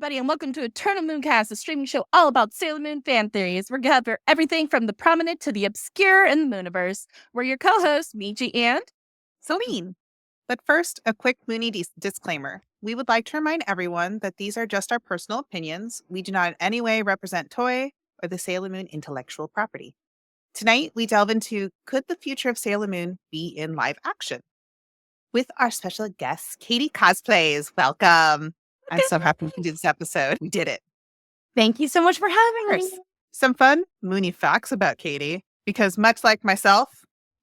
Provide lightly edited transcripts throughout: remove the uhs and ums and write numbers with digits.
everybody, and welcome to Eternal Mooncast, a streaming show all about Sailor Moon fan theories. We're going to cover everything from the prominent to the obscure in the Mooniverse. We're your co-hosts, Michi and Selene. But first, a quick Moony disclaimer. We would like to remind everyone that these are just our personal opinions. We do not in any way represent Toei or the Sailor Moon intellectual property. Tonight, we delve into could the future of Sailor Moon be in live action? With our special guest, Katie Cosplays. Welcome. I'm so happy we can do this episode. We did it. Thank you so much for having us. Some fun Moony facts about Katie, because much like myself,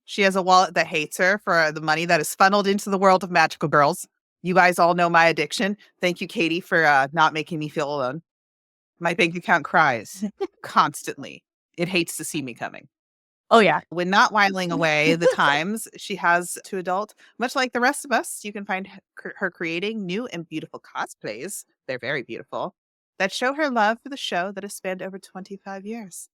she has a wallet that hates her for the money that is funneled into the world of magical girls. You guys all know my addiction. Thank you, Katie, for not making me feel alone. My bank account cries constantly. It hates to see me coming. Oh, yeah. When not whiling away the times she has to adult, much like the rest of us, you can find her creating new and beautiful cosplays. They're very beautiful, that show her love for the show that has spanned over 25 years.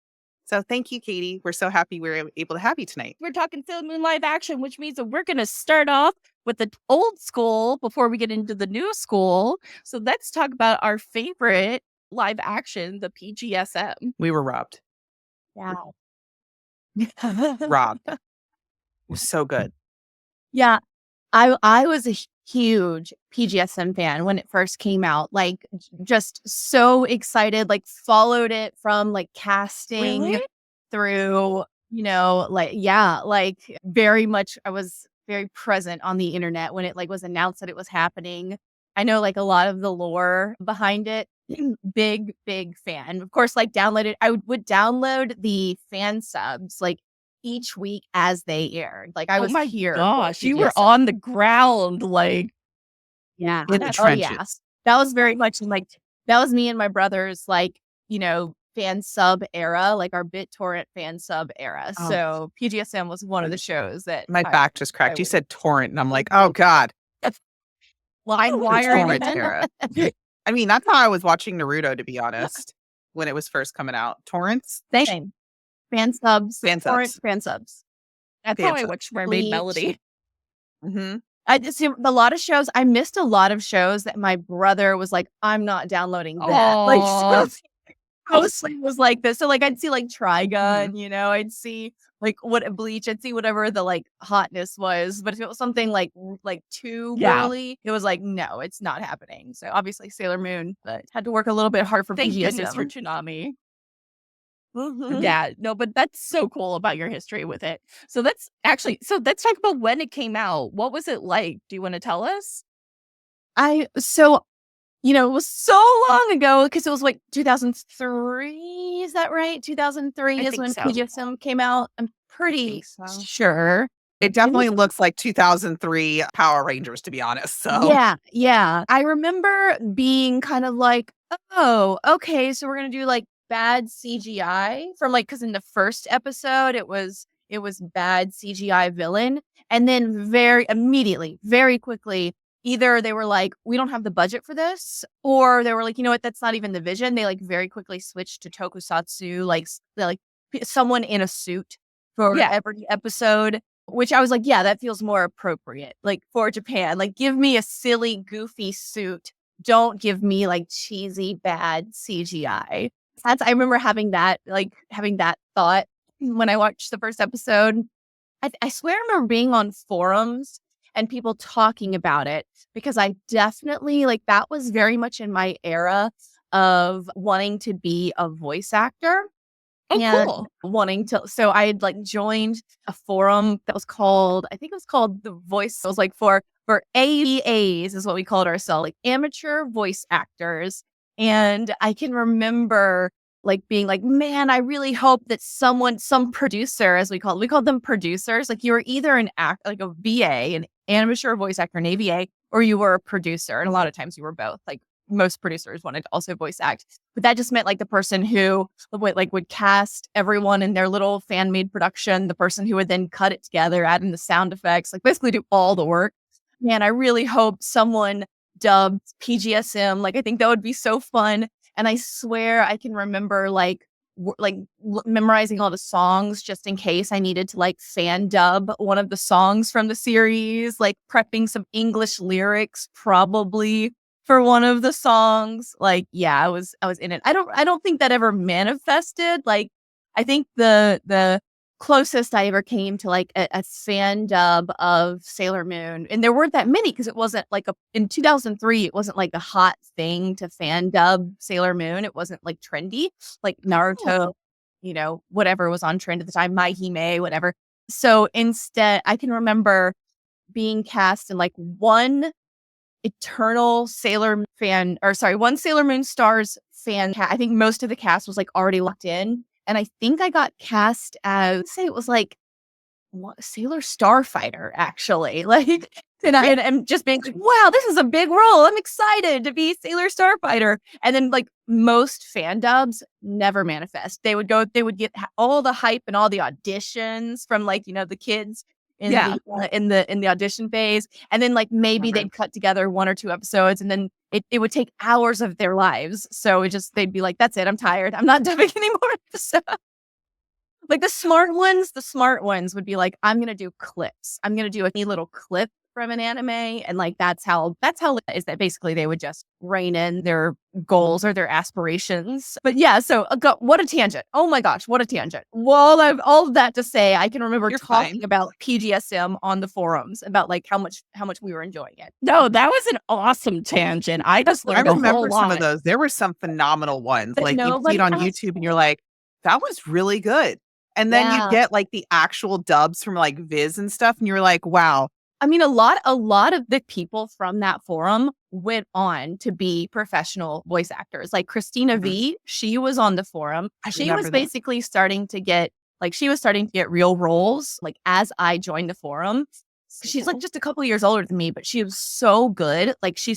So thank you, Katie. We're so happy we were able to have you tonight. We're talking Sailor Moon live action, which means that we're going to start off with the old school before we get into the new school. So let's talk about our favorite live action, the PGSM. We were robbed. Wow. Robbed. It was so good. Yeah. I was a huge PGSM fan when it first came out, like just so excited, like followed it from like casting through, like very much. I was very present on the internet when it like was announced that it was happening. I know like a lot of the lore behind it. Big fan. Of course, like I would download the fan subs like each week as they aired. Like I was here. Gosh, you were on the ground, like in the trenches. That was very much like that was me and my brother's like, fan sub era, like our BitTorrent fan sub era. Oh. So PGSM was one of the shows that my back just cracked. You said torrent, and I'm like, oh God. Line wire torrent era. I mean, that's how I was watching Naruto, to be honest, when it was first coming out. Torrents? Same. Fan subs. Torrent fan subs. That's how I watched Mermaid Melody. Mm-hmm. I just see a lot of shows. I missed a lot of shows that my brother was like, I'm not downloading that. Aww. Like, mostly was like this. So, like, I'd see like Trigun, I'd see like Bleach. I'd see whatever the like hotness was. But if it was something like too girly, it was like, no, it's not happening. So obviously Sailor Moon, but had to work a little bit hard for PGSM. For Toonami. Mm-hmm. Yeah, no, but that's so cool about your history with it. So let's talk about when it came out. What was it like? Do you want to tell us? It was so long ago because it was like 2003. Is that right? 2003 is when PGSM came out. I'm pretty sure. It definitely looks like 2003 Power Rangers, to be honest. So yeah. I remember being kind of like, oh, okay, so we're gonna do like bad CGI from like, because in the first episode it was bad CGI villain, and then very quickly, either they were like, we don't have the budget for this, or they were like, you know what, that's not even the vision. They like very quickly switched to tokusatsu, like someone in a suit for every episode, which I was like, yeah, that feels more appropriate, like for Japan. Like, give me a silly, goofy suit. Don't give me like cheesy, bad CGI. I remember having that thought when I watched the first episode. I swear I remember being on forums and people talking about it, because I definitely like that was very much in my era of wanting to be a voice actor. Oh, cool. So I had like joined a forum that was called, I think it was called The Voice. It was like for AVAs is what we called ourselves, like amateur voice actors. And I can remember like being like, man, I really hope that some producer, as we called them producers. Like, you were either an VA, an amateur voice actor, an AVA, or you were a producer. And a lot of times you were both. Like, most producers wanted to also voice act, but that just meant like the person who would cast everyone in their little fan made production, the person who would then cut it together, add in the sound effects, like basically do all the work. Man, I really hope someone dubbed PGSM. Like, I think that would be so fun. And I swear I can remember memorizing all the songs just in case I needed to like fan dub one of the songs from the series, like prepping some English lyrics probably for one of the songs. Like, yeah, I was in it. I don't think that ever manifested. Like, I think the closest I ever came to like a fan dub of Sailor Moon, and there weren't that many because it wasn't like in 2003, it wasn't like a hot thing to fan dub Sailor Moon. It wasn't like trendy, like Naruto, whatever was on trend at the time, My Hime, whatever. So instead, I can remember being cast in like one Eternal Sailor fan, or sorry, one Sailor Moon Stars fan. I think most of the cast was like already locked in. And I think I got cast as, say it was like Sailor Starfighter, actually. Like, and just being like, wow, this is a big role. I'm excited to be Sailor Starfighter. And then like most fan dubs never manifest. They would get all the hype and all the auditions from like, the kids in the audition phase. And then like maybe they'd cut together one or two episodes, and then it would take hours of their lives. So they'd be like, that's it. I'm tired. I'm not dubbing any more episodes. Like the smart ones would be like, I'm going to do clips. I'm going to do a little clip from an anime. And like, that's how is that basically they would just rein in their goals or their aspirations. But yeah, so what a tangent. Oh my gosh, what a tangent. Well, I've all of that to say, I can remember talking about PGSM on the forums about like how much we were enjoying it. No, that was an awesome tangent. I just learned I remember a whole some lot. of those. There were some phenomenal ones. But like you see it on YouTube and you're like, that was really good. And then you get like the actual dubs from like Viz and stuff, and you're like, wow. I mean, a lot of the people from that forum went on to be professional voice actors. Like Christina V, she was on the forum. She was basically starting to get real roles, like as I joined the forum. She's like just a couple years older than me, but she was so good. Like she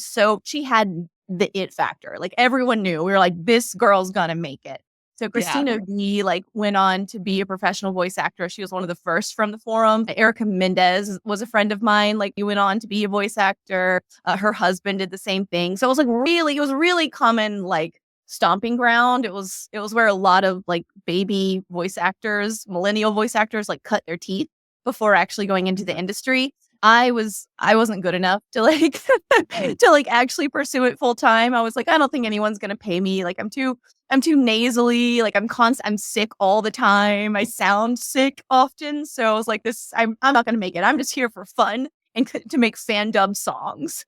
had the it factor. Like everyone knew. We were like, this girl's gonna make it. So Christina V like went on to be a professional voice actor. She was one of the first from the forum. Erica Mendez was a friend of mine. Like he went on to be a voice actor. Her husband did the same thing. So it was really common like stomping ground. It was where a lot of like baby voice actors, millennial voice actors like cut their teeth before actually going into the industry. I wasn't good enough to like to like actually pursue it full time. I was like, I don't think anyone's gonna pay me. Like I'm too nasally. Like I'm sick all the time. I sound sick often. So I was like, I'm not gonna make it. I'm just here for fun and to make fan dub songs.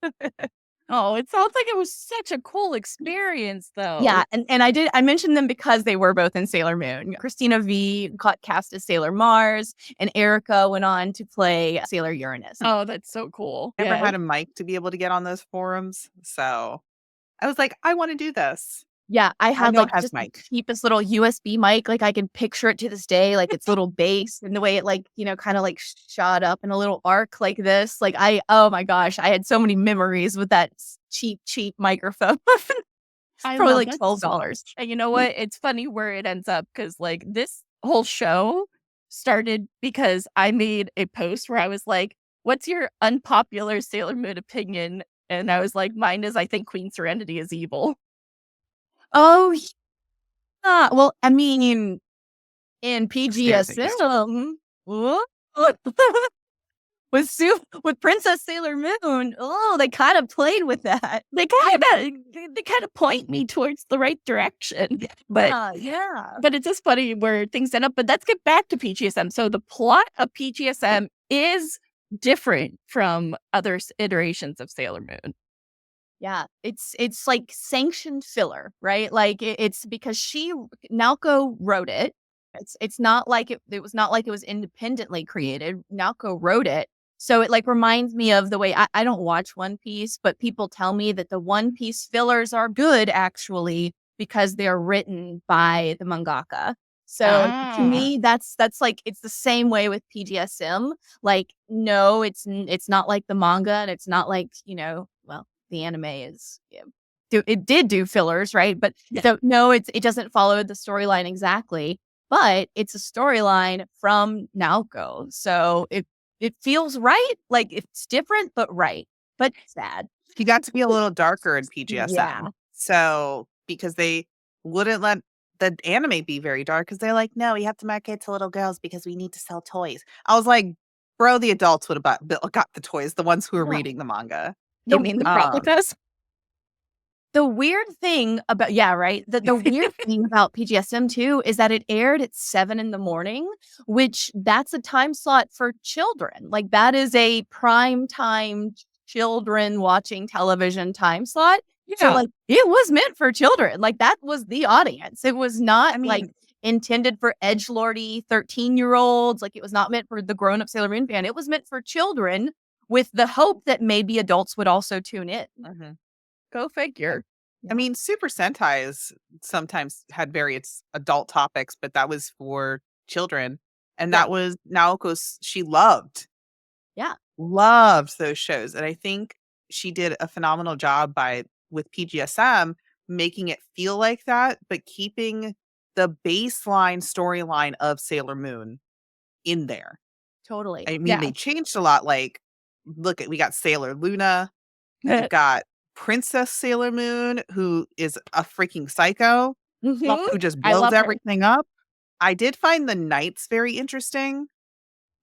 Oh, it sounds like it was such a cool experience, though. Yeah, and I mentioned them because they were both in Sailor Moon. Christina V got cast as Sailor Mars, and Erica went on to play Sailor Uranus. Oh, that's so cool. I never had a mic to be able to get on those forums, so I was like, I want to do this. Yeah, I had like just the cheapest little USB mic. Like I can picture it to this day, like its little bass and the way it like, kind of like shot up in a little arc like this. Like oh my gosh, I had so many memories with that cheap microphone. Probably like $12. And you know what? It's funny where it ends up because like this whole show started because I made a post where I was like, what's your unpopular Sailor Moon opinion? And I was like, mine is I think Queen Serenity is evil. Oh, yeah. Well, I mean, in PGSM, with Princess Sailor Moon, they kind of played with that. They kind of point me towards the right direction. But but it's just funny where things end up. But let's get back to PGSM. So the plot of PGSM is different from other iterations of Sailor Moon. Yeah, it's like sanctioned filler, right? Like it's because Naoko wrote it. It's not like it was not like it was independently created. Naoko wrote it. So it like reminds me of the way I don't watch One Piece, but people tell me that the One Piece fillers are good actually because they're written by the mangaka. So to me, that's like it's the same way with PGSM. Like, no, it's not like the manga, and it's not like, well, the anime is it did do fillers, right? But no, it doesn't follow the storyline exactly, but it's a storyline from Naoko. So it feels right. Like it's different, but right. But sad. He got to be a little darker in PGSM. Yeah. So because they wouldn't let the anime be very dark because they're like, no, we have to market to little girls because we need to sell toys. I was like, bro, the adults would have got the toys, the ones who are reading the manga. You mean the replicas? The weird thing about the weird thing about PGSM too is that it aired at 7 a.m, which that's a time slot for children. Like that is a prime time children watching television time slot. Yeah. So like it was meant for children. Like that was the audience. It was not like intended for edgelordy 13-year-olds. Like it was not meant for the grown-up Sailor Moon fan. It was meant for children with the hope that maybe adults would also tune in. Mhm. Go figure. I mean, Super Sentai's sometimes had various adult topics, but that was for children. And that was Naoko's, she loved those shows. And I think she did a phenomenal job with PGSM making it feel like that, but keeping the baseline storyline of Sailor Moon in there. Totally. I mean, they changed a lot. Like, we got Sailor Luna, we've got Princess Sailor Moon, who is a freaking psycho, who just blows everything up. I did find the Knights very interesting,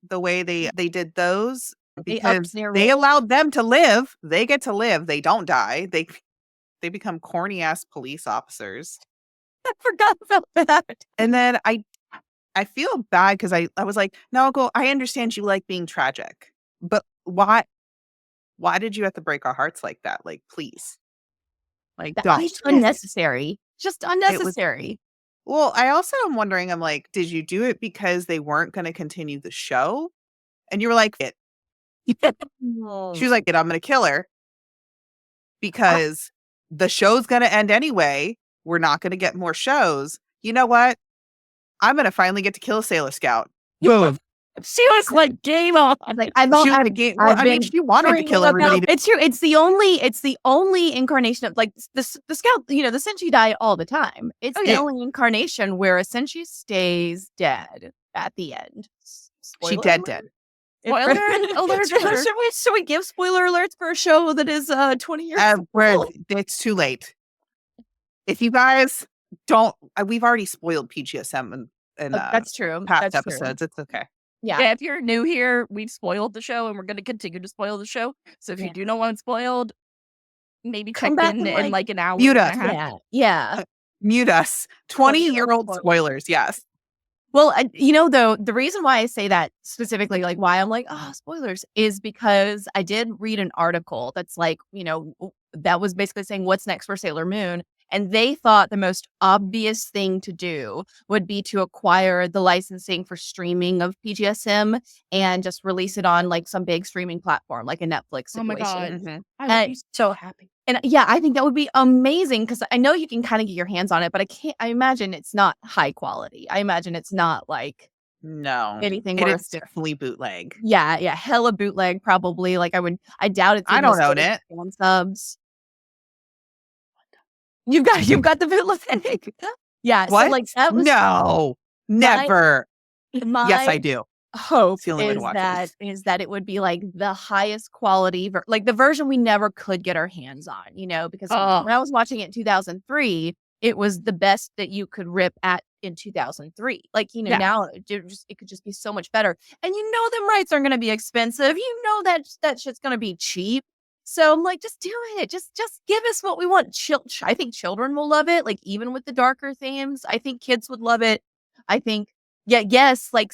the way they did those, because they allowed them to live. They get to live. They don't die. They become corny ass police officers. I forgot about that. And then I feel bad because I was like, Naoko, I understand you like being tragic, but why did you have to break our hearts like that? Like, please. Like, don't. Just unnecessary. Just unnecessary. Well, I also am wondering, I'm like, did you do it because they weren't going to continue the show? And you were like, it. She was like, I'm going to kill her because the show's going to end anyway. We're not going to get more shows. You know what? I'm going to finally get to kill a Sailor Scout. Boom. She was like, game on. Like, she had a game. Well, I mean, she wanted to kill everybody. It's true. It's the only incarnation of like the Scout. You know, the Senshi die all the time. It's the only incarnation where a Senshi stays dead at the end. She dead. Spoiler alert! Should we give spoiler alerts for a show that is 20 years old? It's too late. If you guys don't, we've already spoiled PGSM in that's true. Past episodes. It's okay. Yeah, if you're new here, we've spoiled the show and we're going to continue to spoil the show. So if you do know what's spoiled, maybe check in like an hour. Mute us. Mute us. 20-year-old spoilers. Yes. Well, though, the reason why I say that specifically, like why I'm like, spoilers, is because I did read an article that's like, that was basically saying what's next for Sailor Moon. And they thought the most obvious thing to do would be to acquire the licensing for streaming of PGSM and just release it on like some big streaming platform, like a Netflix situation. Oh my God. Mm-hmm. I would be so happy. And I think that would be amazing because I know you can kind of get your hands on it, but I imagine it's not high quality. I imagine it's not like anything it worth is definitely bootleg. Yeah, hella bootleg probably. Like I doubt it's. I don't own it. On subs. You've got the bootleg. Yeah. What? So like that was never. Yes, I do. Hope is that it would be like the highest quality, like the version we never could get our hands on, because when I was watching it in 2003, it was the best that you could rip at in 2003. Like, now it could just be so much better. And them rights aren't going to be expensive. That shit's going to be cheap. So I'm like, just do it. Just give us what we want. I think children will love it. Like even with the darker themes, I think kids would love it. I think, like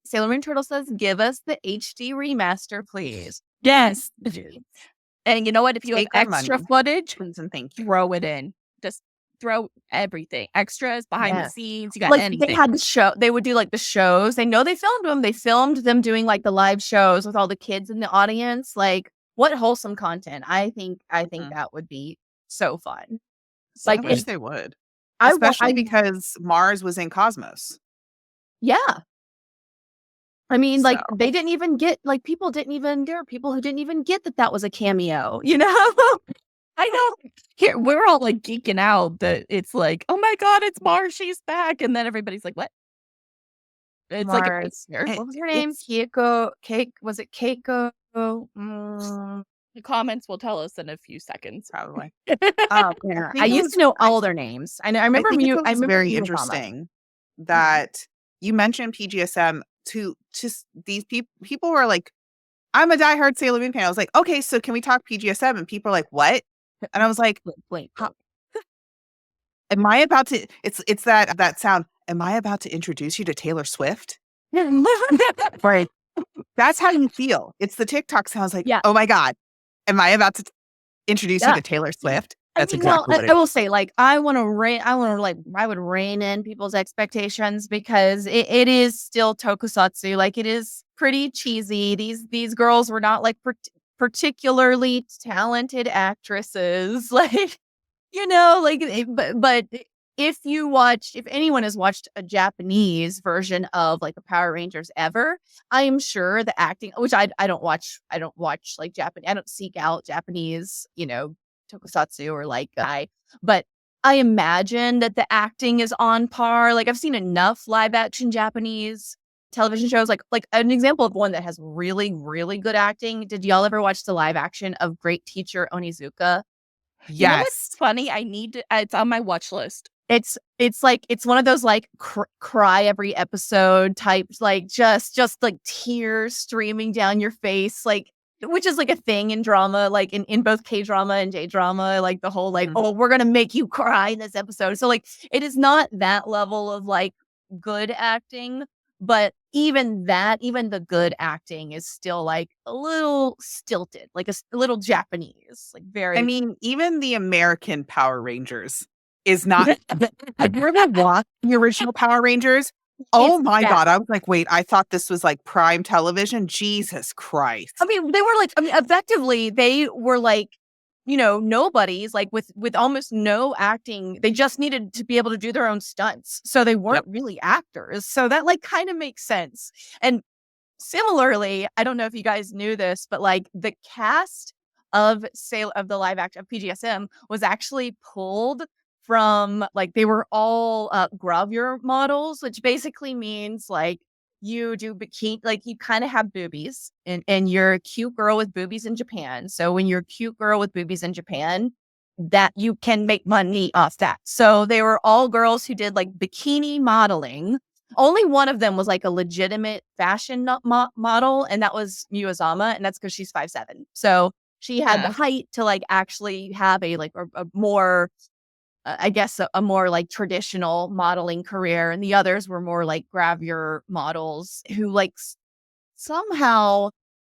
Sailor Moon Turtle says, give us the HD remaster, please. Yes. And you know what? If you have extra footage, throw it in. Just throw everything. Extras, behind the scenes. You got anything. They had the show. They would do like the shows. I know they filmed them. They filmed them doing like the live shows with all the kids in the audience. Like, what wholesome content. I think that would be so fun. I wish they would. Especially because Mars was in Cosmos. Yeah. I mean, like they didn't even get there are people who didn't even get that was a cameo, I know. Here we're all like geeking out that it's like, oh my God, it's Mars, she's back. And then everybody's like, what? It's Mars. like what was her name? Keiko. Was it Keiko? The comments will tell us in a few seconds, probably. I used to know all their names. I remember it's very interesting that you mentioned PGSM to just these people were like, I'm a diehard Sailor Moon fan. I was like, okay, so can we talk PGSM? And people are like, what? And I was like, Blink. am I about to, it's that sound. Am I about to introduce you to Taylor Swift? Right. That's how you feel. It's the TikTok sounds like, Yeah. oh my God, am I about to introduce you to Taylor Swift? That's exactly what it is. I will say, like, I would rein in people's expectations because it is still tokusatsu. Like, it is pretty cheesy. These girls were not like particularly talented actresses. Like, but if anyone has watched a Japanese version of like the Power Rangers ever, I am sure the acting, which I don't watch like Japanese, I don't seek out Japanese, tokusatsu or like but I imagine that the acting is on par. Like, I've seen enough live action Japanese television shows, like an example of one that has really, really good acting. Did y'all ever watch the live action of Great Teacher Onizuka? Yes. You know what's funny? It's on my watch list. It's one of those like cry every episode types, like just like tears streaming down your face, like, which is like a thing in drama, like in both K-drama and J-drama, like the whole like, oh, we're gonna make you cry in this episode. So like, it is not that level of like good acting, but even the good acting is still like a little stilted, like a little Japanese, like very. I mean, even the American Power Rangers is not. Have you ever watched the original Power Rangers? Oh my God. I was like, wait, I thought this was like prime television. Jesus Christ. I mean, they were like, effectively, they were like, nobodies, like with almost no acting. They just needed to be able to do their own stunts. So they weren't really actors. So that like kind of makes sense. And similarly, I don't know if you guys knew this, but like the cast of the live action of PGSM was actually pulled from, like, they were all gravure models, which basically means like you do bikini, like you kind of have boobies and you're a cute girl with boobies in Japan. So when you're a cute girl with boobies in Japan, that you can make money off that. So they were all girls who did like bikini modeling. Only one of them was like a legitimate fashion model, and that was Miwazama, and that's because she's 5'7". So she had the height to like actually have a more, I guess, a more like traditional modeling career, and the others were more like gravure models who like somehow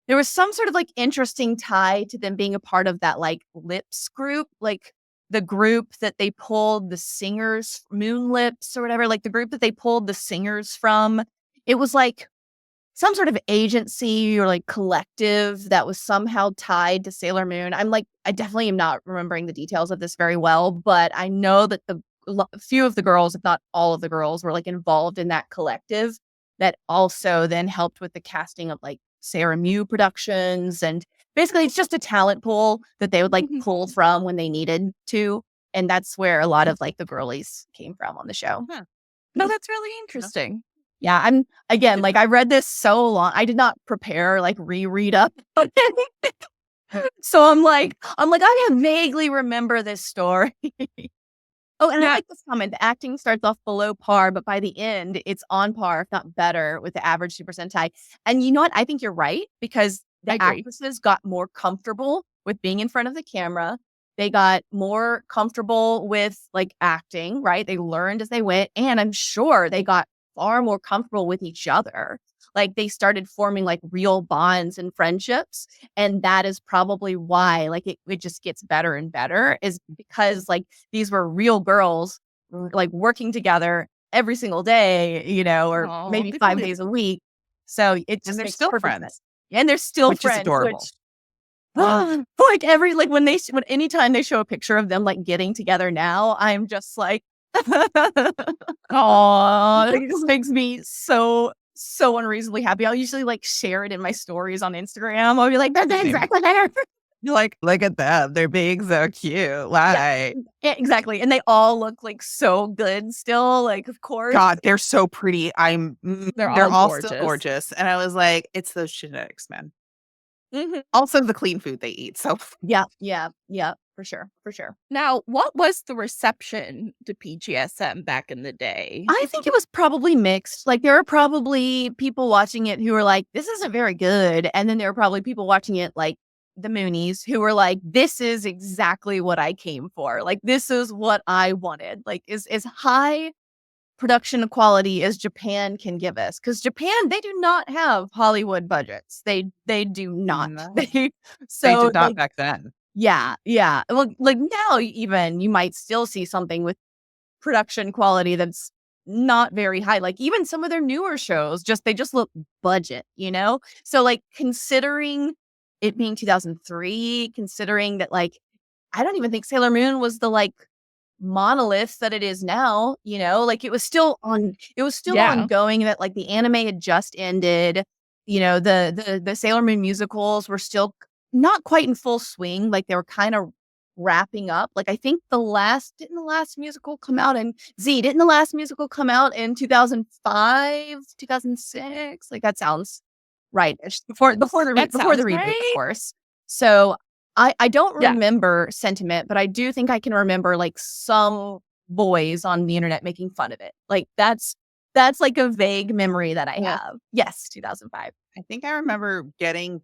there was some sort of like interesting tie to them being a part of that like Lips group, like the group that they pulled the singers, Moon Lips or whatever, like the group that they pulled the singers from. It was like some sort of agency or like collective that was somehow tied to Sailor Moon. I definitely am not remembering the details of this very well, but I know that a few of the girls, if not all of the girls, were like involved in that collective that also then helped with the casting of like Sarah Mew productions. And basically it's just a talent pool that they would like pull from when they needed to. And that's where a lot of like the girlies came from on the show. No, that's really interesting. Yeah, I'm again, like I read this so long. I did not prepare, like reread up. So I'm like, I vaguely remember this story. Oh, and I like this comment. The acting starts off below par, but by the end, it's on par, if not better, with the average Super Sentai. And you know what? I think you're right, because the actresses got more comfortable with being in front of the camera. They got more comfortable with like acting, right? They learned as they went. And I'm sure they got far more comfortable with each other. Like they started forming like real bonds and friendships. And that is probably why like it just gets better and better, is because like these were real girls like working together every single day, or maybe 5 days a week. So it just makes still perfect friends. sense. And they're still which friends. Is adorable. Like anytime they show a picture of them like getting together now, I'm just like, oh, it just makes me so unreasonably happy. I'll usually like share it in my stories on Instagram. I'll be like, that's exactly there. You're like, look at them. They're being so cute. Like, yeah, exactly. And they all look like so good still. Like, of course. God, they're so pretty. They're all still gorgeous. And I was like, it's those genetics, man. Also the clean food they eat. So yeah, for sure. Now, what was the reception to PGSM back in the day? I think it was probably mixed. Like there were probably people watching it who were like, this isn't very good. And then there were probably people watching it like, the Moonies, who were like, this is exactly what I came for. Like, this is what I wanted. Like, is high production quality as Japan can give us. Because Japan, they do not have Hollywood budgets. They do not. No. They did not back then. Yeah. Well, like now even you might still see something with production quality that's not very high. Like even some of their newer shows, they just look budget, you know? So like considering it being 2003, considering that like I don't even think Sailor Moon was the like monolith that it is now, you know? Like it was still ongoing, that like the anime had just ended. You know, the Sailor Moon musicals were still not quite in full swing, like they were kind of wrapping up. Like I think didn't the last musical come out in 2005, 2006? Like that sounds right-ish. Before the reboot, right. of course. So I don't remember Sentiment, but I do think I can remember like some boys on the internet making fun of it. Like that's like a vague memory that I have. Yes, 2005. I think I remember getting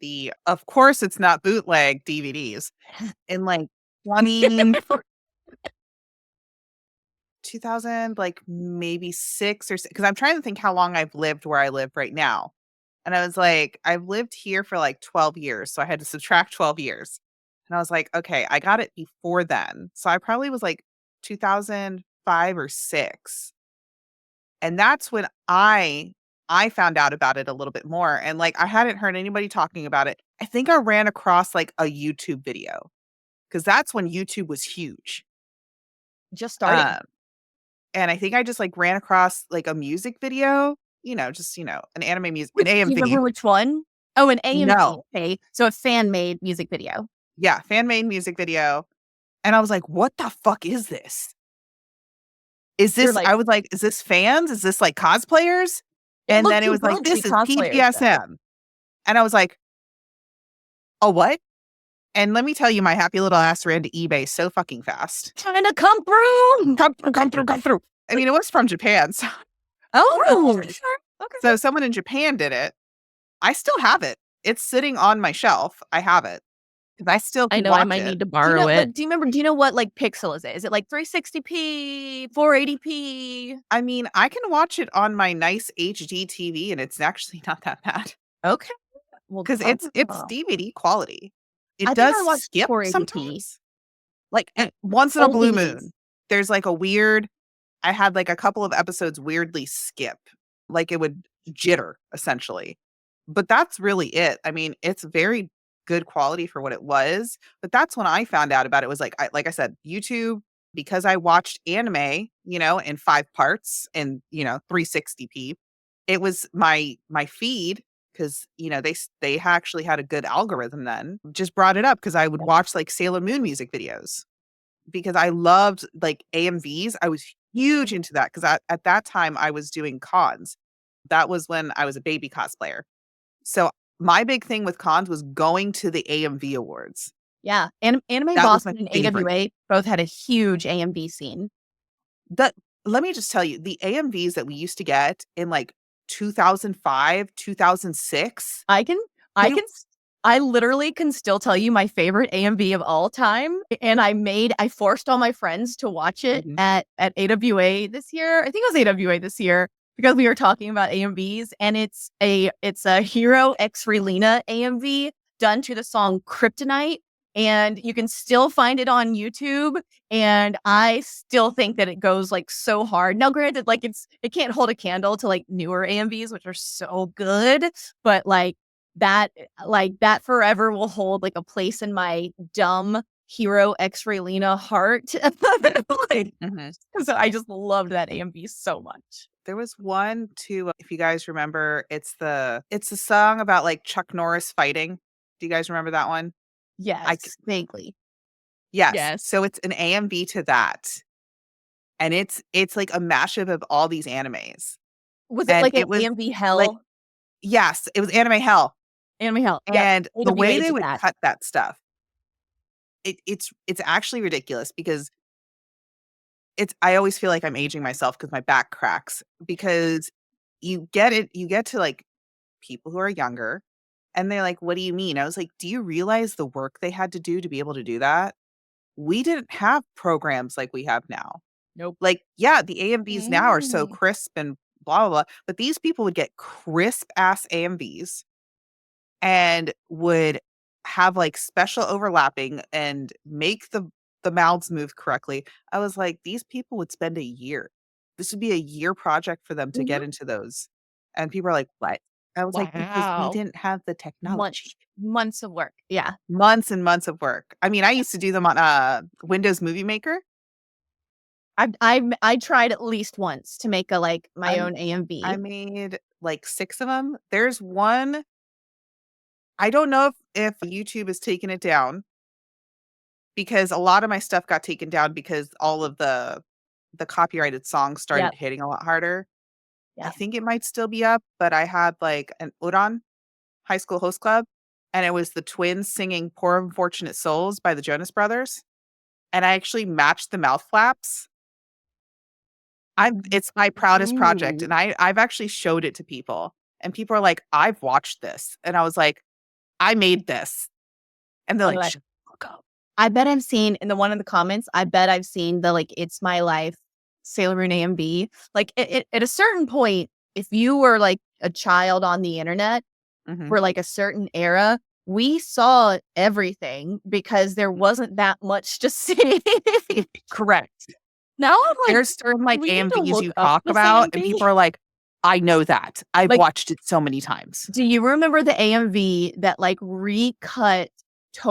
of course it's not bootleg DVDs in like 2000, like maybe 6 or 6, because I'm trying to think how long I've lived where I live right now. And I was like, I've lived here for like 12 years. So I had to subtract 12 years. And I was like, okay, I got it before then. So I probably was like 2005 or 6. And that's when I found out about it a little bit more. And like I hadn't heard anybody talking about it. I think I ran across like a YouTube video, because that's when YouTube was huge. Just starting. And I think I just like ran across like a music video, just an anime music, an Do you AMV. remember which one? Oh, an AMV. No. Okay. So a fan-made music video. Yeah, fan-made music video. And I was like, what the fuck is this? I was like, is this fans? Is this like cosplayers? And then it was like, this is PGSM. And I was like, oh, what? And let me tell you, my happy little ass ran to eBay so fucking fast. Trying to come through. Come through. I mean, it was from Japan. So. Oh, sure. Okay. So someone in Japan did it. I still have it. It's sitting on my shelf. I have it. I still can watch I might need to borrow it. Do you know what like pixel is it? Is it like 360p, 480p? I mean, I can watch it on my nice HD TV and it's actually not that bad. Okay. Well, because it's DVD quality. It does skip 480p. Sometimes. Like once in a blue moon, there's like I had like a couple of episodes weirdly skip. Like it would jitter essentially. But that's really it. I mean, it's very good quality for what it was. But that's when I found out about it. Was like I said, YouTube, because I watched anime, in 5 parts and 360p. It was my feed, because they actually had a good algorithm then. Just brought it up because I would watch like Sailor Moon music videos, because I loved like AMVs. I was huge into that because at that time I was doing cons. That was when I was a baby cosplayer. So my big thing with cons was going to the AMV awards. Yeah. Anime Boston and AWA both had a huge AMV scene. Let me just tell you, the AMVs that we used to get in like 2005, 2006. I literally can still tell you my favorite AMV of all time. And I forced all my friends to watch it at AWA this year. I think it was AWA this year, because we were talking about AMVs, and it's a Hero X Relena AMV done to the song Kryptonite, and you can still find it on YouTube. And I still think that it goes like so hard. Now, granted, like it can't hold a candle to like newer AMVs, which are so good, but like that forever will hold like a place in my dumb Hero X Relena heart. So I just loved that AMV so much. There was one too, if you guys remember, it's the song about like Chuck Norris fighting. Do you guys remember that one? Yes, vaguely. Yes. So it's an AMV to that. And it's like a mashup of all these animes. Was it like an AMV hell? Yes, it was anime hell. Anime hell. And the way they would cut that stuff, it's actually ridiculous, because I always feel like I'm aging myself because my back cracks, because you get to like people who are younger, And they're like, what do you mean? I was like, do you realize the work they had to do to be able to do that? We didn't have programs like we have now. Nope. Like, yeah, the AMVs now are so crisp and blah, blah, blah. But these people would get crisp ass AMVs and would have like special overlapping and make the mouths move correctly. I was like, these people would spend a year. This would be a year project for them to get into those. And people are like, what? I was like, because we didn't have the technology. Months of work. Yeah. Months and months of work. I mean, I used to do them on Windows Movie Maker. I tried at least once to make my own AMV. I made like 6 of them. There's one. I don't know if YouTube has taken it down, because a lot of my stuff got taken down because all of the copyrighted songs started hitting a lot harder. I think it might still be up, but I had like an Uran High School Host Club, and it was the twins singing Poor Unfortunate Souls by the Jonas Brothers. And I actually matched the mouth flaps. It's my proudest project, and I've actually showed it to people, and people are like, I've watched this. And I was like, I made this. And they're like, I bet I've seen in the one in the comments, I bet I've seen the It's My Life Sailor Moon AMV. Like at a certain point, if you were like a child on the internet for like a certain era, we saw everything because there wasn't that much to see. Correct. Now I'm like, there's certain like AMVs you talk about, and people are like, I know that. I've watched it so many times. Do you remember the AMV that like recut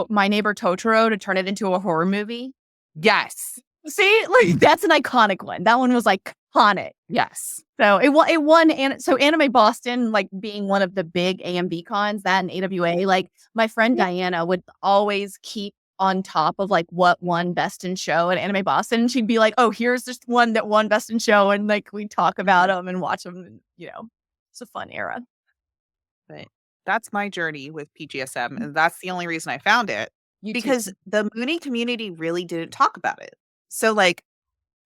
My Neighbor Totoro to turn it into a horror movie? Yes. See, like that's an iconic one. That one was like iconic. Yes. So it won. And so Anime Boston, like being one of the big AMV cons, that and AWA, like my friend Diana would always keep on top of like what won Best in Show at Anime Boston. And she'd be like, oh, here's this one that won Best in Show. And like we talk about them and watch them. And, it's a fun era. But that's my journey with PGSM. And that's the only reason I found it. Because the Mooney community really didn't talk about it. So like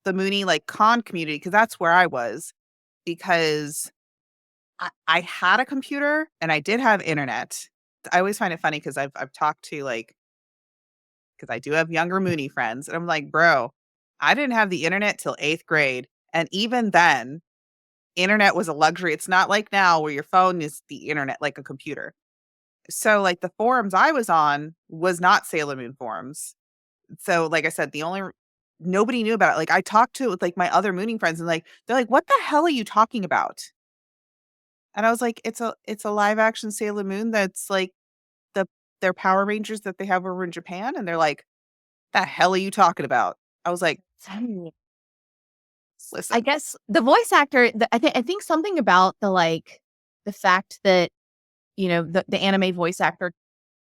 the Mooney like con community, because that's where I was, because I had a computer and I did have internet. I always find it funny because I've talked to because I do have younger Mooney friends, and I'm like, bro, I didn't have the internet till 8th grade. And even then, internet was a luxury. It's not like now where your phone is the internet, like a computer. So like the forums I was on was not Sailor Moon forums. So like I said, nobody knew about it. Like I talked to it with like my other Mooning friends, and like they're like, what the hell are you talking about? And I was like, it's a live action Sailor Moon that's like their Power Rangers that they have over in Japan. And they're like, the hell are you talking about? I was like, listen. I guess the voice actor, I think something about the fact that, the anime voice actor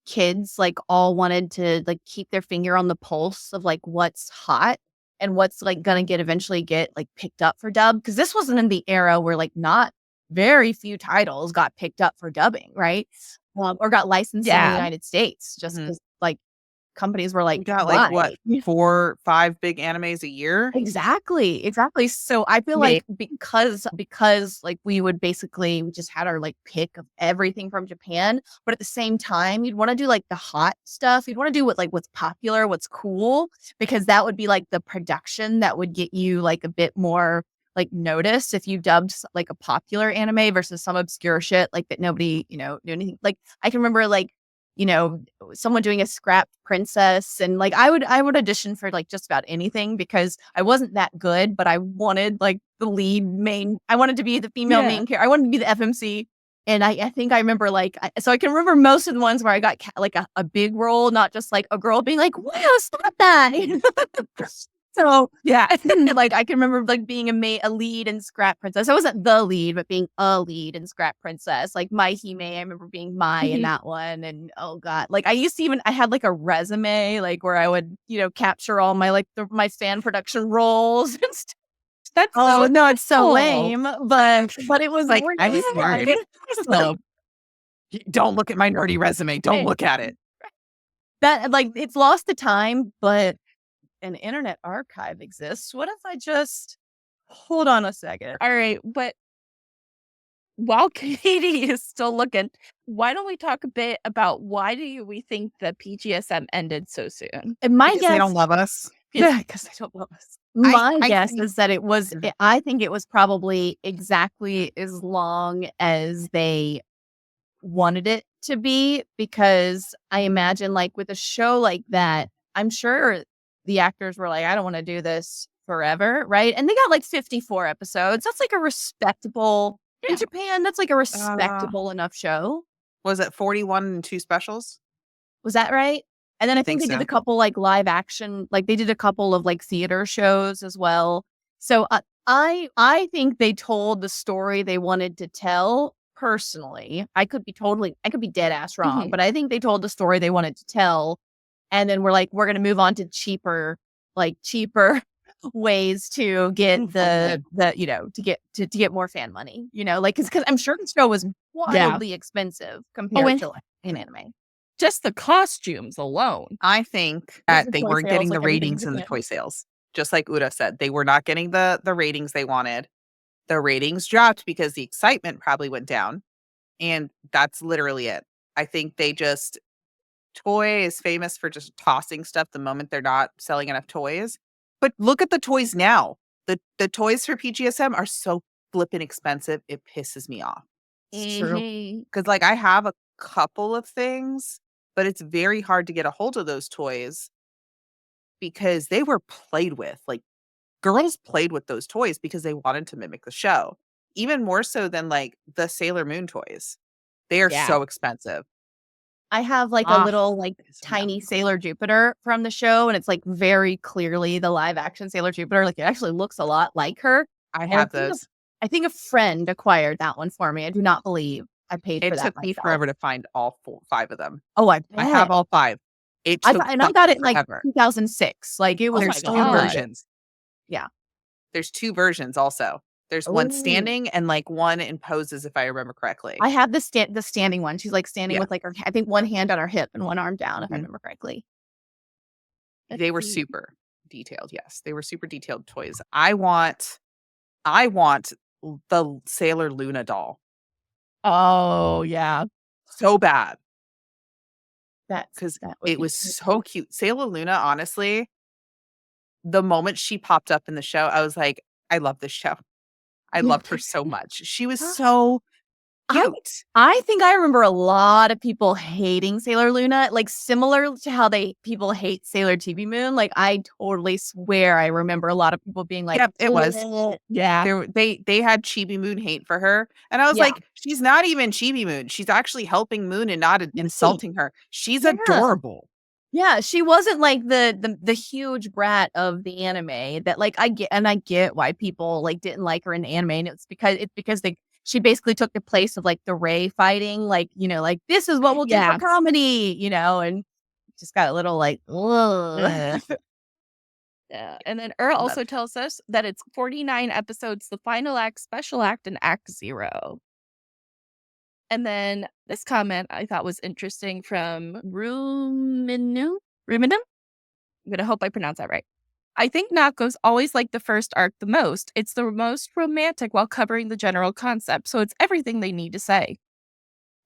kids like all wanted to like keep their finger on the pulse of like what's hot and what's like gonna eventually get like picked up for dub. Because this wasn't in the era where like not very few titles got picked up for dubbing, right? Or got licensed in the United States just because like companies were like, we got like what 4 5 big animes a year. Exactly. So I feel like because like we just had our like pick of everything from Japan, but at the same time you'd want to do like the hot stuff. You'd want to do what's popular, what's cool, because that would be like the production that would get you like a bit more like noticed if you dubbed like a popular anime versus some obscure shit like that nobody knew anything. Like I can remember like someone doing a scrap princess, and like I would audition for like just about anything because I wasn't that good, but I wanted like the lead main. I wanted to be the female main character. I wanted to be the FMC. And I think I remember so I can remember most of the ones where I got like a big role, not just like a girl being like, wow, stop that. So yeah, like I can remember like being a lead in Scrap Princess. I wasn't the lead, but being a lead in Scrap Princess. Like My Hime, I remember being Mai in that one. And oh god, like I used to I had like a resume like where I would capture all my like my fan production roles and stuff. That's no, it's so lame, but it was like I was nerd. So, don't look at my nerdy resume. Don't look at it. That like it's lost to time, but an internet archive exists. What if I just hold on a second? All right, but while Katie is still looking, why don't we talk a bit about why do we think the PGSM ended so soon? And my Because guess, they don't love us. Yeah, because they don't love us. My I guess think- is that it was. I think it was probably exactly as long as they wanted it to be, because I imagine, like, with a show like that, I'm sure the actors were like, I don't want to do this forever, right? And they got like 54 episodes. That's like a respectable in Japan. That's like a respectable enough show. Was it 41 and 2 specials? Was that right? And then I think they so. did a couple like live action, like they did a couple of like theater shows as well. So I think they told the story they wanted to tell. Personally, I could be dead ass wrong, but I think they told the story they wanted to tell, and then we're going to move on to cheaper ways to get the to get more fan money, like because I'm sure the show was wildly expensive compared to like an anime. Just the costumes alone. I think that they weren't getting the ratings in the toy sales. Just like Uda said, they were not getting the ratings they wanted. The ratings dropped because the excitement probably went down. And that's literally it. I think Toei is famous for just tossing stuff the moment they're not selling enough toys. But look at the toys now. The toys for PGSM are so flippin' expensive. It pisses me off. It's true. Because like I have a couple of things, but it's very hard to get a hold of those toys because they were played with. Like girls played with those toys because they wanted to mimic the show. Even more so than like the Sailor Moon toys. They are so expensive. I have like a little like tiny Sailor Jupiter from the show, and it's like very clearly the live action Sailor Jupiter. Like it actually looks a lot like her. I have those. I think a friend acquired that one for me. I do not believe I paid for that. It took me forever to find all 5 of them. Oh, I have all 5. I got it in like 2006. Like it was. There's 2 versions. Yeah. There's 2 versions also. There's one standing and like one in poses, if I remember correctly. I have the standing one. She's like standing with like I think one hand on her hip and one arm down, if I remember correctly. They were super detailed. Yes, they were super detailed toys. I want the Sailor Luna doll. Oh yeah, so bad. Because it was so cute. Sailor Luna, honestly, the moment she popped up in the show, I was like, I love this show. I loved her so much. She was so cute. I think I remember a lot of people hating Sailor Luna, like similar to how people hate Sailor TV Moon. Like I totally swear I remember a lot of people being like, "Yep, it was." Yeah, they had Chibi Moon hate for her, and I was like, she's not even Chibi Moon. She's actually helping Moon and not insulting her. She's adorable. Yeah, she wasn't like the huge brat of the anime that like I get why people like didn't like her in the anime, and it's because she basically took the place of like the Ray fighting, like like this is what we'll do for comedy, and just got a little like ugh. Yeah, and then also tells us that it's 49 episodes, the final act, special act, and act 0. And then this comment I thought was interesting from Ruminu? I'm going to hope I pronounce that right. I think Nako's always liked the first arc the most. It's the most romantic while covering the general concept, so it's everything they need to say.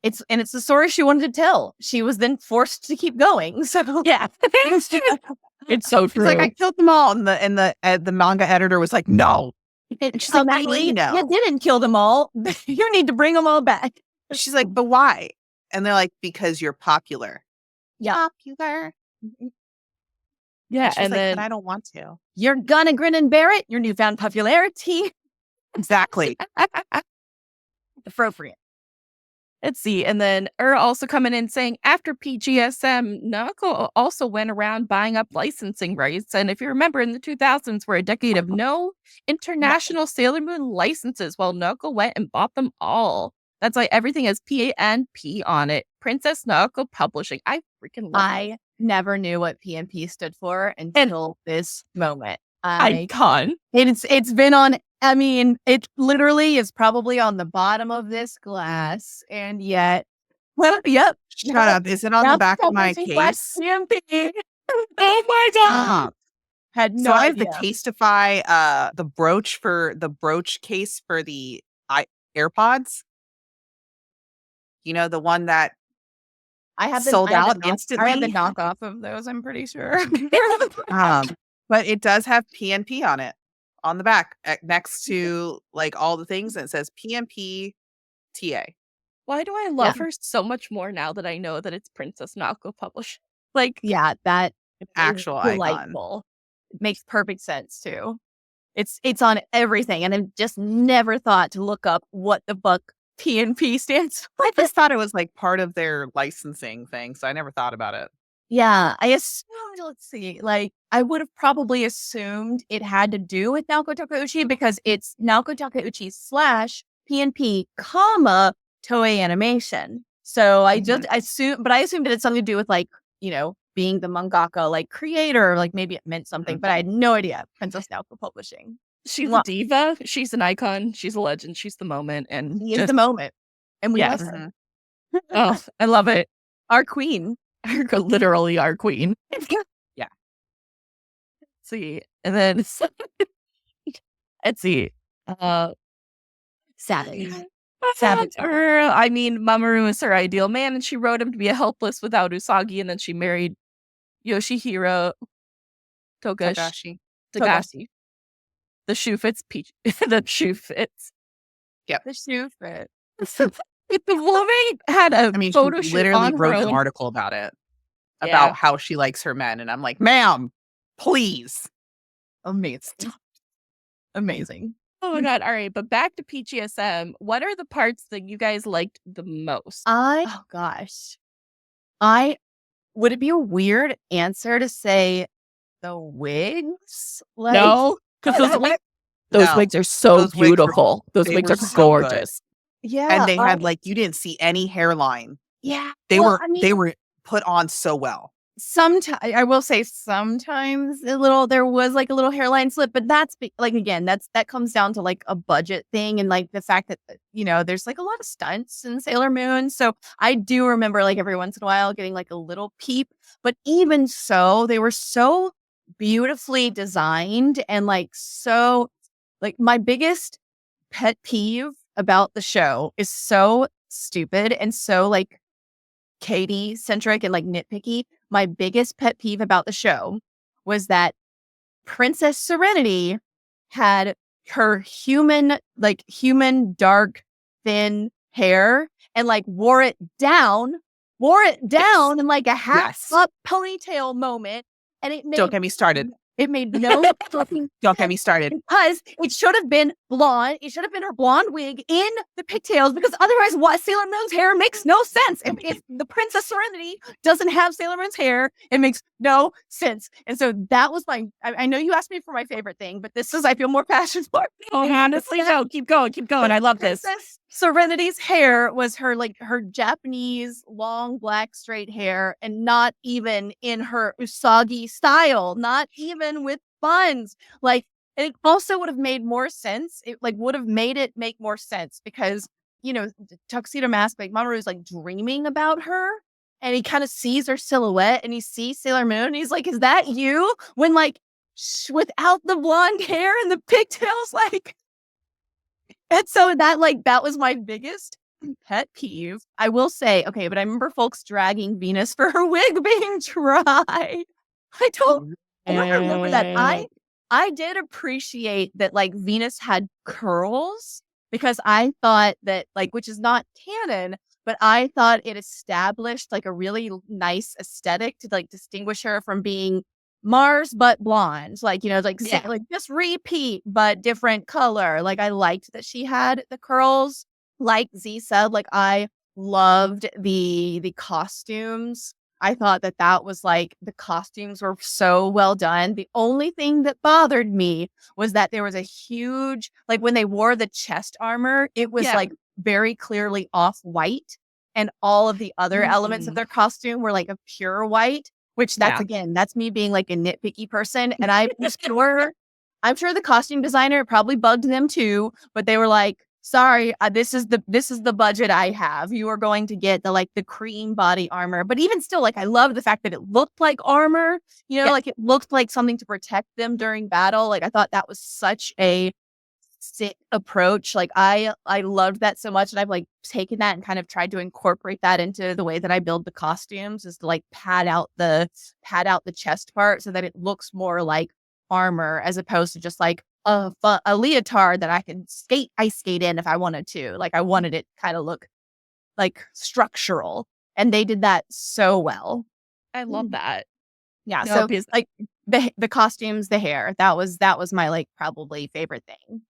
It's the story she wanted to tell. She was then forced to keep going. So yeah, it's so true. It's like I killed them all, and the manga editor was like, "No." She's like, "You didn't kill them all. You need to bring them all back." She's like, "But why?" And they're like, "Because you're popular." Yeah, popular. Yeah, and then but I don't want to. You're gonna grin and bear it. Your newfound popularity. Exactly. Appropriate. Let's see. And then also coming in saying after PGSM, Nako also went around buying up licensing rights. And if you remember, in the 2000s were a decade of no international Sailor Moon licenses, while Nako went and bought them all. That's why everything has PNP on it. Princess Nako Publishing. I freaking love it. Never knew what PNP stood for until this moment. Icon. It's been on. I mean, it literally is probably on the bottom of this glass, and yet, yep. Shut up! Is it on the back of my case? PNP. Oh my god! Had no so I have idea. the Casetify, the brooch case for the AirPods. You know, the one that I have sold out instantly. I have the knockoff of those, I'm pretty sure. But it does have PNP on it on the back next to like all the things, and it says PNP TA. Why do I love her so much more now that I know that it's Princess Naoko published? Like, yeah, that actual delightful. It makes perfect sense too. It's on everything, and I just never thought to look up what the fuck PNP stands for. I just thought it was like part of their licensing thing, so I never thought about it. Yeah, I assumed, let's see, like, I would have probably assumed it had to do with Naoko Takeuchi because it's Naoko Takeuchi / PNP, comma, Toei Animation. So I just assumed, but I assumed that it's something to do with, like, you know, being the mangaka, like, creator, like, maybe it meant something, but I had no idea. Princess Naoko Publishing. She's a diva. She's an icon. She's a legend. She's the moment. And he is the moment. And we love her. Oh, I love it. Our queen. Literally our queen. Yeah. Let's see. And then let's see. Saban. I mean, Mamoru is her ideal man, and she wrote him to be a helpless without Usagi, and then she married Yoshihiro Togashi. The shoe fits peach. The shoe fits. Yep. The shoe fit. The woman had a photo shoot. Literally wrote an article about it. About how she likes her men. And I'm like, ma'am, please. Amazing. Amazing. Oh my God. All right. But back to PGSM. What are the parts that you guys liked the most? Oh gosh. Would it be a weird answer to say the wigs? Like, no. Because those wigs are so beautiful. Those wigs are gorgeous. Yeah. And they had like, you didn't see any hairline. Yeah. They were put on so well. Sometimes I will say sometimes there was like a little hairline slip, but that's like, again, that comes down to like a budget thing and like the fact that, you know, there's like a lot of stunts in Sailor Moon. So I do remember like every once in a while getting like a little peep, but even so, they were so beautifully designed and like, so like my biggest pet peeve about the show is so stupid and so like Katie centric and like nitpicky. My biggest pet peeve about the show was that Princess Serenity had her human dark thin hair and like wore it down in like a half up ponytail moment. And it made, don't get me started. It made no fucking Don't get me started. Because it should have been blonde. It should have been her blonde wig in the pigtails because otherwise what Sailor Moon's hair makes no sense. If the Princess Serenity doesn't have Sailor Moon's hair, it makes no sense. And so that was I know you asked me for my favorite thing, but this is, I feel more passionate for. Oh, honestly, no, keep going. I love this. Princess Serenity's hair was her Japanese long black straight hair and not even in her Usagi style, not even with buns. Like, and it also would have made more sense. It like would have made it make more sense because, you know, Tuxedo Mask, like Mamoru is like dreaming about her and he kind of sees her silhouette and he sees Sailor Moon and he's like, is that you? When like without the blonde hair and the pigtails, like. And so that was my biggest pet peeve. I will say, okay, but I remember folks dragging Venus for her wig being dry. I don't remember that. I did appreciate that like Venus had curls because I thought that like, which is not canon, but I thought it established like a really nice aesthetic to like distinguish her from being Mars but blonde, like, you know, like just repeat but different color. Like I liked that she had the curls. Like Z said, like I loved the costumes. I thought that was like the costumes were so well done. The only thing that bothered me was that there was a huge, like when they wore the chest armor, it was like very clearly off white, and all of the other elements of their costume were like a pure white. Which that's me being like a nitpicky person. And I'm sure the costume designer probably bugged them too, but they were like, sorry, this is the budget I have. You are going to get the cream body armor. But even still, like I love the fact that it looked like armor, you know, like it looked like something to protect them during battle. Like I thought that was such a sick approach. Like I loved that so much, and I've like taken that and kind of tried to incorporate that into the way that I build the costumes, is to like pad out the chest part so that it looks more like armor as opposed to just like a leotard that I can ice skate in if I wanted to. Like I wanted it kind of look like structural, and they did that so well. I love that. Yeah, no, so because like the costumes, the hair, that was my like probably favorite thing.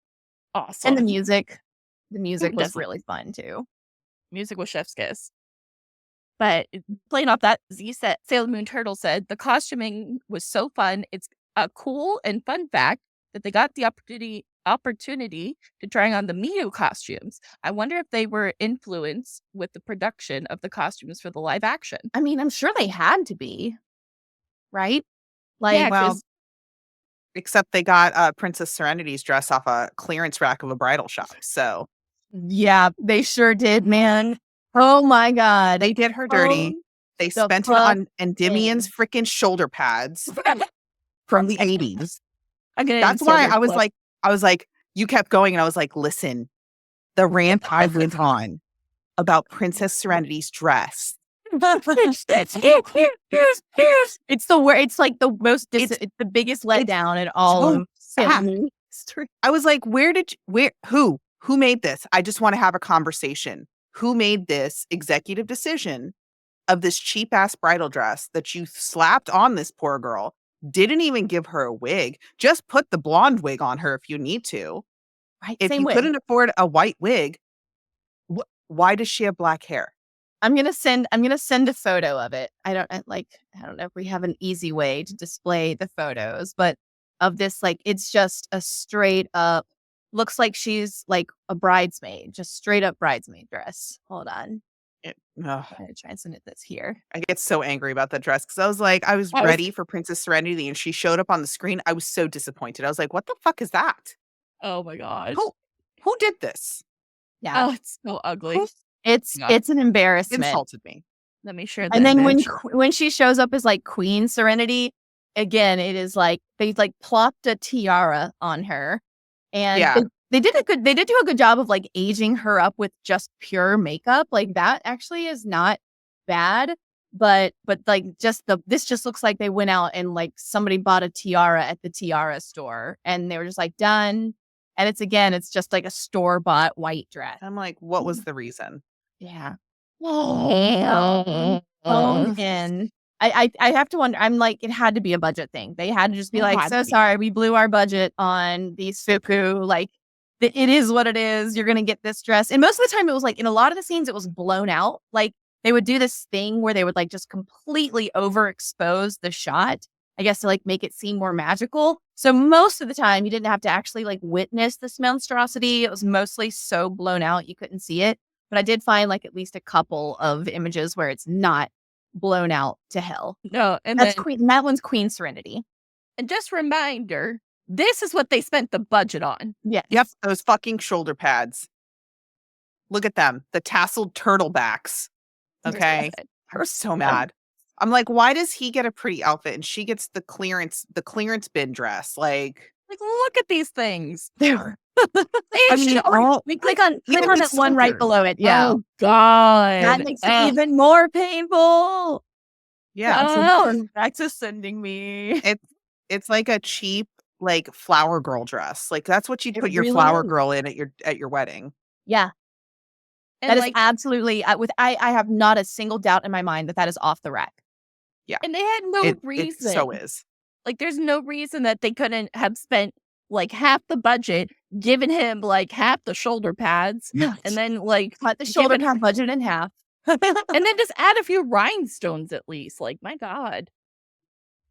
Awesome. And the music was really fun too. Music was chef's kiss. But playing off that, Sailor Moon Turtle said, the costuming was so fun. It's a cool and fun fact that they got the opportunity to try on the Miu costumes. I wonder if they were influenced with the production of the costumes for the live action. I mean, I'm sure they had to be, right? Like, yeah, well, except they got Princess Serenity's dress off a clearance rack of a bridal shop. So, yeah, they sure did, man. Oh my God. They did her dirty. They spent it on Endymion's freaking shoulder pads from the 80s. That's why I was like, you kept going, and I was like, listen, the rant I went on about Princess Serenity's dress. It's like the most it's the biggest letdown in all of history. I was like, who made this? I just want to have a conversation. Who made this executive decision of this cheap ass bridal dress that you slapped on this poor girl? Didn't even give her a wig. Just put the blonde wig on her if you need to. Right. If you couldn't afford a white wig, why does she have black hair? I'm gonna send a photo of it. I don't know if we have an easy way to display the photos, but of this, like, it's just a straight up, looks like she's like a bridesmaid, just straight up bridesmaid dress. Hold on. I'm gonna try and send it this here. I get so angry about that dress because I was like, I was ready for Princess Serenity, and she showed up on the screen. I was so disappointed. I was like, what the fuck is that? Oh my gosh. Who did this? Yeah. Oh, it's so ugly. It's an embarrassment. It insulted me. Let me share that. And then when she shows up as like Queen Serenity, again, it is like they like plopped a tiara on her, and they did do a good job of like aging her up with just pure makeup. Like that actually is not bad, but like this just looks like they went out and like somebody bought a tiara at the tiara store, and they were just like done. And it's just like a store-bought white dress. I'm like, what was the reason? Yeah. And I have to wonder, I'm like, it had to be a budget thing. They had to just be like, so sorry, we blew our budget on these fuku. Like, it is what it is. You're going to get this dress. And most of the time it was like, in a lot of the scenes, it was blown out. Like, they would do this thing where they would like just completely overexpose the shot, I guess, to like make it seem more magical. So most of the time you didn't have to actually like witness this monstrosity. It was mostly so blown out you couldn't see it. But I did find like at least a couple of images where it's not blown out to hell. No, and that one's Queen Serenity. And just reminder, this is what they spent the budget on. Yes. Yep, those fucking shoulder pads. Look at them, the tasseled turtle backs. Okay, I was so mad. I'm like, why does he get a pretty outfit and she gets the clearance bin dress? Like look at these things. I mean, click on that one right below it. Yeah. Oh God, that makes it even more painful. Yeah, that's just sending me. It's like a cheap like flower girl dress. Like that's what you'd put your flower girl in at your wedding. Yeah. And that is absolutely I have not a single doubt in my mind that is off the rack. Yeah. And they had no reason. It so is. Like there's no reason that they couldn't have spent like half the budget, given him like half the shoulder pads, and then like cut the shoulder pad budget in half. And then just add a few rhinestones at least. Like, my God.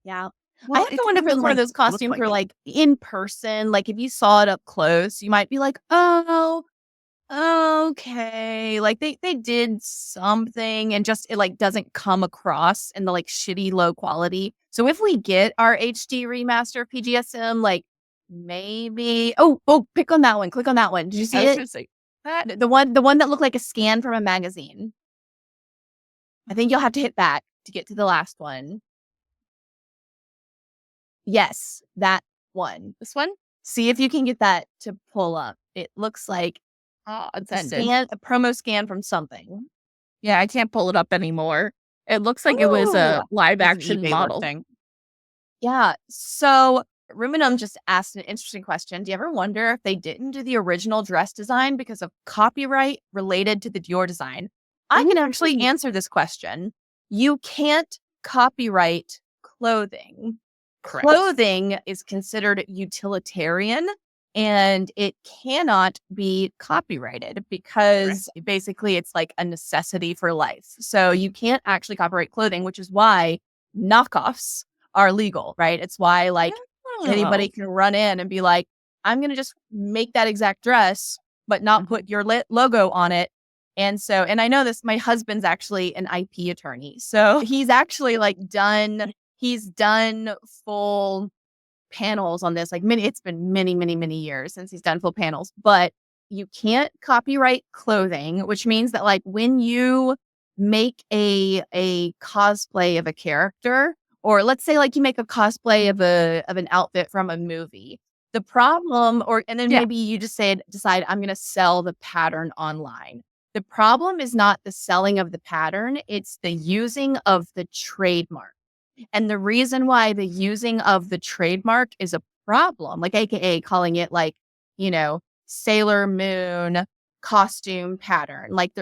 Yeah. Well, I have to wonder if it was one of those costumes where like in person, like if you saw it up close, you might be like, oh, okay. Like they did something and just it like doesn't come across in the like shitty low quality. So if we get our HD remaster of PGSM, like maybe click on that one. Did you see it? The one that looked like a scan from a magazine. I think you'll have to hit that to get to the last one. Yes, that one. This one? See if you can get that to pull up. It looks like a promo scan from something. Yeah, I can't pull it up anymore. It looks like it was a live action model thing. Yeah. So Ruminum just asked an interesting question. Do you ever wonder if they didn't do the original dress design because of copyright related to the Dior design? I can actually answer this question. You can't copyright clothing. Correct. Clothing is considered utilitarian and it cannot be copyrighted because basically it's like a necessity for life. So you can't actually copyright clothing, which is why knockoffs are legal, right? It's why like anybody can run in and be like, I'm going to just make that exact dress, but not put your logo on it. And so, and I know this, my husband's actually an IP attorney. So he's actually like he's done full panels on this. Like it's been many, many, many years since he's done full panels, but you can't copyright clothing, which means that like when you make a cosplay of a character, or let's say like you make a cosplay of an outfit from a movie, the problem, and then maybe you just decide I'm going to sell the pattern online. The problem is not the selling of the pattern, it's the using of the trademark. And the reason why the using of the trademark is a problem, like AKA calling it like, Sailor Moon costume pattern, like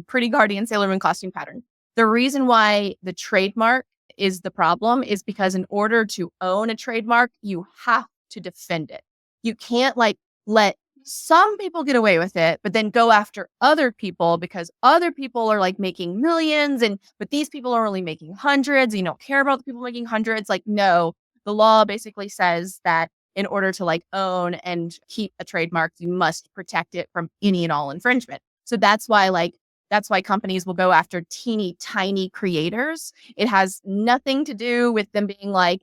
Pretty Guardian Sailor Moon costume pattern. The reason why the trademark is the problem is because in order to own a trademark, you have to defend it. You can't like let some people get away with it, but then go after other people because other people are like making millions but these people are only making hundreds. You don't care about the people making hundreds. Like, no, the law basically says that in order to like own and keep a trademark, you must protect it from any and all infringement. So that's why companies will go after teeny tiny creators. It has nothing to do with them being like,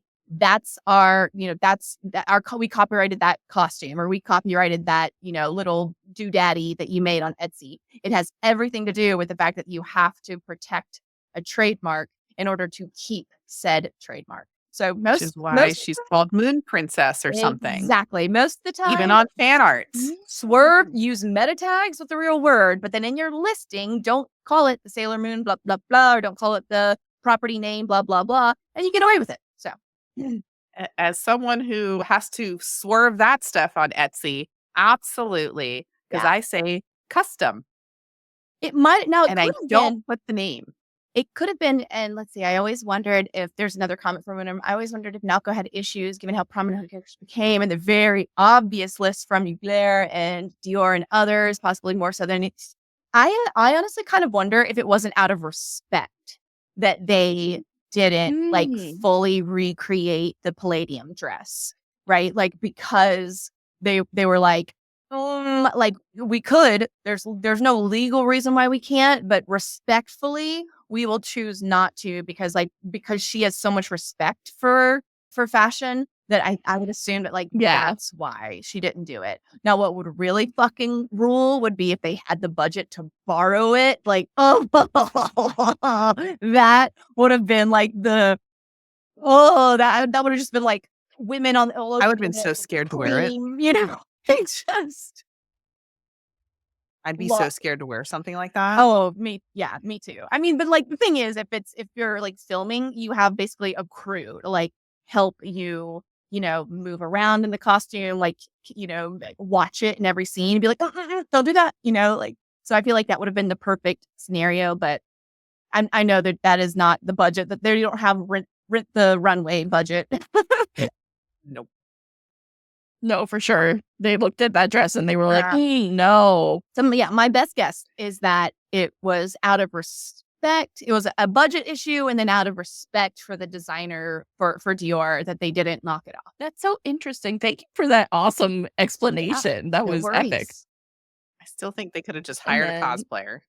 we copyrighted that costume or we copyrighted that, little doodaddy that you made on Etsy. It has everything to do with the fact that you have to protect a trademark in order to keep said trademark. So which is why she's called Moon Princess or something. Exactly. Most of the time. Even on fan arts. Swerve, use meta tags with the real word, but then in your listing, don't call it the Sailor Moon, blah, blah, blah, or don't call it the property name, blah, blah, blah, and you get away with it. So as someone who has to swerve that stuff on Etsy, absolutely. Because I say custom. It might now, and I don't put the name. It could have been, and let's see, I always wondered if there's another comment from him. I always wondered if Naoko had issues given how prominent her characters became and the very obvious list from Mugler and Dior and others, possibly more so than it's. I honestly kind of wonder if it wasn't out of respect that they didn't like fully recreate the Palladium dress, right? Like because they were like we could. There's no legal reason why we can't, but respectfully, we will choose not to because she has so much respect for fashion that I would assume that that's why she didn't do it. Now, what would really fucking rule would be if they had the budget to borrow it. Like, that would have been like that would have just been like women on. I would have been so scared to wear it. It's just. I'd be so scared to wear something like that. Oh, me too. I mean, but like the thing is, if you're like filming, you have basically a crew to like help you, move around in the costume, like, watch it in every scene and be like, don't do that, so I feel like that would have been the perfect scenario, but I know that is not the budget that they don't have rent the runway budget. Nope. No, for sure. They looked at that dress and they were like, no. My best guess is that it was out of respect. It was a budget issue and then out of respect for the designer for Dior that they didn't knock it off. That's so interesting. Thank you for that awesome explanation. Yeah, that was epic. I still think they could have just hired a cosplayer.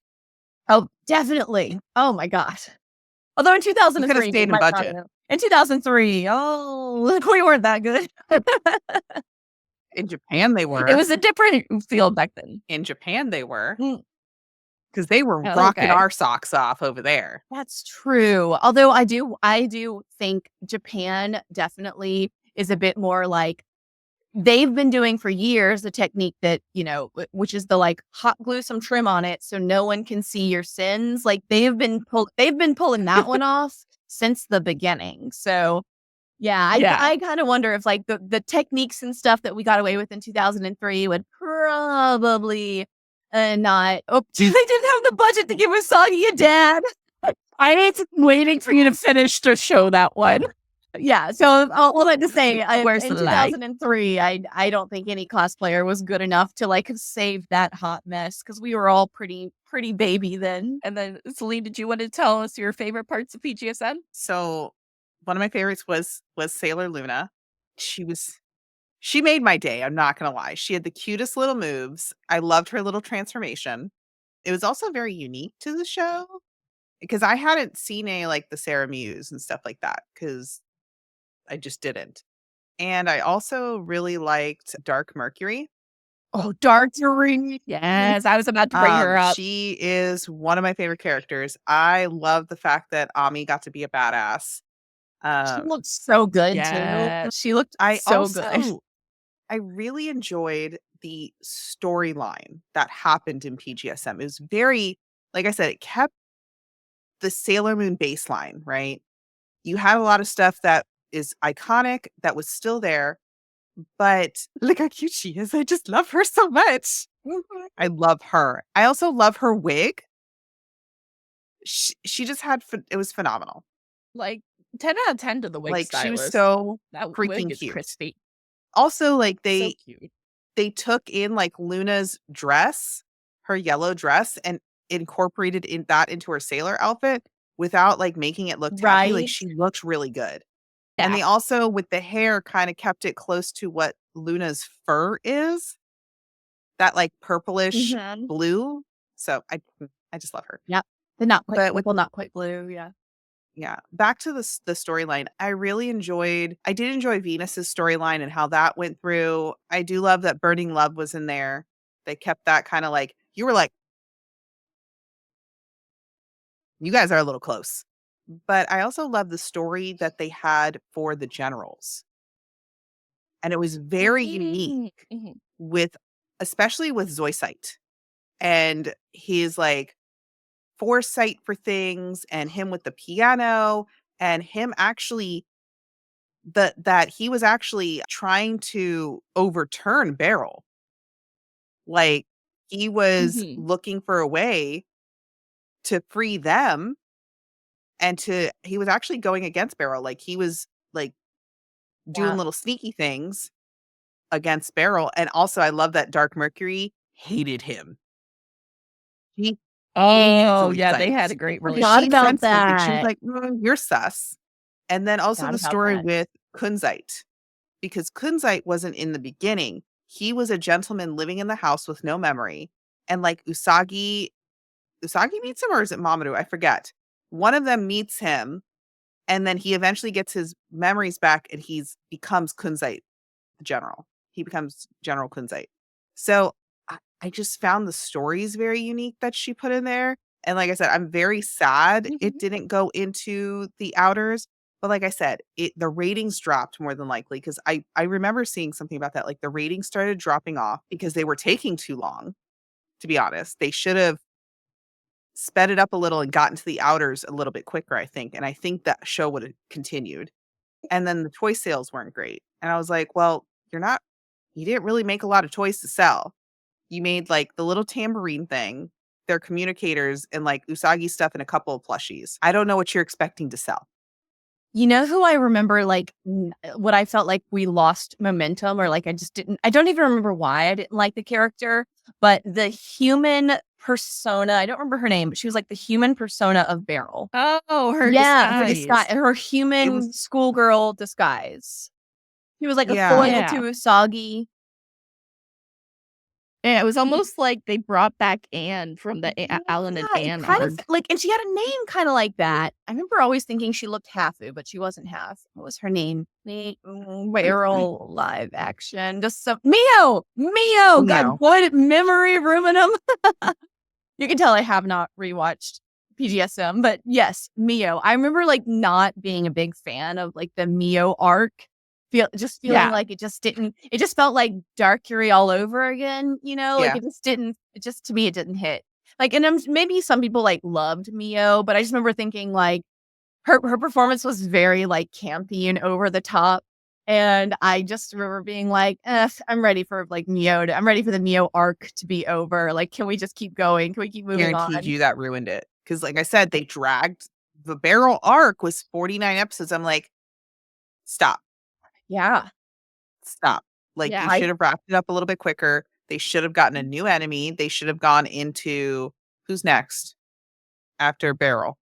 Oh, definitely. Oh my gosh. Although in 2003, could have stayed in budget. In 2003, we weren't that good. In Japan, they were. It was a different field back then. In Japan, they were. Because they were rocking our socks off over there. That's true. Although I do think Japan definitely is a bit more like they've been doing for years the technique that, which is the like hot glue some trim on it so no one can see your sins. Like they've been pulling that one off since the beginning. So yeah, I kind of wonder if like the techniques and stuff that we got away with in 2003 would probably not. Oh, they didn't have the budget to give Usagi a dad. I was waiting for you to finish to show that one. Yeah, so all that to say, in 2003, I don't think any cosplayer was good enough to like save that hot mess because we were all pretty baby then. And then, Selene, did you want to tell us your favorite parts of PGSM? So one of my favorites was Sailor Luna. She made my day. I'm not gonna lie. She had the cutest little moves. I loved her little transformation. It was also very unique to the show because I hadn't seen any like the Sarah Muse and stuff like that because I just didn't. And I also really liked Dark Mercury. Oh, Dark Mercury. Yes, I was about to bring her up. She is one of my favorite characters. I love the fact that Ami got to be a badass. She looked so good too. She looked so good. I really enjoyed the storyline that happened in PGSM. It was very, like I said, it kept the Sailor Moon baseline, right? You had a lot of stuff that is iconic that was still there, but look how cute she is. I just love her so much. I love her. I also love her wig. She just had, it was phenomenal. Like 10 out of 10 to the wig like stylist. She was so that freaking wig is cute. Crispy. Also, like So cute. they took in like Luna's dress, her yellow dress, and incorporated that into her sailor outfit without like making it look tacky. Like she looked really good. Yeah. And they also, with the hair, kind of kept it close to what Luna's fur is. That like purplish blue. So I just love her. Yep. They're not quite, not quite blue. Yeah. Yeah. Back to the storyline. I did enjoy Venus's storyline and how that went through. I do love that Burning Love was in there. They kept that kind of like, you were like, you guys are a little close. But I also love the story that they had for the generals. And it was very unique especially with Zoisite and his like foresight for things and him with the piano and him actually that he was actually trying to overturn Beryl. Like he was looking for a way to free them and he was actually going against Beryl. Like he was like doing little sneaky things against Beryl. And also I love that Dark Mercury hated him. He they had a great relationship. About that. She was like, you're sus. And then also the story with Kunzite, because Kunzite wasn't in the beginning. He was a gentleman living in the house with no memory. And like Usagi meets him, or is it Mamoru? I forget. One of them meets him, and then he eventually gets his memories back and becomes Kunzite, the general. He becomes General Kunzite. So I just found the stories very unique that she put in there. And like I said, I'm very sad it didn't go into the Outers. But like I said, the ratings dropped more than likely because I remember seeing something about that. Like the ratings started dropping off because they were taking too long, to be honest. They should have sped it up a little and gotten to the Outers a little bit quicker, I think. And I think that show would have continued. And then the toy sales weren't great. And I was like, well, you didn't really make a lot of toys to sell. You made like the little tambourine thing, their communicators, and like Usagi stuff and a couple of plushies. I don't know what you're expecting to sell. You know who I remember, like, what I felt like we lost momentum, or like I don't even remember why I didn't like the character, but the human persona, I don't remember her name, but she was like the human persona of Beryl. Oh, her disguise. Her human schoolgirl disguise. He was like a foil to Usagi. Yeah, it was almost like they brought back Anne from the Alan and Anne kind of like, and she had a name kind of like that. I remember always thinking she looked Hafu, but she wasn't half. What was her name? Beryl live action. Just some Mio. God, what memory ruminum. You can tell I have not rewatched PGSM, but yes, Mio. I remember like not being a big fan of like the Mio arc. feeling like it just felt like Dark Curie all over again, like to me, it didn't hit. Like, and maybe some people like loved Mio, but I just remember thinking like her performance was very like campy and over the top. And I just remember being like, I'm ready for like I'm ready for the Mio arc to be over. Like, can we just keep going? Can we keep moving on? Guaranteed you that ruined it. Because like I said, they dragged the Beryl arc was 49 episodes. I'm like, stop. Yeah. Stop. Like, you should have wrapped it up a little bit quicker. They should have gotten a new enemy. They should have gone into who's next after Beryl.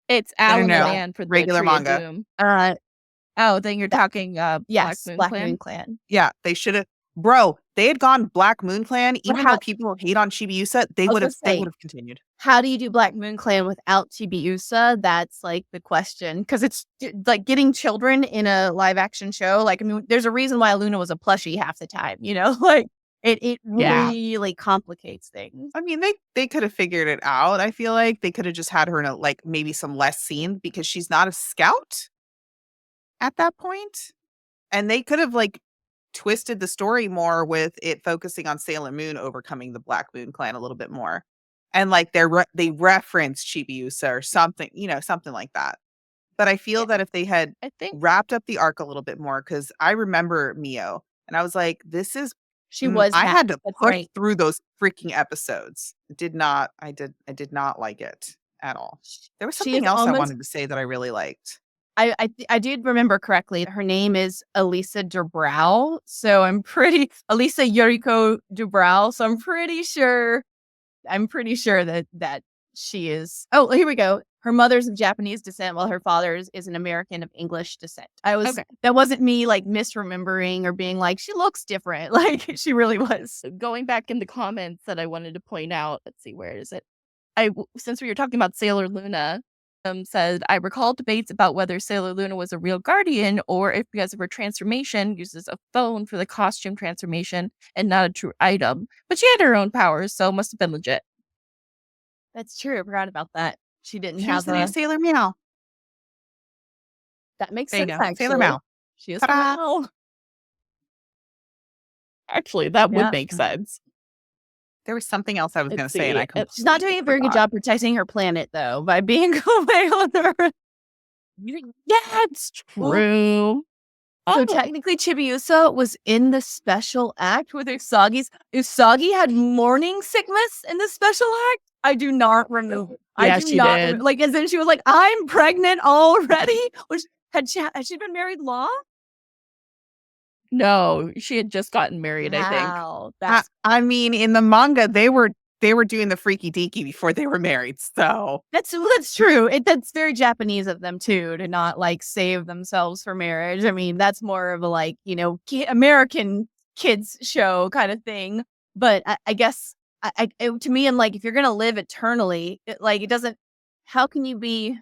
It's Alan for the regular Tree manga. Of Doom. Then you're talking yes, Black Moon Clan. Yeah, they should have. Bro, they had gone Black Moon Clan. Even though people hate on Chibiusa, they would have continued. How do you do Black Moon Clan without Chibiusa? That's like the question. Because it's like getting children in a live action show. Like, I mean, there's a reason why Luna was a plushie half the time, like it really complicates things. I mean, they could have figured it out. I feel like they could have just had her in a, like, maybe some less scenes because she's not a scout at that point. And they could have like twisted the story more with it focusing on Sailor Moon overcoming the Black Moon Clan a little bit more. And like they reference Chibiusa or something, something like that. But I feel that if they had wrapped up the arc a little bit more, because I remember Mio and I was like, this is I had to push through those freaking episodes. I did not like it at all. There was something else I wanted to say that I really liked. I did remember correctly. Her name is Elisa Dubrow. So Elisa Yuriko Dubrow. So I'm pretty sure that she is. Oh, here we go. Her mother's of Japanese descent, while her father's is an American of English descent. That wasn't me like misremembering or being like, she looks different. Like, she really was. Going back in the comments that I wanted to point out. Let's see, where is it? Since we were talking about Sailor Luna, said, I recall debates about whether Sailor Luna was a real guardian or if, because of her transformation, uses a phone for the costume transformation and not a true item. But she had her own powers, so it must have been legit. That's true. I forgot about that. She didn't have the new Sailor Meow. That makes sense. Sailor Meow. She is Meow. Actually, that would make sense. There was something else I was going to say, and I completely she's not doing a very good job protecting her planet, though, by being away on Earth. Yeah, it's true. So technically, Chibiusa was in the special act with Usagi's. Usagi had morning sickness in the special act. I do not remember. Yeah, she did. Like, as in she was like, I'm pregnant already. Which had she been married long? No, she had just gotten married, wow, I think. I mean, in the manga, they were doing the freaky deaky before they were married. So that's true. That's very Japanese of them too, to not like save themselves for marriage. I mean, that's more of a like, American kids show kind of thing. But I guess to me, I'm like, if you're gonna live eternally, it doesn't. How can you be?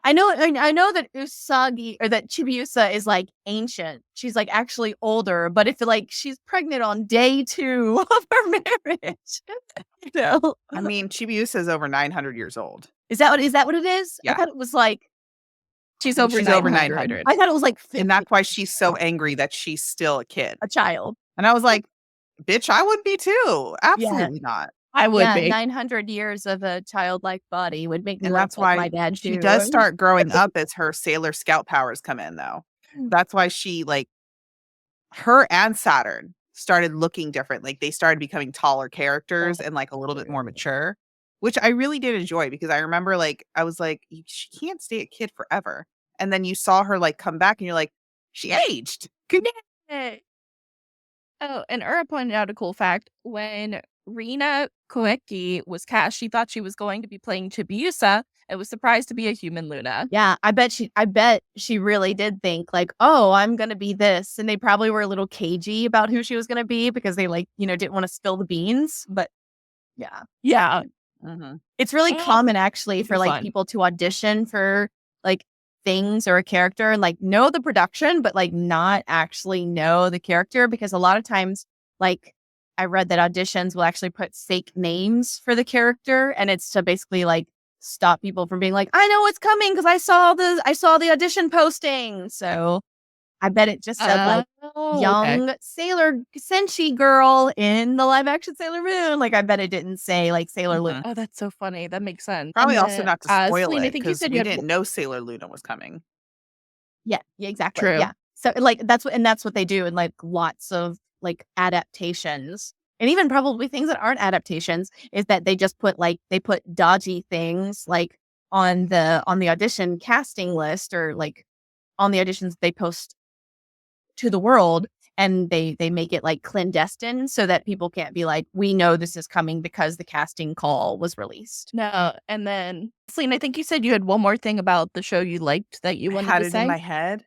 I know that Usagi or that Chibiusa is like ancient. She's like actually older, but if like she's pregnant on day 2 of her marriage, I mean, Chibiusa is over 900 years old. Is that what it is? Yeah. I thought it was like she's over 900. I thought it was like 50. And that's why she's so angry that she's still a kid, a child. And I was like, bitch, I would be too. Absolutely not. I would be. 900 years of a childlike body would make me and that's why my dad she does start growing up as her Sailor Scout powers come in, though. That's why she her and Saturn started looking different. Like, they started becoming taller characters and like a little bit more mature, which I really did enjoy, because I remember I was like, she can't stay a kid forever. And then you saw her come back and you're like, she aged. Yay. Oh, and Ura pointed out a cool fact. When Rina Koeki was cast, she thought she was going to be playing Chibiusa and was surprised to be a human Luna. Yeah, I bet she really did think oh, I'm gonna be this. And they probably were a little cagey about who she was gonna be because they didn't want to spill the beans. But yeah. Mm-hmm. It's really common actually for people to audition for things or a character and know the production, but not actually know the character, because a lot of times I read that auditions will actually put fake names for the character, and it's to basically stop people from being I know what's coming because I saw the audition posting. So I bet it just said like young Sailor Senshi girl in the live action Sailor Moon. Like I bet it didn't say like Sailor Luna. Oh, that's so funny. That makes sense. Probably also not to spoil Selene, it I think you because said we you didn't know Sailor Luna was coming. Yeah, exactly. True. Yeah. So like that's what they do in like lots of like adaptations. And even probably things that aren't adaptations is that they just put dodgy things like on the audition casting list or like on the auditions they post to the world, and they make it like clandestine so that people can't be like, we know this is coming because the casting call was released. No, and then Selene, I think you said you had one more thing about the show you liked that you wanted to say. I had it in my head,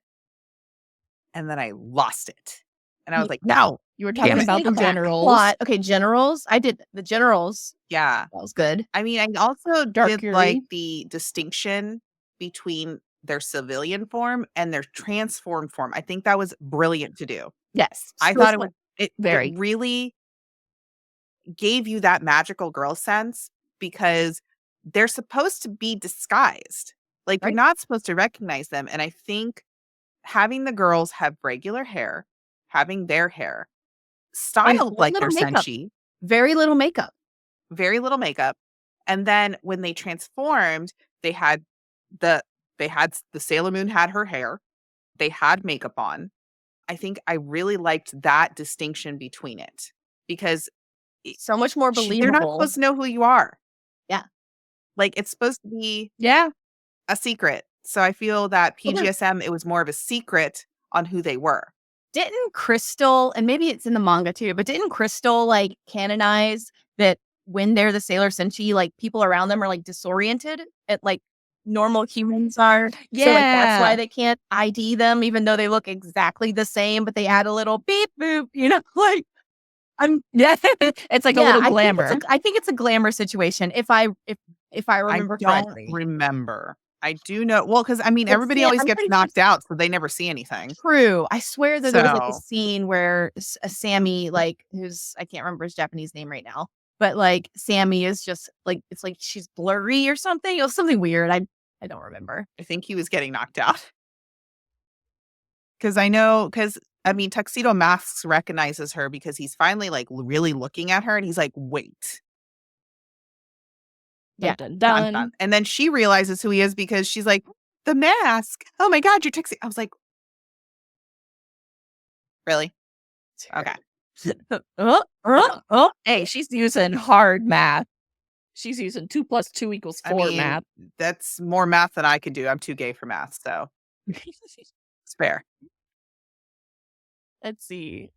and then I lost it, and I was like, no. You were talking about the generals. Plot. Okay, generals. I did the generals. Yeah. That was good. I mean, I also Dark did like the distinction between their civilian form and their transformed form. I think that was brilliant to do. Yes. I thought it really gave you that magical girl sense because they're supposed to be disguised. Like you're not supposed to recognize them. And I think having the girls have regular hair, having their hair styled like their senshi. Very little makeup. Very little makeup. And then when they transformed, they had the Sailor Moon had her hair. They had makeup on. I think I really liked that distinction between it because so much more believable. They're not supposed to know who you are. Yeah. Like it's supposed to be a secret. So I feel that PGSM, it was more of a secret on who they were. Didn't Crystal, and maybe it's in the manga too, but didn't Crystal like canonize that when they're the Sailor Senshi, like people around them are like disoriented at like normal humans are. Yeah. So like that's why they can't ID them, even though they look exactly the same, but they add a little beep boop, like it's like a little glamour. I think it's a glamour situation. If I remember correctly. Remember. I do know. Well, because I mean, everybody always gets knocked out, so they never see anything. True. I swear that there was like a scene where Sammy, like, I can't remember his Japanese name right now, but like Sammy is just like, it's like she's blurry or something. It was something weird. I don't remember. I think he was getting knocked out. Because I mean, Tuxedo Masks recognizes her because he's finally like really looking at her and he's like, wait. Yeah, done. And then she realizes who he is because she's like, the mask. Oh my God, you're Tuxedo. I was like, really? Okay. Hey, she's using hard math. She's using 2 + 2 = 4 math. That's more math than I could do. I'm too gay for math, so it's fair. Let's see.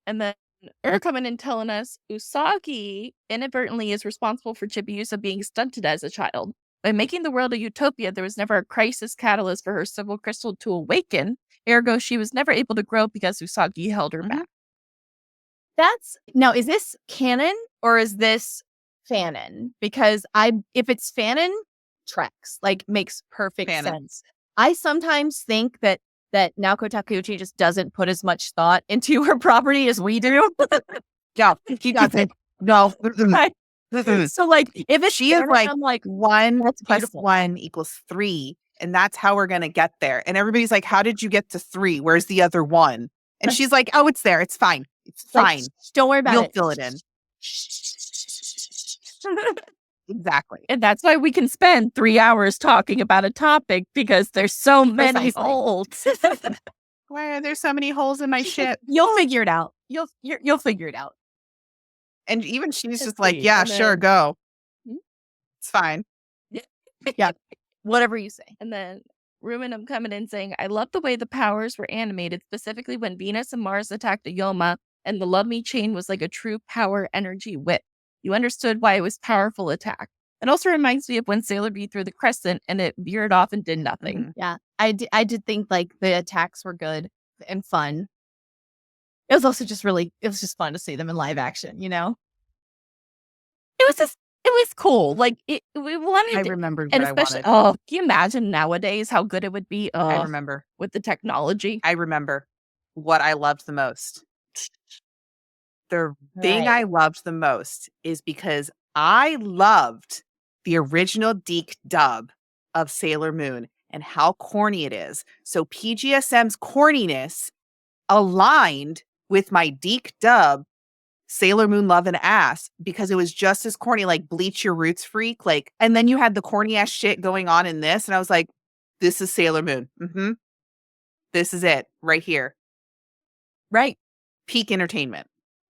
And then they're coming and telling us Usagi inadvertently is responsible for Chibiusa being stunted as a child. By making the world a utopia, there was never a crisis catalyst for her civil crystal to awaken. Ergo, she was never able to grow because Usagi held her back. Now, is this canon or is this fanon? Because if it's fanon, tracks, like makes perfect sense. I sometimes think that Naoko Takeuchi just doesn't put as much thought into her property as we do. Yeah, he doesn't. No. So like, if it's she is like, I'm like 1 + 1 = 3, and that's how we're gonna get there. And everybody's like, how did you get to 3? Where's the other 1? And she's like, oh, it's there. It's fine. It's fine. Like, don't worry about it. You'll fill it in. Exactly. And that's why we can spend 3 hours talking about a topic because there's so many holes. Why are there so many holes in my ship? You'll figure it out. You'll figure it out. And even she's just like, yeah, sure, go. It's fine. Yeah. Whatever you say. And then Ruminum coming in saying, I love the way the powers were animated, specifically when Venus and Mars attacked Ayoma, and the Love Me chain was like a true power energy whip. You understood why it was powerful attack. It also reminds me of when Sailor V threw the crescent and it veered off and did nothing. Mm-hmm. Yeah, I did think like the attacks were good and fun. It was also just fun to see them in live action, It was cool. Like we wanted. I remember and especially, can you imagine nowadays how good it would be? I remember with the technology. I remember what I loved the most. The thing I loved the most is because I loved the original Deke dub of Sailor Moon. and how corny it is. So PGSM's corniness aligned with my Deke dub Sailor Moon Love and Ass because it was just as corny, like Bleach Your Roots Freak. Like, and then you had the corny ass shit going on in this. And I was like, this is Sailor Moon. This is it right here. Right. Peak entertainment.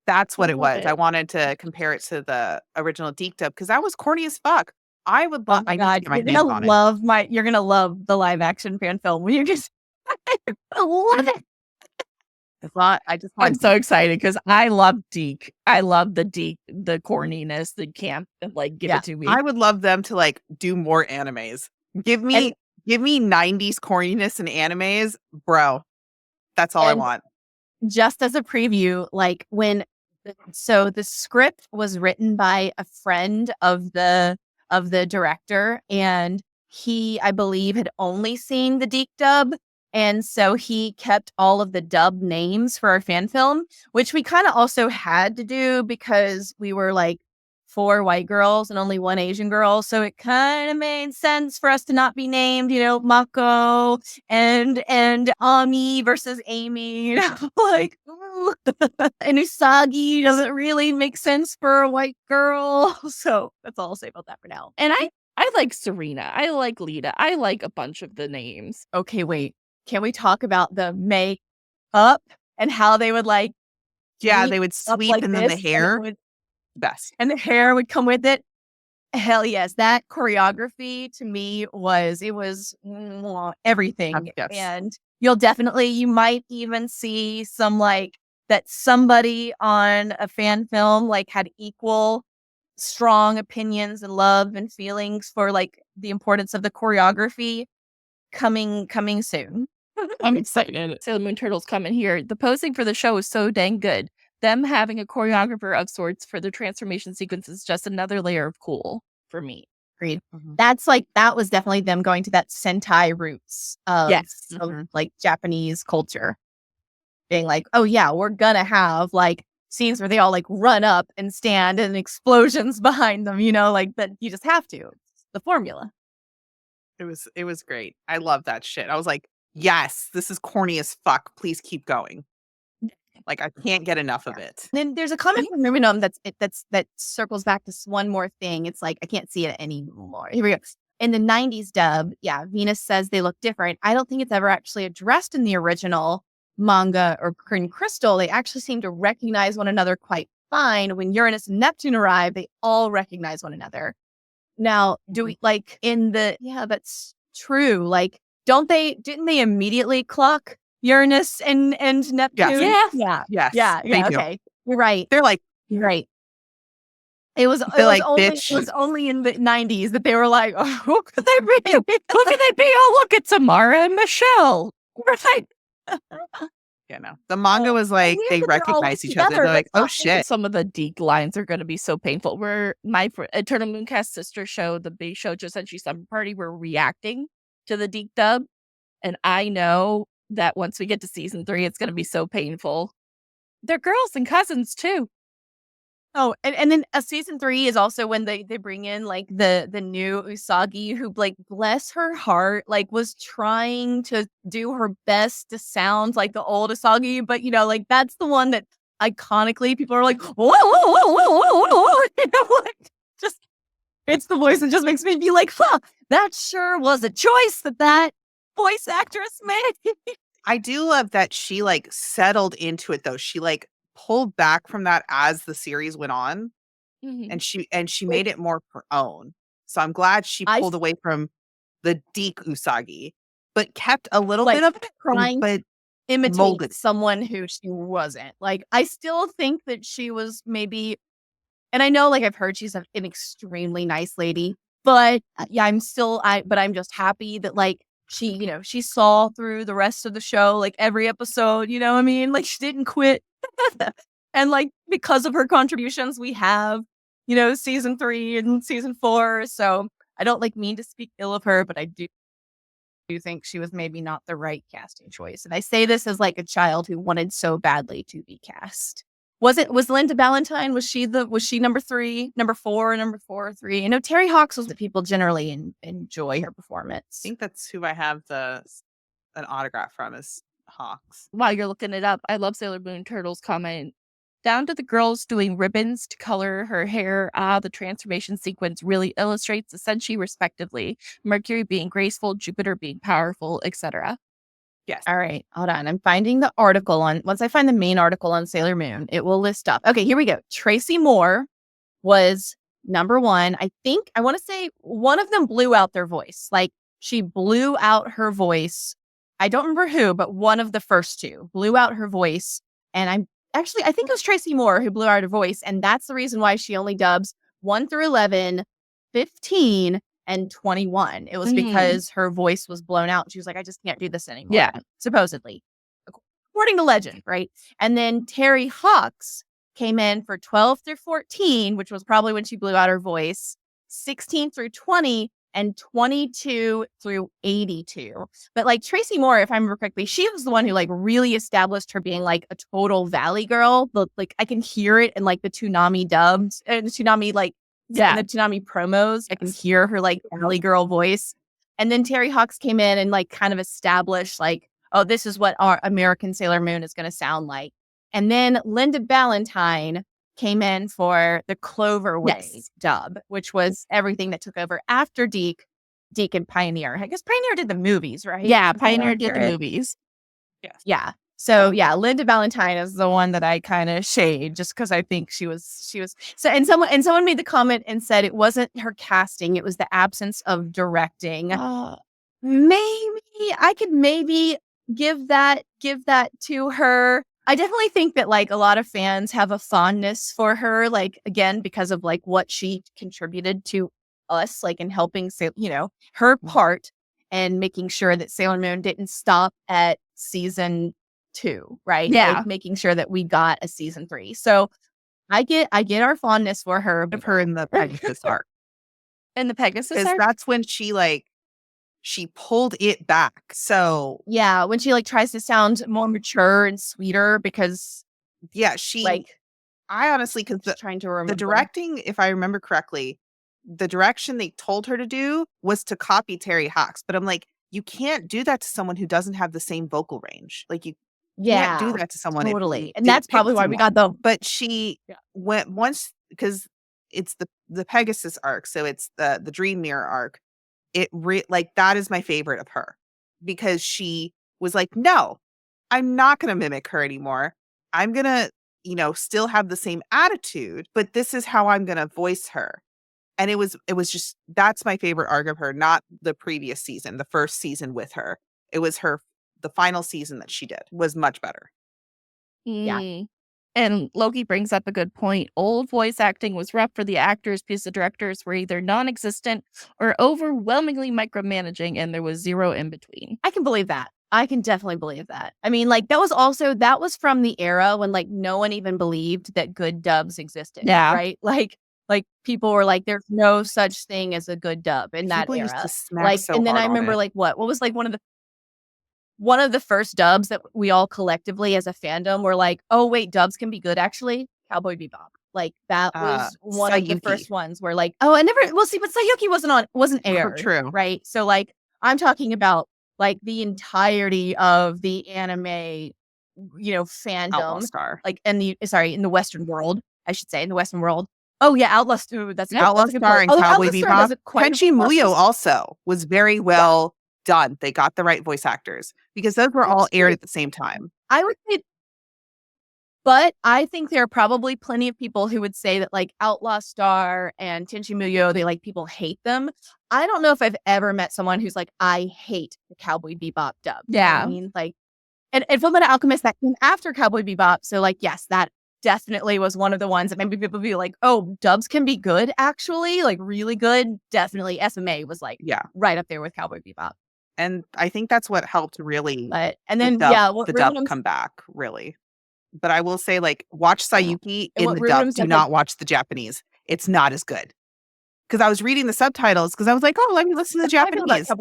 That's what it was. I wanted to compare it to the original Deke dub because that was corny as fuck. I would love. Oh my God, you're gonna love the live action fan film. You just I love it. It's not. I'm so excited because I love Deke. I love the Deke, the corniness, the camp, and like give it to me. I would love them to like do more animes. Give me 90s corniness and animes, bro. That's all I want. Just as a preview, like so the script was written by a friend of the director, and he, I believe, had only seen the Deke dub. And so he kept all of the dub names for our fan film, which we kind of also had to do because we were like 4 white girls and only 1 Asian girl. So it kind of made sense for us to not be named, Mako and Ami versus Amy, like, and Usagi doesn't really make sense for a white girl. So that's all I'll say about that for now. And I like Serena. I like Lita. I like a bunch of the names. Okay, wait. Can we talk about the makeup and how they would like? Yeah, they would sweep like and then the hair. Best. And the hair would come with it. Hell yes. That choreography to me was everything. Yes. And you might even see some like that somebody on a fan film like had equal strong opinions and love and feelings for like the importance of the choreography coming soon. I'm excited. Sailor Moon Turtles coming here. The posing for the show is so dang good. Them having a choreographer of sorts for the transformation sequence is just another layer of cool for me. Agreed. That was definitely them going to that Sentai roots of like Japanese culture. Being like, oh yeah, we're gonna have like scenes where they all like run up and stand and explosions behind them, like that you just have to. It's the formula. It was great. I love that shit. I was like, yes, this is corny as fuck. Please keep going. Like I can't get enough of it. And then there's a comment from Ruminum that circles back to one more thing. It's like I can't see it anymore. Here we go. In the 90s dub, Venus says they look different. I don't think it's ever actually addressed in the original manga or Green Crystal. They actually seem to recognize one another quite fine. When Uranus and Neptune arrive, they all recognize one another. Now, do we like in the that's true. Like, didn't they immediately clock Uranus and Neptune? Yeah. Okay. You're right. They're like, you're right. It was only in the 90s that they were like, oh, who could they be? Who could they be? Oh, look, it's Amara and Michelle. Right. No. The manga was like they recognize each other. They're like, oh shit. Some of the Deke lines are going to be so painful. Where my Eternal Mooncast sister show, the big show, just Senshi Summer Party, we're reacting to the Deke dub, and I know that once we get to season 3, it's going to be so painful. They're girls and cousins too. Oh, and then season 3 is also when they bring in like the new Usagi, who like bless her heart, like was trying to do her best to sound like the old Usagi, but like that's the one that iconically people are like, whoa, like just it's the voice that just makes me be like, huh, that sure was a choice that voice actress made. I do love that she like settled into it though. She like pulled back from that as the series went on, and she made it more her own. So I'm glad she pulled away from the Deke Usagi, but kept a little bit of trying but imitate someone who she wasn't. Like I still think that she was maybe, and I know like I've heard she's an extremely nice lady, but I'm just happy that like she she saw through the rest of the show, like every episode, what I mean? Like she didn't quit. And like because of her contributions we have season 3 and season 4, so I don't like mean to speak ill of her, but I do think she was maybe not the right casting choice, and I say this as like a child who wanted so badly to be cast. Was Linda Valentine, was she number 3, number 4, number 4 or 3? I know Terry Hawks was the people generally enjoy her performance. I think that's who I have an autograph from is Hawks. While you're looking it up, I love Sailor Moon Turtle's comment. Down to the girls doing ribbons to color her hair. The transformation sequence really illustrates the senshi respectively. Mercury being graceful, Jupiter being powerful, etc. Yes. All right, hold on. I'm finding the article once I find the main article on Sailor Moon, it will list up. Okay, here we go. Tracy Moore was number 1. I want to say one of them blew out their voice. Like she blew out her voice. I don't remember who, but one of the first 2 blew out her voice. And I think it was Tracy Moore who blew out her voice. And that's the reason why she only dubs 1 through 11, 15, and 21. It was because her voice was blown out. She was like, I just can't do this anymore. Yeah. Supposedly. According to legend, right? And then Terry Hawks came in for 12 through 14, which was probably when she blew out her voice, 16 through 20, and 22 through 82. But like Tracy Moore, if I remember correctly, she was the one who like really established her being like a total Valley girl. But like I can hear it in like the Toonami dubs and the Toonami in the Toonami promos. I can hear her like Valley girl voice. And then Terry Hawks came in and like kind of established like, oh, this is what our American Sailor Moon is going to sound like. And then Linda Valentine came in for the Cloverway dub, which was everything that took over after Deke and Pioneer. I guess Pioneer did the movies, right? Yeah, Pioneer did the movies. Yes. Yeah. So yeah, Linda Valentine is the one that I kind of shade just because I think she was so. And someone made the comment and said it wasn't her casting; it was the absence of directing. Maybe I could give that to her. I definitely think that like a lot of fans have a fondness for her, like again because of like what she contributed to us, like in helping her part and making sure that Sailor Moon didn't stop at season 2, right? Yeah, like making sure that we got a season 3. So I get our fondness for her. Of her in the Pegasus arc. In the Pegasus arc, that's when she pulled it back. So yeah, when she like tries to sound more mature and sweeter because she like I honestly because trying to remember the directing, if I remember correctly, the direction they told her to do was to copy Terry Hawks. But I'm like, you can't do that to someone who doesn't have the same vocal range. Like you can't do that to someone. Totally. And that's probably why we got the. But she went once because it's the Pegasus arc. So it's the Dream Mirror arc. That is my favorite of her because she was like, no, I'm not going to mimic her anymore. I'm going to, still have the same attitude, but this is how I'm going to voice her. And it was just, that's my favorite arc of her, not the previous season, the first season with her. It was the final season that she did was much better. Yeah. And Loki brings up a good point. Old voice acting was rough for the actors because the directors were either non-existent or overwhelmingly micromanaging, and there was zero in between. I can believe that. I can definitely believe that. I mean, like that was from the era when like no one even believed that good dubs existed. Yeah. Right. Like people were like, there's no such thing as a good dub in that era. And then I remember like what was like one of the first dubs that we all collectively as a fandom were like, oh wait, dubs can be good actually. Cowboy Bebop. Like that was one of the first ones where like, oh, but Sayuki wasn't aired. True. Right. So like I'm talking about like the entirety of the anime, fandom. Outlaw Star. Like in the Western world, I should say, in the Western world. Oh yeah, Outlaw Star. That's Outlaw Star and Cowboy Bebop. Tenchi Muyo also was very well done. They got the right voice actors because those were all aired at the same time. I would say, but I think there are probably plenty of people who would say that like Outlaw Star and Tenchi Muyo, they like people hate them. I don't know if I've ever met someone who's like, I hate the Cowboy Bebop dub. Yeah. I mean, like, and Fullmetal Alchemist that came after Cowboy Bebop. So like, yes, that definitely was one of the ones that maybe people be like, oh, dubs can be good, actually, like really good. Definitely SMA was like right up there with Cowboy Bebop. And I think that's what helped really the dub come back, really. But I will say, like, watch Sayuki in the dub. Do not watch the Japanese. It's not as good. Because I was reading the subtitles because I was like, oh, let me listen to the Japanese.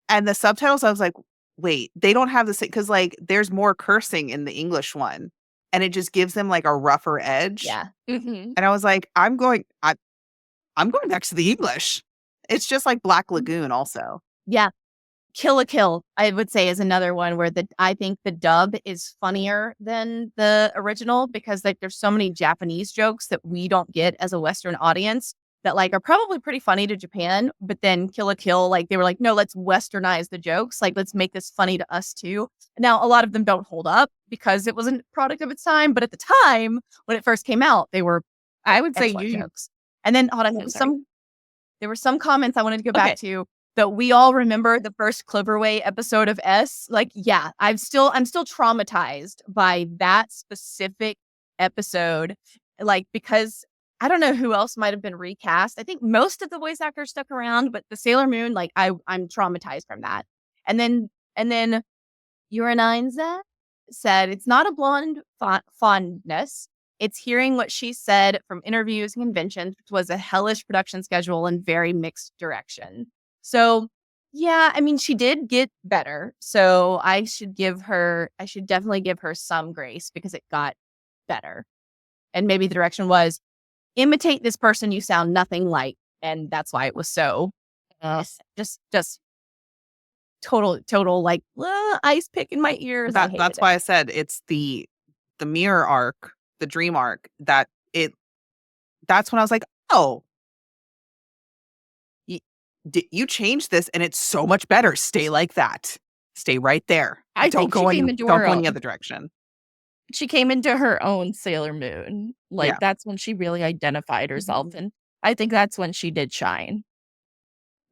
And the subtitles, I was like, wait, they don't have the same, because like there's more cursing in the English one. and it just gives them like a rougher edge. Yeah. And I was like, I'm going back to the English. It's just like Black Lagoon also. Yeah. Kill la Kill, I would say, is another one where I think the dub is funnier than the original because like there's so many Japanese jokes that we don't get as a Western audience that like are probably pretty funny to Japan, but then Kill la Kill, like they were like, no, let's Westernize the jokes. Like, let's make this funny to us too. Now, a lot of them don't hold up because it wasn't a product of its time, but at the time when it first came out, they were, I would say, jokes. And then hold on, there were some comments I wanted to go back to that we all remember the first Cloverway episode of S. Like, yeah, I'm still traumatized by that specific episode. Like, because I don't know who else might have been recast. I think most of the voice actors stuck around, but the Sailor Moon, like, I'm traumatized from that. And then Uranine said, it's not a blonde fondness. It's hearing what she said from interviews and conventions, which was a hellish production schedule and very mixed direction. So, yeah, I mean, she did get better. So I should definitely give her some grace because it got better. And maybe the direction was imitate this person you sound nothing like. And that's why it was so just total like ice pick in my ears. That's why I said it's the mirror arc, the dream arc that's when I was like, oh, you changed this and it's so much better. Stay like that. Stay right there. Don't go any other direction. She came into her own Sailor Moon. Like, that's when she really identified herself. And I think that's when she did shine.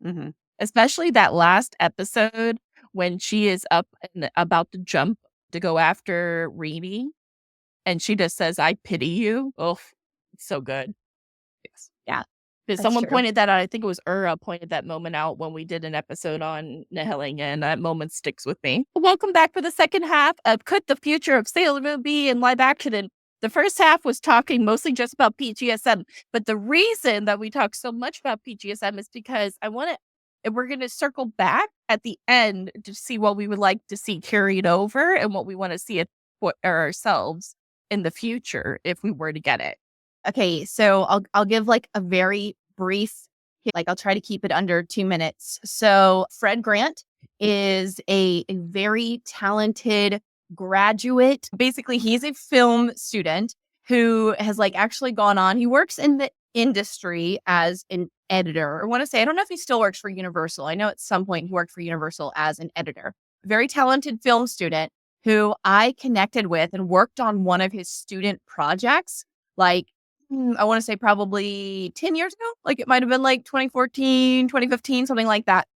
Mm-hmm. Especially that last episode when she is up and about to jump to go after Reedy. And she just says, I pity you. Oh, it's so good. Yes. Yeah. Because someone pointed that out. I think it was Ura pointed that moment out when we did an episode on Neheling, and that moment sticks with me. Welcome back for the second half of Could the Future of Sailor Moon Be in Live Action? And the first half was talking mostly just about PGSM. But the reason that we talk so much about PGSM is because we're going to circle back at the end to see what we would like to see carried over and what we want to see it for ourselves in the future if we were to get it. Okay, so I'll give like a very brief, like I'll try to keep it under 2 minutes. So Fred Grant is a very talented graduate. Basically, he's a film student who has like actually gone on. He works in the industry as an editor. I want to say, I don't know if he still works for Universal. I know at some point he worked for Universal as an editor. Very talented film student who I connected with and worked on one of his student projects. Like, I want to say probably 10 years ago. Like it might have been like 2014, 2015, something like that.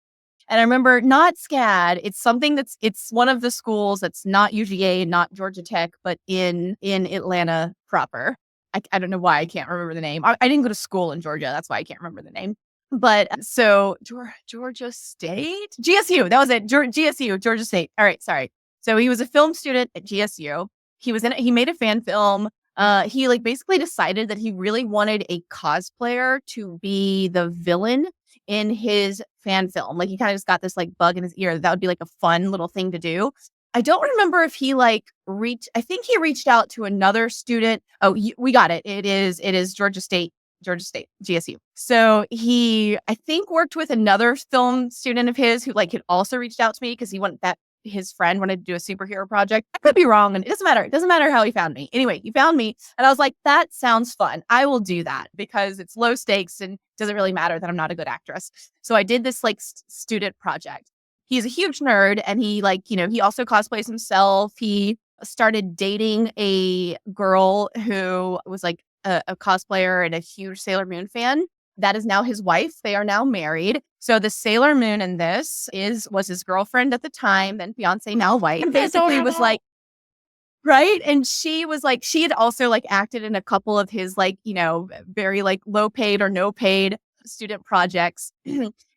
And I remember not SCAD. It's something it's one of the schools that's not UGA, not Georgia Tech, but in Atlanta proper. I don't know why I can't remember the name. I didn't go to school in Georgia. That's why I can't remember the name. But so Georgia State? GSU. That was it. GSU, Georgia State. All right. Sorry. So he was a film student at GSU. He made a fan film. He like basically decided that he really wanted a cosplayer to be the villain in his fan film. Like he kind of just got this like bug in his ear that would be like a fun little thing to do. I don't remember if he I think he reached out to another student. Oh, we got it. It is Georgia State, GSU. So he, I think, worked with another film student of his who like had also reached out to me because his friend wanted to do a superhero project. I could be wrong, and it doesn't matter. It doesn't matter how he found me. Anyway, he found me, and I was like, that sounds fun. I will do that because it's low stakes and it doesn't really matter that I'm not a good actress. So I did this like student project. He's a huge nerd, and he he also cosplays himself. He started dating a girl who was like a cosplayer and a huge Sailor Moon fan. That is now his wife. They are now married. So the Sailor Moon in this was his girlfriend at the time, then fiance, now wife. Basically was like, right? And she was like, she had also like acted in a couple of his like, very like low paid or no paid student projects.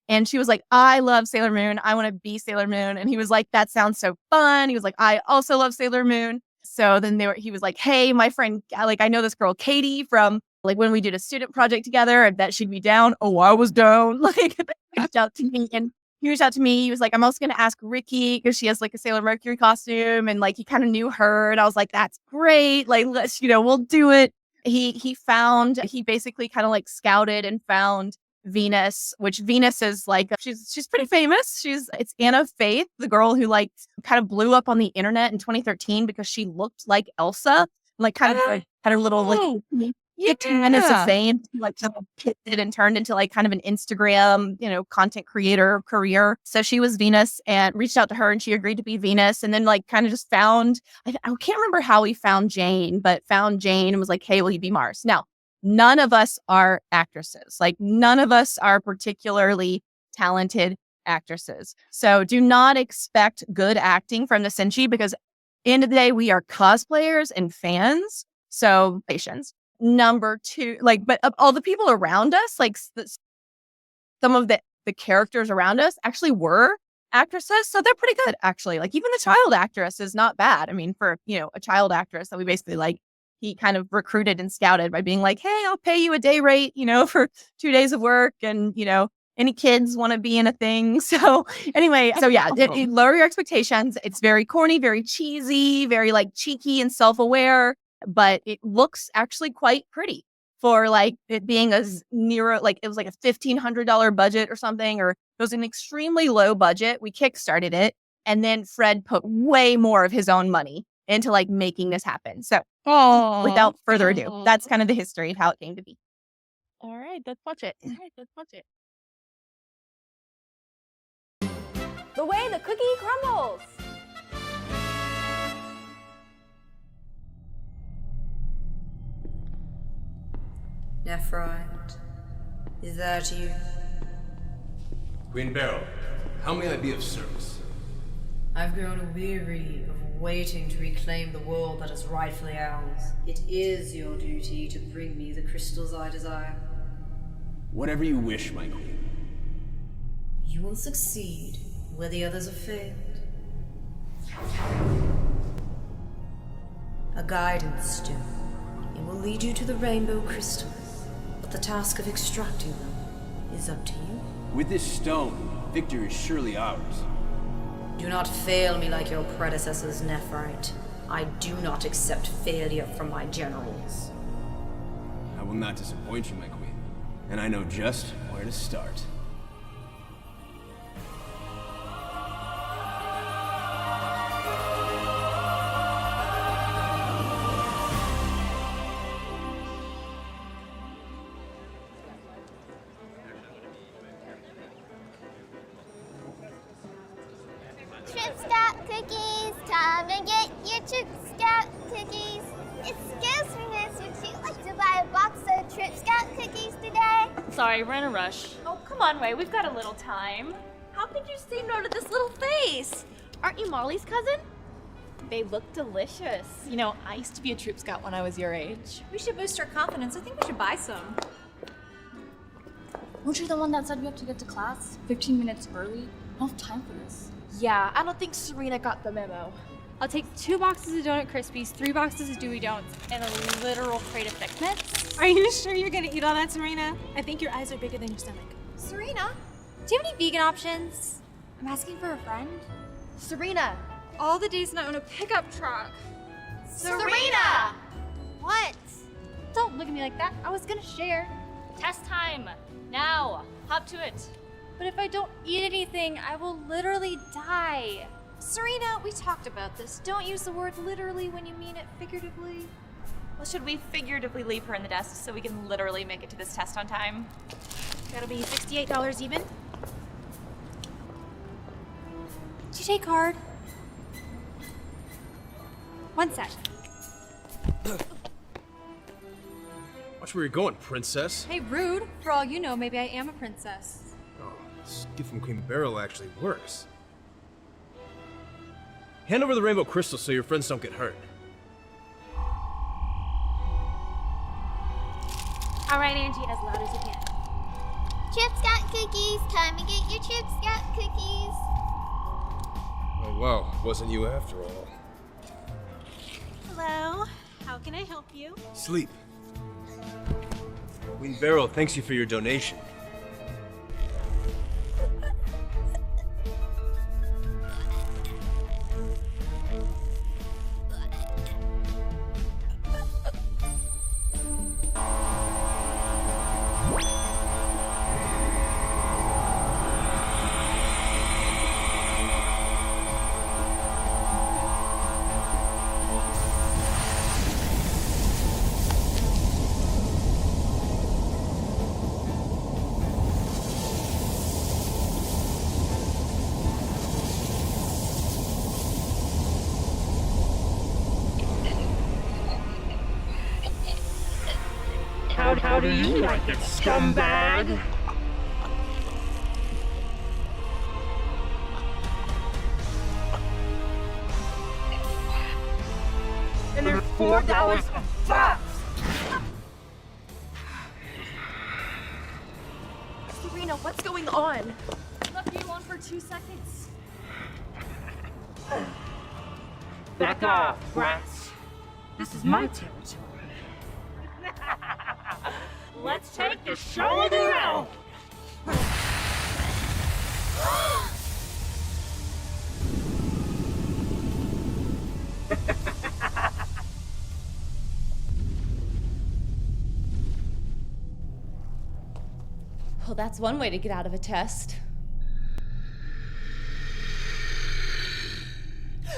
And she was like, I love Sailor Moon. I want to be Sailor Moon. And he was like, that sounds so fun. He was like, I also love Sailor Moon. So then he was like, hey, my friend, like I know this girl, Katie, from like when we did a student project together, and that she'd be down. Oh, I was down. Like reached out to me, and he reached out to me. He was like, I'm also going to ask Ricky because she has like a Sailor Mercury costume. And like, he kind of knew her. And I was like, that's great. Like, let's, we'll do it. He basically kind of like scouted and found Venus, which Venus is like, she's pretty famous. It's Anna Faith, the girl who like kind of blew up on the internet in 2013 because she looked like Elsa, like kind of like, had her little like 10 minutes of fame, like pivoted and turned into like kind of an Instagram, content creator career. So she was Venus and reached out to her and she agreed to be Venus. And then like kind of just found, I can't remember how we found Jane, but found Jane and was like, hey, will you be Mars? Now, none of us are actresses. Like none of us are particularly talented actresses. So do not expect good acting from the Senshi because end of the day, we are cosplayers and fans. So patience. Number two, like, but all the people around us, like some of the characters around us actually were actresses. So they're pretty good, actually. Like even the child actress is not bad. I mean, for, a child actress that we basically like, he kind of recruited and scouted by being like, hey, I'll pay you a day rate, for 2 days of work. And, any kids want to be in a thing. So anyway, so yeah, lower your expectations. It's very corny, very cheesy, very like cheeky and self-aware. But it looks actually quite pretty for like it being it was like a $1,500 budget or something, or it was an extremely low budget. We kickstarted it. And then Fred put way more of his own money into like making this happen. So without further ado, that's kind of the history of how it came to be. All right, let's watch it. The way the cookie crumbles. Nephrite, is that you? Queen Beryl, how may I be of service? I've grown weary of waiting to reclaim the world that is rightfully ours. It is your duty to bring me the crystals I desire. Whatever you wish, my queen. You will succeed where the others have failed. A guidance stone. It will lead you to the rainbow crystals. The task of extracting them is up to you. With this stone, victory is surely ours. Do not fail me like your predecessors, Nephrite. I do not accept failure from my generals. I will not disappoint you, my queen. And I know just where to start. Trip Scout cookies, time to get your Trip Scout cookies. Excuse me, miss, would you like to buy a box of Trip Scout cookies today? Sorry, we're in a rush. Oh, come on, Ray, we've got a little time. How could you say no to this little face? Aren't you Molly's cousin? They look delicious. I used to be a Troop Scout when I was your age. We should boost our confidence. I think we should buy some. Weren't you the one that said we have to get to class 15 minutes early? I don't have time for this. Yeah, I don't think Serena got the memo. I'll take 2 boxes of Donut Krispies, 3 boxes of Dewey Don'ts, and a literal crate of Thick Mitts. Are you sure you're gonna eat all that, Serena? I think your eyes are bigger than your stomach. Serena, do you have any vegan options? I'm asking for a friend. Serena! All the days that I own a pickup truck. Serena! What? Don't look at me like that. I was gonna share. Test time! Now! Hop to it! But if I don't eat anything, I will literally die. Serena, we talked about this. Don't use the word literally when you mean it figuratively. Well, should we figuratively leave her in the desk so we can literally make it to this test on time? That'll be $68 even. Do you take card? 1 sec. Watch where you're going, princess. Hey, rude. For all you know, maybe I am a princess. Oh, this gift from Queen Beryl actually works. Hand over the rainbow crystal so your friends don't get hurt. All right, Angie, as loud as you can. Trip Scout cookies, time to get your Trip Scout cookies. Oh, wow. Wasn't you after all. Hello. How can I help you? Sleep. Queen Beryl thanks you for your donation. do you like it, scumbag? And there's $4 of facts! Serena, what's going on? Left you on for 2 seconds. Back off, brats. This is my territory. Let's take the show on the road! Well, that's one way to get out of a test.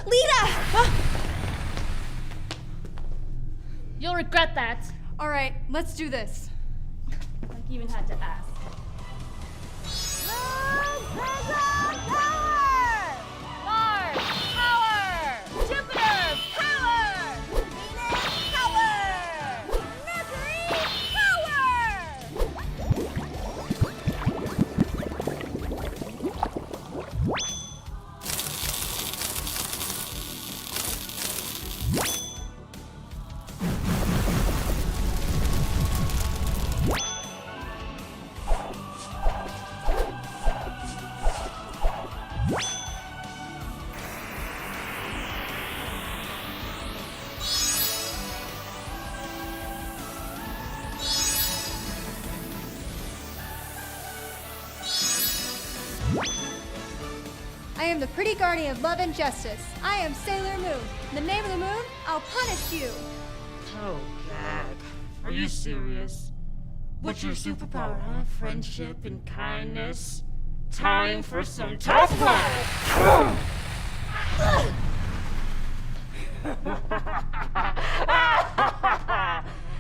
Lita! You'll regret that. All right, let's do this. Like you even had to ask. Mars, power! Jupiter, power! Venus, power! Mercury, I am the pretty guardian of love and justice. I am Sailor Moon. In the name of the moon, I'll punish you. Oh, gag. Are you serious? What's your superpower, huh? Friendship and kindness? Time for some tough love!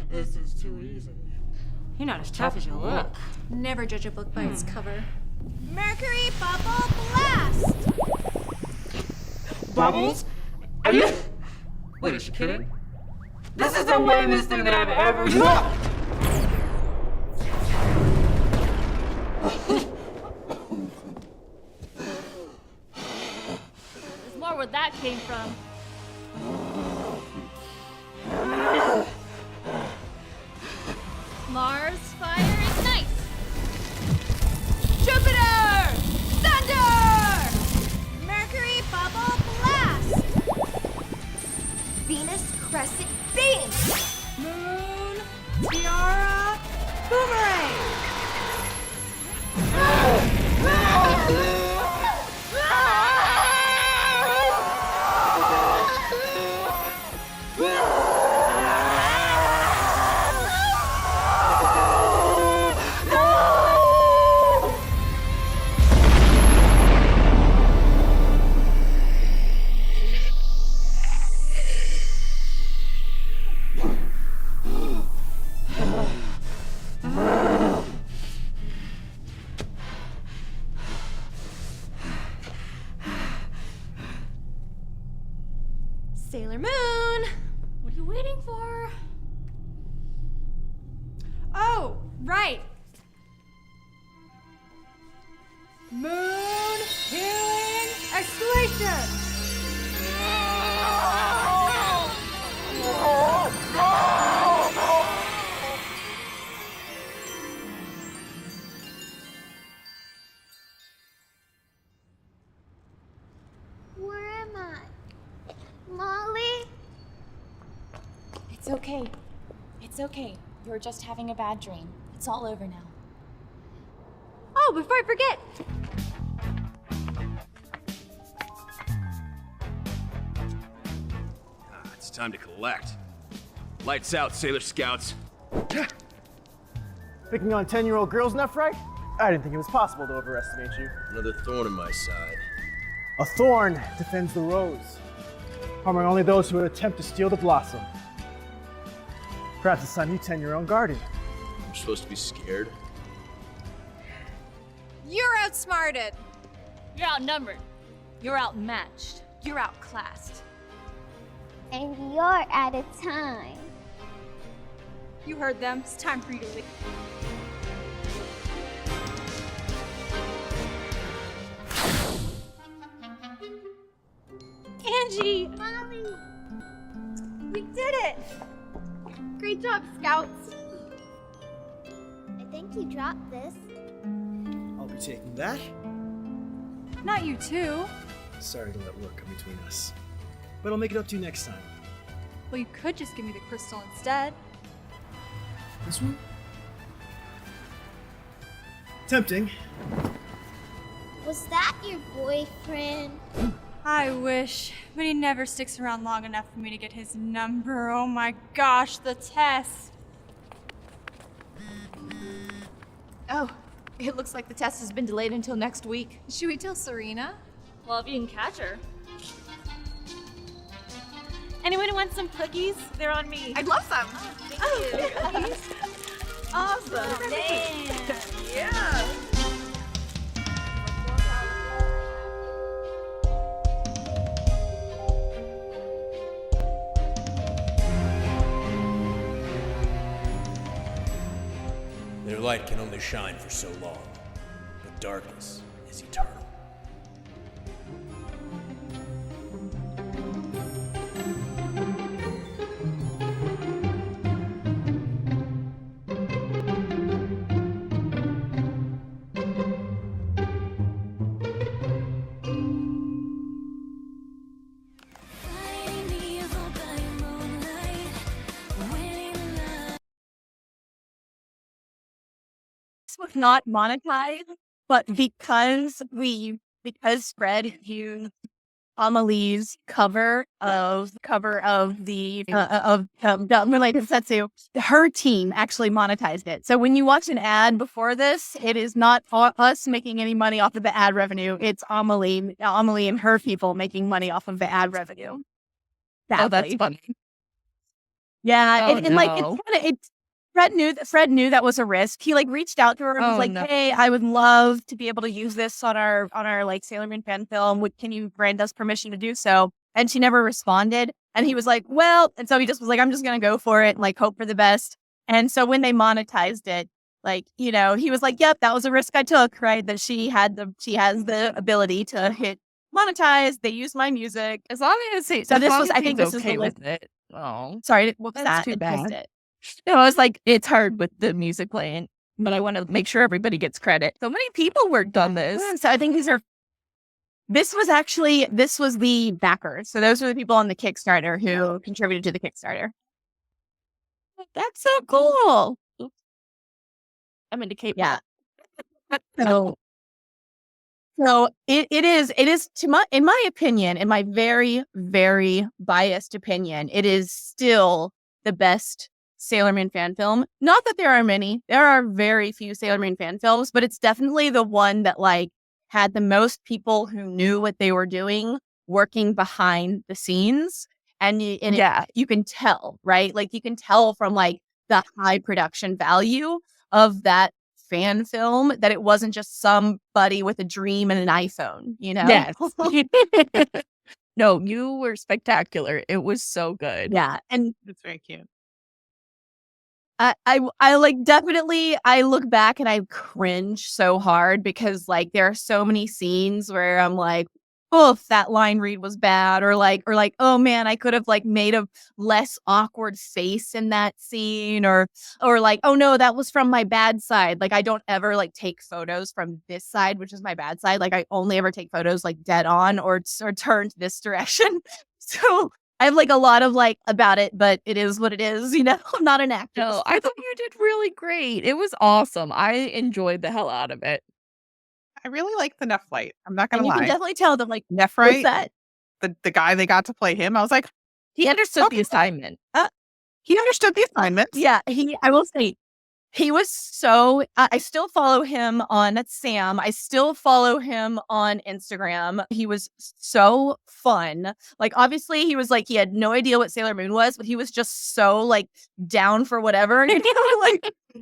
This is too easy. You're not as tough as you look. Never judge a book by its cover. Mercury Bubble Blast! Bubbles? Are you... Wait, is she kidding? This is the lamest thing that I've ever done! There's more where that came from. Mars, fire, ignite! Jupiter! Thunder! Mercury Bubble Blast! Venus Crescent Beam! Moon Tiara Boomerang! Sailor Moon! What are you waiting for? Oh, right. Moon Healing Exclamation! Where am I? Molly? It's okay. It's okay. You're just having a bad dream. It's all over now. Oh, before I forget! It's time to collect. Lights out, Sailor Scouts. Picking on 10-year-old girls enough, right? I didn't think it was possible to overestimate you. Another thorn in my side. A thorn defends the rose, harming only those who would attempt to steal the blossom. Perhaps it's time you tend your own garden. I'm supposed to be scared. You're outsmarted! You're outnumbered. You're outmatched. You're outclassed. And you're out of time. You heard them. It's time for you to leave. Angie! Molly! We did it! Great job, Scouts! I think you dropped this. I'll be taking that. Not you too. Sorry to let work come between us. But I'll make it up to you next time. Well, you could just give me the crystal instead. This one? Tempting. Was that your boyfriend? I wish, but he never sticks around long enough for me to get his number. Oh my gosh, the test. Oh, it looks like the test has been delayed until next week. Should we tell Serena? Well, if you can catch her. Anyone want some cookies? They're on me. I'd love some. Thank you. Awesome. Man. Yeah. Their light can only shine for so long, but darkness is eternal. Was not monetized, but because Fred used Amelie's cover of the related Setsu, her team actually monetized it. So when you watch an ad before this, it is not us making any money off of the ad revenue. It's Amelie and her people making money off of the ad revenue. Oh, that's funny. Yeah, Oh, and like no. it's Fred knew that was a risk. He like reached out to her and was like, no. "Hey, I would love to be able to use this on our like Sailor Moon fan film. Can you grant us permission to do so?" And she never responded. And he was like, "Well," and so he just was like, "I'm just gonna go for it and like hope for the best." And so when they monetized it, like, you know, he was like, "Yep, that was a risk I took, right? That she has the ability to hit monetize. They use my music As long as he, So as this long was- as I think he's this is okay the with it. Oh, Sorry, what was that's that? too I missed bad. it. No, I was like, it's hard with the music playing, but I want to make sure everybody gets credit. So many people worked on this. So I think this was the backers. So those were the people on the Kickstarter who contributed to the Kickstarter. That's so cool. Oops. I'm into K-pop. Yeah. So it is in my opinion, in my very, very biased opinion, it is still the best Sailor Moon fan film. Not that there are many. There are very few Sailor Moon fan films, but it's definitely the one that like had the most people who knew what they were doing working behind the scenes. You can tell, right? Like you can tell from like the high production value of that fan film that it wasn't just somebody with a dream and an iPhone, you know? Yes. No, you were spectacular. It was so good. Yeah. And It's very cute. I like definitely I look back and I cringe so hard because like there are so many scenes where I'm like, oh, if that line read was bad, or like, oh man, I could have like made a less awkward face in that scene, or like, oh no, that was from my bad side. Like I don't ever like take photos from this side, which is my bad side. Like I only ever take photos like dead on or turned this direction. So I have like a lot of like about it, but it is what it is, you know? I'm not an actor. No, I thought you did really great. It was awesome. I enjoyed the hell out of it. I really like the Nephrite. I'm not And gonna you lie. can definitely tell them like, Nephrite, what's that? the guy they got to play him, I was like, He understood Okay. the assignment. he understood the assignment. Yeah, I will say, he was so, I still follow him on, that's Sam. I still follow him on Instagram. He was so fun. Like, obviously, he was like, he had no idea what Sailor Moon was, but he was just so, like, down for whatever. You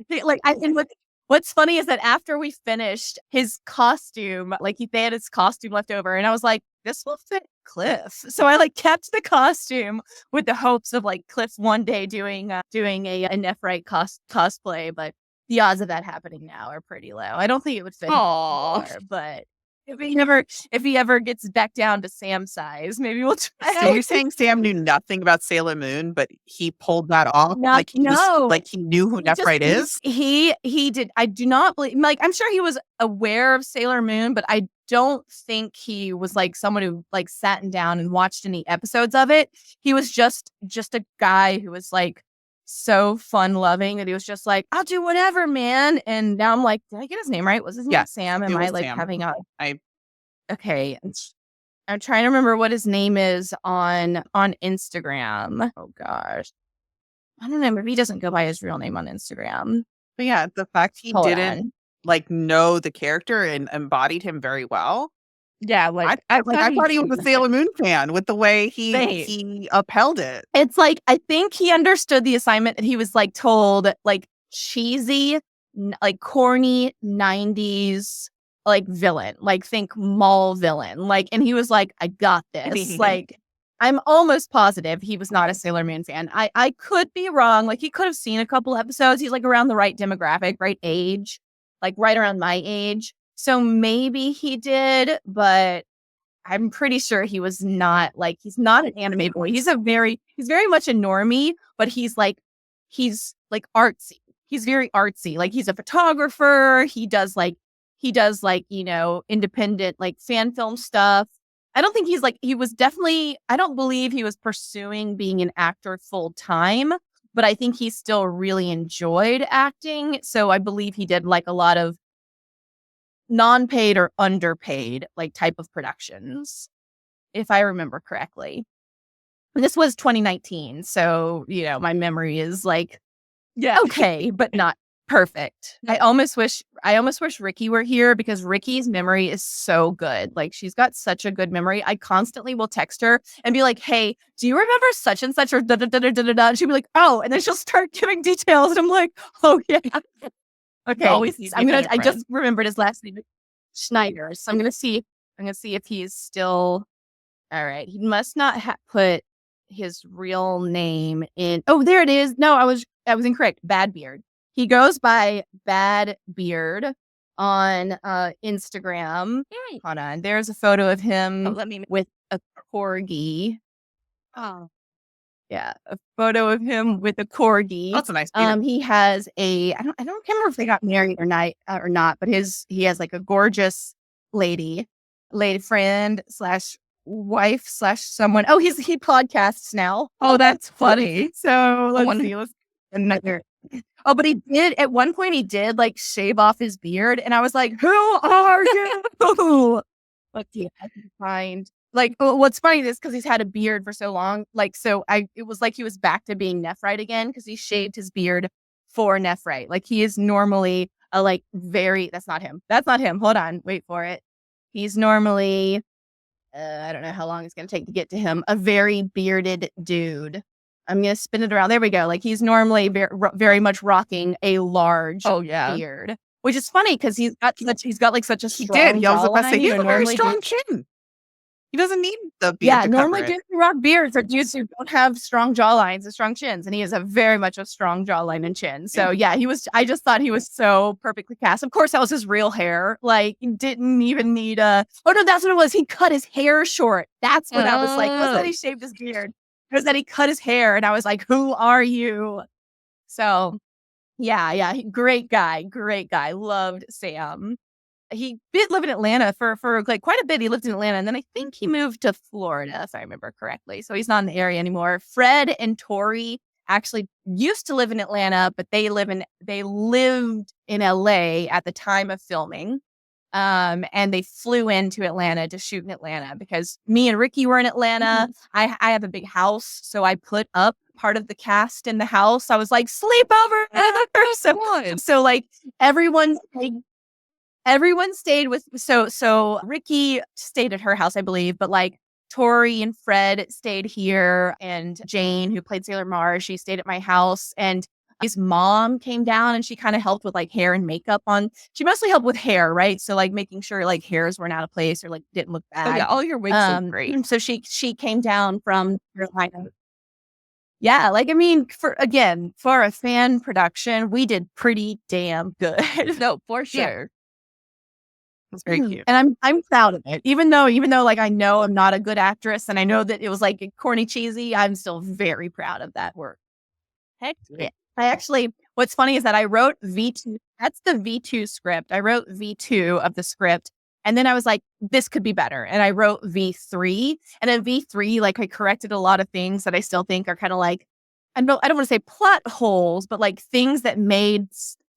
know, what's funny is that after we finished his costume, like, they had his costume left over, and I was like, this will fit Cliff. So I like kept the costume with the hopes of like Cliff one day doing a Nephrite cosplay, but the odds of that happening now are pretty low. I don't think it would fit him anymore, but if he ever gets back down to Sam size, maybe we'll try. So you're saying Sam knew nothing about Sailor Moon, but he pulled that off? Like he knew who Nephrite is? He did. I do not believe, like, I'm sure he was aware of Sailor Moon, but I don't think he was like someone who like sat down and watched any episodes of it. He was just a guy who was like so fun loving that he was just like, I'll do whatever, man. And now I'm like, did I get his name right? Was his name Sam? Am I like Sam. Having a okay? I'm trying to remember what his name is on Instagram. Oh gosh, I don't know. Maybe he doesn't go by his real name on Instagram. But yeah, the fact he didn't like know the character and embodied him very well. Yeah, I thought he was a Sailor Moon fan with the way he upheld it. It's like, I think he understood the assignment that he was like told, like cheesy, like corny 90s like villain, like think mall villain, like, and he was like, I got this. Like, I'm almost positive he was not a Sailor Moon fan. I could be wrong. Like, he could have seen a couple episodes. He's like around the right demographic, right age, like right around my age. So maybe he did, but I'm pretty sure he was not. Like, he's not an anime boy. He's very much a normie, but he's like artsy. He's very artsy. Like, he's a photographer. He does like, you know, independent like fan film stuff. I don't think I don't believe he was pursuing being an actor full time, but I think he still really enjoyed acting. So I believe he did like a lot of non-paid or underpaid like type of productions, if I remember correctly. And this was 2019, so you know my memory is like okay, but not perfect. I almost wish Ricky were here because Ricky's memory is so good. Like, she's got such a good memory. I constantly will text her and be like, "Hey, do you remember such and such or da da da da da da?" And she'll be like, "Oh," and then she'll start giving details, and I'm like, "Oh yeah." Okay, I just remembered his last name, Schneider. So I'm gonna see if he's still all right. He must not put his real name in. Oh, there it is. No, I was incorrect. Bad Beard. He goes by Bad Beard on Instagram. Hold on. There's a photo of him with a corgi. Oh. Yeah, a photo of him with a corgi. That's a nice beard. He has I don't remember if they got married or not, but he has like a gorgeous lady friend / wife / someone. Oh, he podcasts now. Oh, that's funny. So let's see. Another. Oh, but he did at one point. He did like shave off his beard, and I was like, "Who are you?" Let's see. I can find. Like, what's funny is because he's had a beard for so long. Like, it was like he was back to being Nephrite again because he shaved his beard for Nephrite. Like, he is normally that's not him. That's not him. Hold on. Wait for it. He's normally, I don't know how long it's going to take to get to him. A very bearded dude. I'm going to spin it around. There we go. Like, he's normally very much rocking a large beard, which is funny because he's got such a strong jawline. He was about to say, he has a very strong chin. He doesn't need the beard. Yeah, normally dudes who rock beards are dudes who don't have strong jawlines and strong chins, and he has a very much a strong jawline and chin. So yeah, I just thought he was so perfectly cast. Of course, that was his real hair. Like, he didn't even need a. Oh no, that's what it was. He cut his hair short. That's what I was like. It wasn't that he shaved his beard. It was that he cut his hair, and I was like, "Who are you?" So, yeah, great guy. Loved Sam. He did live in Atlanta for like quite a bit. He lived in Atlanta, and then I think he moved to Florida, if I remember correctly. So he's not in the area anymore. Fred and Tori actually used to live in Atlanta, but they lived in LA at the time of filming. And they flew into Atlanta to shoot in Atlanta because me and Ricky were in Atlanta. I have a big house, so I put up part of the cast in the house. I was like, sleepover. So like everyone stayed with, so Ricky stayed at her house, I believe, but like Tori and Fred stayed here, and Jane, who played Sailor Mars, she stayed at my house, and His mom came down and she kind of helped with like hair and makeup on. She mostly helped with hair, right? So like making sure like hairs weren't out of place or like didn't look bad. Oh yeah, all your wigs look great. So she came down from Carolina. Yeah, like I mean, for a fan production, we did pretty damn good. No, for sure. It's very cute. And I'm proud of it. Even though like I know I'm not a good actress and I know that it was like corny cheesy, I'm still very proud of that work. Heck yeah. What's funny is that I wrote V2. That's the V2 script. I wrote V2 of the script. And then I was like, this could be better. And I wrote V3. And then V3, like I corrected a lot of things that I still think are kind of like, I don't want to say plot holes, but like things that made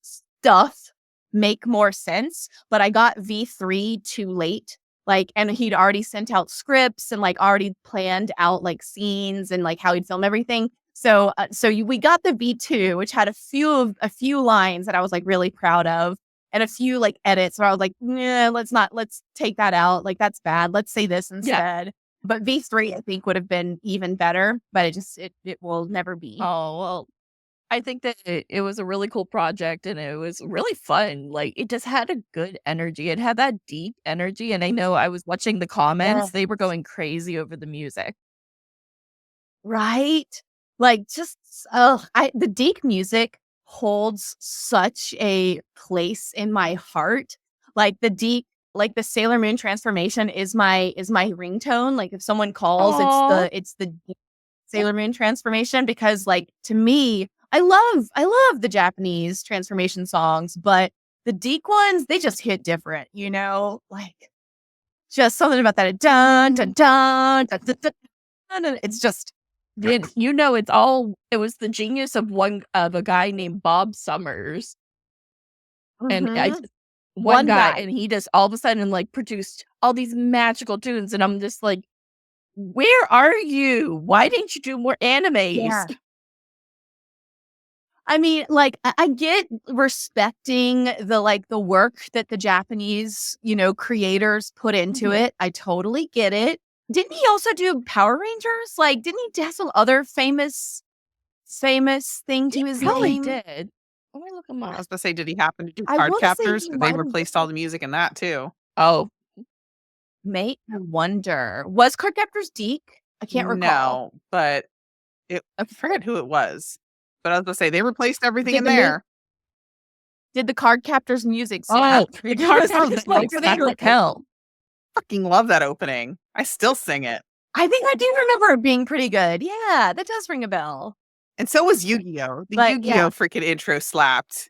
stuff make more sense. But I got V3 too late. Like, and he'd already sent out scripts and like already planned out like scenes and like how he'd film everything. So we got the V2, which had a few lines that I was like really proud of, and a few like edits where I was like, yeah, let's take that out. Like that's bad. Let's say this instead. Yeah. But V3 I think would have been even better, but it will never be. Oh well, I think that it was a really cool project and it was really fun. Like it just had a good energy. It had that deep energy, and I know I was watching the comments; they were going crazy over the music. Right. Like just the Deke music holds such a place in my heart. Like the Deke, like the Sailor Moon transformation is my ringtone. Like if someone calls, it's the Sailor Moon transformation, because like to me, I love the Japanese transformation songs, but the Deke ones, they just hit different, you know? Like just something about that dun dun dun dun dun dun, dun. It's just you know, it was the genius of a guy named Bob Summers. And one guy, and he just all of a sudden like produced all these magical tunes, and I'm just like, where are you? Why didn't you do more animes? Yeah. I mean, like I get respecting the work that the Japanese, creators put into it. I totally get it. Didn't he also do Power Rangers? Like, didn't he have some other famous thing to his name? Did. Let me look him up. I was going to say, did he happen to do Card Captors? They replaced all the music in that too. Oh. Mate, I wonder. Was Card Captors Deke? I can't recall. No, but I forget who it was. But I was going to say, they replaced everything in there. Did the Card Captors music? Oh, the Card Captors like hell. Fucking love that opening. I still sing it. I think I do remember it being pretty good. Yeah, that does ring a bell. And so was Yu-Gi-Oh! The Yu-Gi-Oh! Freaking intro slapped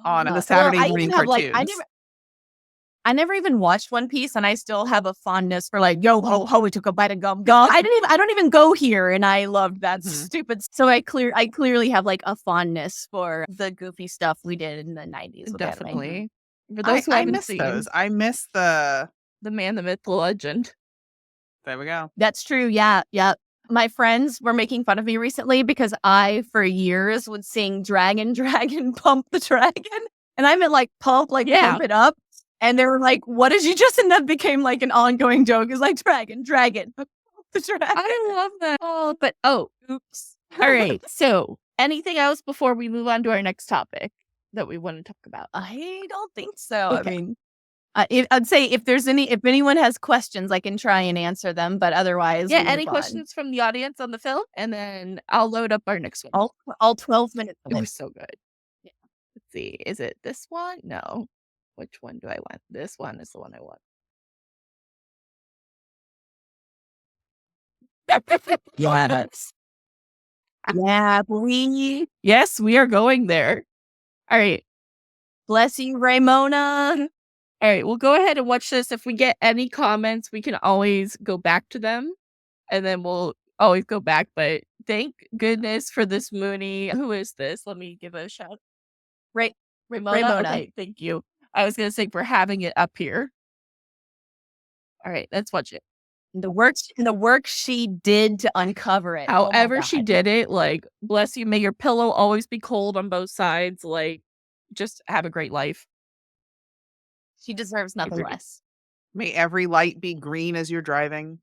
on the Saturday morning cartoons. I never even watched One Piece, and I still have a fondness for like, yo ho ho, we took a bite of gum. I don't even go here, and I loved that stupid. So I clearly have like a fondness for the goofy stuff we did in the 90s. Definitely. For those who haven't seen those, I miss the man, the myth, the legend. There we go. That's true. Yeah. My friends were making fun of me recently because I, for years, would sing "Dragon, Dragon, Pump the Dragon," and I meant like pump it up. And they were like, "What did you just?" And that became like an ongoing joke. It's like "Dragon, Dragon, Pump the Dragon." I love that. Oops. All right. So, anything else before we move on to our next topic that we want to talk about? I don't think so. Okay. I mean, I'd say if anyone has questions, I can try and answer them. But otherwise, any questions from the audience on the film, and then I'll load up our next one. All 12 minutes. It was so good. Yeah. Let's see. Is it this one? No. Which one do I want? This one is the one I want. Yes. Yeah, yes, we are going there. All right. Bless you, Ramona. All right, we'll go ahead and watch this. If we get any comments, we can always go back to them, and then we'll always go back. But thank goodness for this Mooney. Who is this? Let me give a shout. Ramona. Okay, thank you. I was going to say for having it up here. All right, let's watch it. The work she did to uncover it. However she did it, like, bless you. May your pillow always be cold on both sides. Like, just have a great life. She deserves nothing less. May every light be green as you're driving.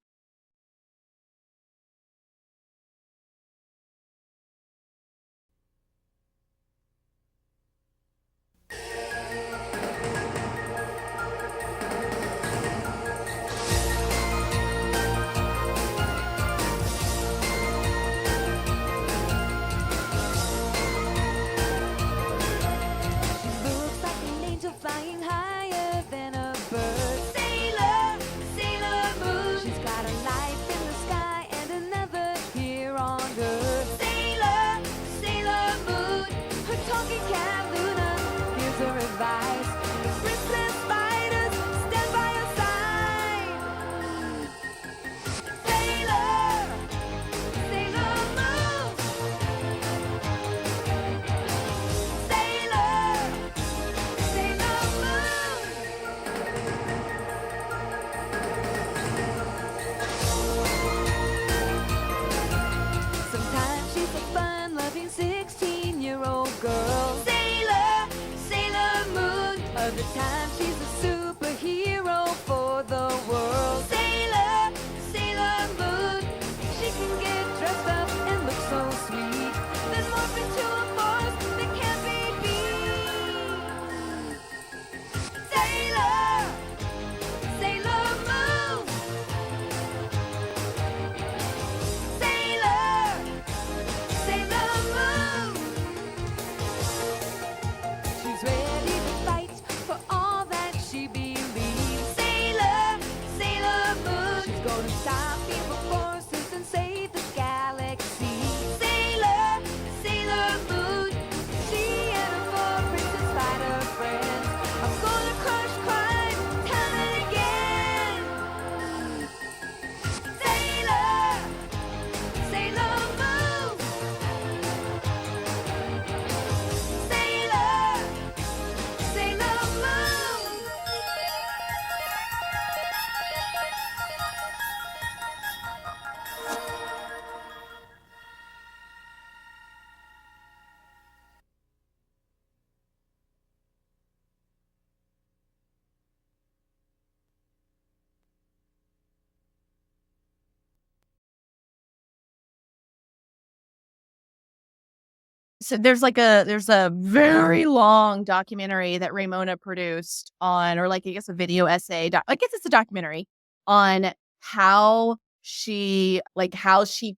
So there's a very long documentary that Ramona produced on, or like I guess a video essay. I guess it's a documentary on how she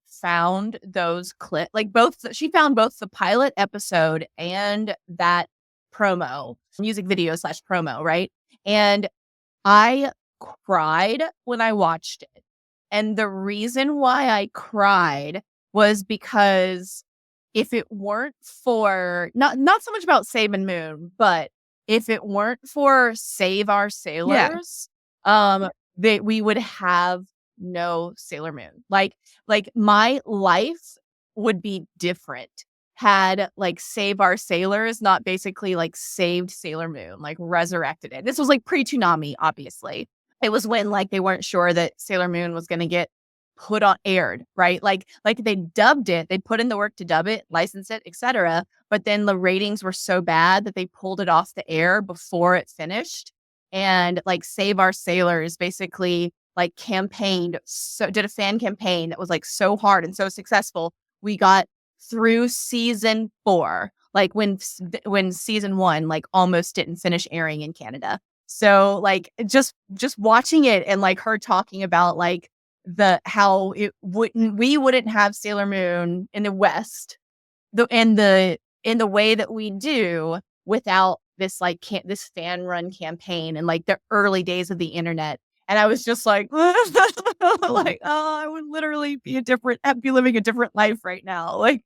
found those clips. Like she found both the pilot episode and that promo, music video / promo, right? And I cried when I watched it. And the reason why I cried was because if it weren't for not so much about Saban Moon, but if it weren't for Save Our Sailors, we would have no Sailor Moon. Like my life would be different had like Save Our Sailors not basically like saved Sailor Moon, like resurrected it. This was like pre-Toonami, obviously. It was when like they weren't sure that Sailor Moon was going to get aired, right? Like they dubbed it, they put in the work to dub it, license it, etc. But then the ratings were so bad that they pulled it off the air before it finished. And like Save Our Sailors basically like did a fan campaign that was like so hard and so successful. We got through season 4, like when season 1 like almost didn't finish airing in Canada. So like just watching it and like her talking about like how we wouldn't have Sailor Moon in the West in the way that we do without this like this fan run campaign and like the early days of the internet. And I was just like, like, oh, I would literally be living a different life right now. Like,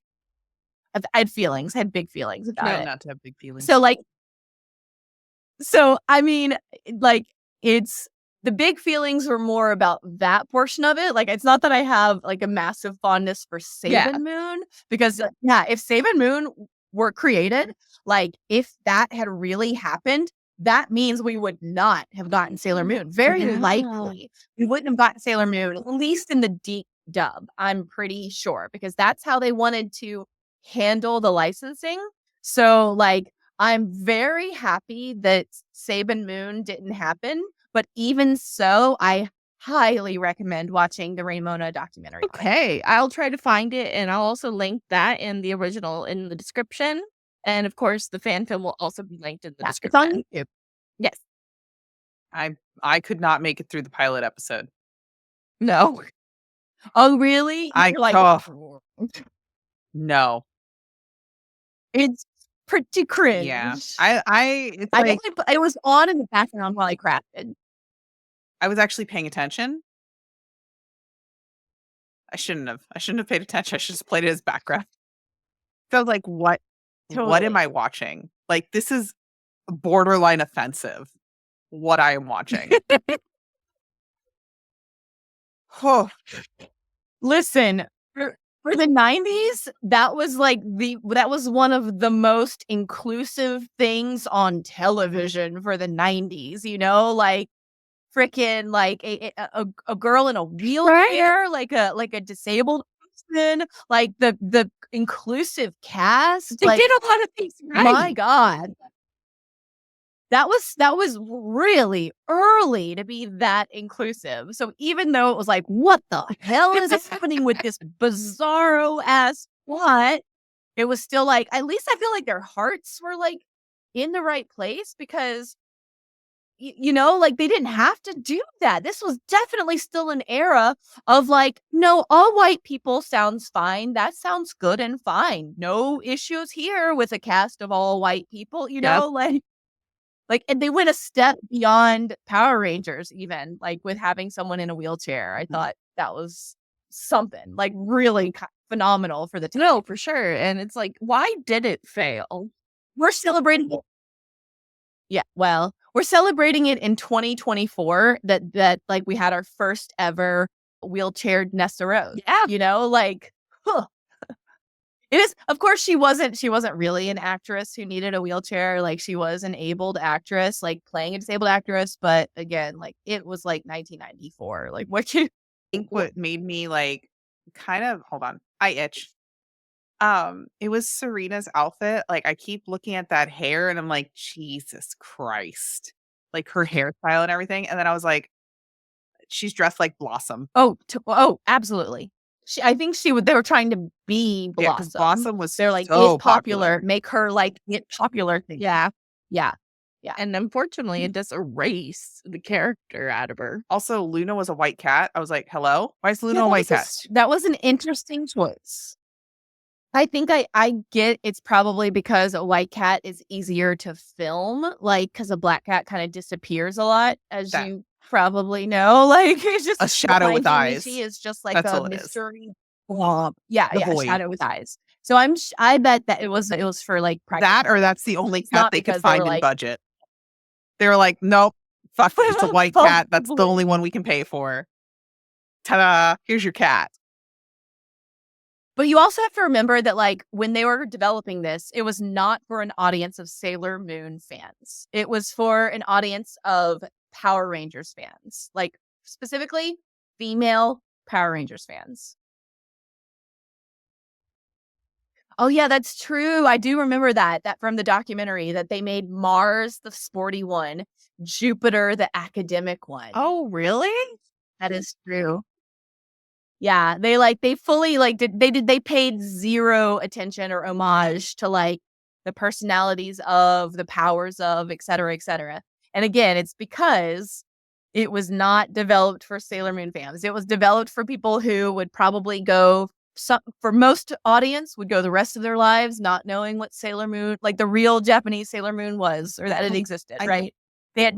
I had feelings, I had big feelings about it. Not to have big feelings. So I mean, like, the big feelings were more about that portion of it. Like, it's not that I have like a massive fondness for Saban Moon, because if Saban Moon were created, like if that had really happened, that means we would not have gotten Sailor Moon. Very likely, we wouldn't have gotten Sailor Moon, at least in the deep dub. I'm pretty sure, because that's how they wanted to handle the licensing. So, like, I'm very happy that Saban Moon didn't happen. But even so, I highly recommend watching the Ramona documentary. Okay, I'll try to find it, and I'll also link that in the original in the description. And of course, the fan film will also be linked in the description. It's on YouTube. Yes. I could not make it through the pilot episode. No. Oh, really? No. It's pretty cringe. Yeah. It was on in the background while I crafted. I was actually paying attention. I shouldn't have paid attention. I should have played it as background. So I was like, what? Totally. What am I watching? Like, this is borderline offensive, what I am watching. Oh. Listen, for the 90s, that was one of the most inclusive things on television for the 90s, you know, like freaking like a girl in a wheelchair, right? like a disabled person, like the inclusive cast. They like, did a lot of things right. My God. That was really early to be that inclusive. So even though it was like, what the hell is happening with this bizarro ass plot, it was still like, at least I feel like their hearts were like in the right place, because you know, like they didn't have to do that. This was definitely still an era of like, no, all white people sounds fine. That sounds good and fine. No issues here with a cast of all white people, you know, like, and they went a step beyond Power Rangers, even like with having someone in a wheelchair. I thought that was something like really phenomenal for the time. No, for sure. And it's like, why did it fail? We're celebrating it. Yeah, well, we're celebrating it in 2024 that like we had our first ever wheelchaired Nesta Rose. Yeah. You know, like, it is, of course, she wasn't really an actress who needed a wheelchair. Like, she was an abled actress, like playing a disabled actress. But again, like, it was like 1994. Like, what made me like kind of, hold on, I itch. It was Serena's outfit. Like, I keep looking at that hair and I'm like, Jesus Christ. Like, her hairstyle and everything. And then I was like, she's dressed like Blossom. Oh, absolutely. I think they were trying to be Blossom. Yeah, because Blossom was They're like, so is popular, make her like get popular thing. Yeah. Yeah. And unfortunately, it does erase the character out of her. Also, Luna was a white cat. I was like, hello? Why is Luna a white cat? That was an interesting choice. I think I get it's probably because a white cat is easier to film, like, because a black cat kind of disappears a lot, as you probably know. Like, it's just a shadow with eyes. She is just like That's a all it is. mystery blob. Yeah, The yeah, void. shadow with eyes. So I bet that it was for like practice. That, or that's the only cat not they could because they find were in like- budget. They were like, nope, fuck, it's a white cat. That's the only one we can pay for. Ta-da! Here's your cat. But you also have to remember that, like, when they were developing this, it was not for an audience of Sailor Moon fans. It was for an audience of Power Rangers fans, like specifically female Power Rangers fans. Oh yeah, that's true. I do remember that from the documentary, that they made Mars the sporty one, Jupiter the academic one. Oh, really? That is true. Yeah, they fully like they paid zero attention or homage to like the personalities of, the powers of, et cetera, et cetera. And again, it's because it was not developed for Sailor Moon fans. It was developed for people who would probably go, for most audience, would go the rest of their lives not knowing what Sailor Moon, like the real Japanese Sailor Moon was, or that it existed, right? They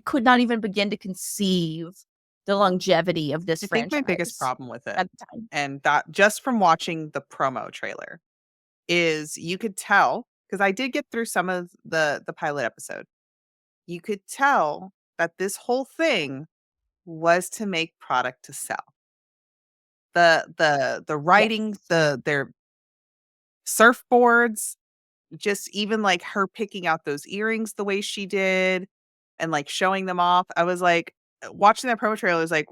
could not even begin to conceive the longevity of this franchise. I think my biggest problem with it, at the time, and that just from watching the promo trailer, is you could tell, because I did get through some of the pilot episode, you could tell that this whole thing was to make product to sell. The writing, their surfboards, just even like her picking out those earrings the way she did and like showing them off. I was like, watching that promo trailer, I was like,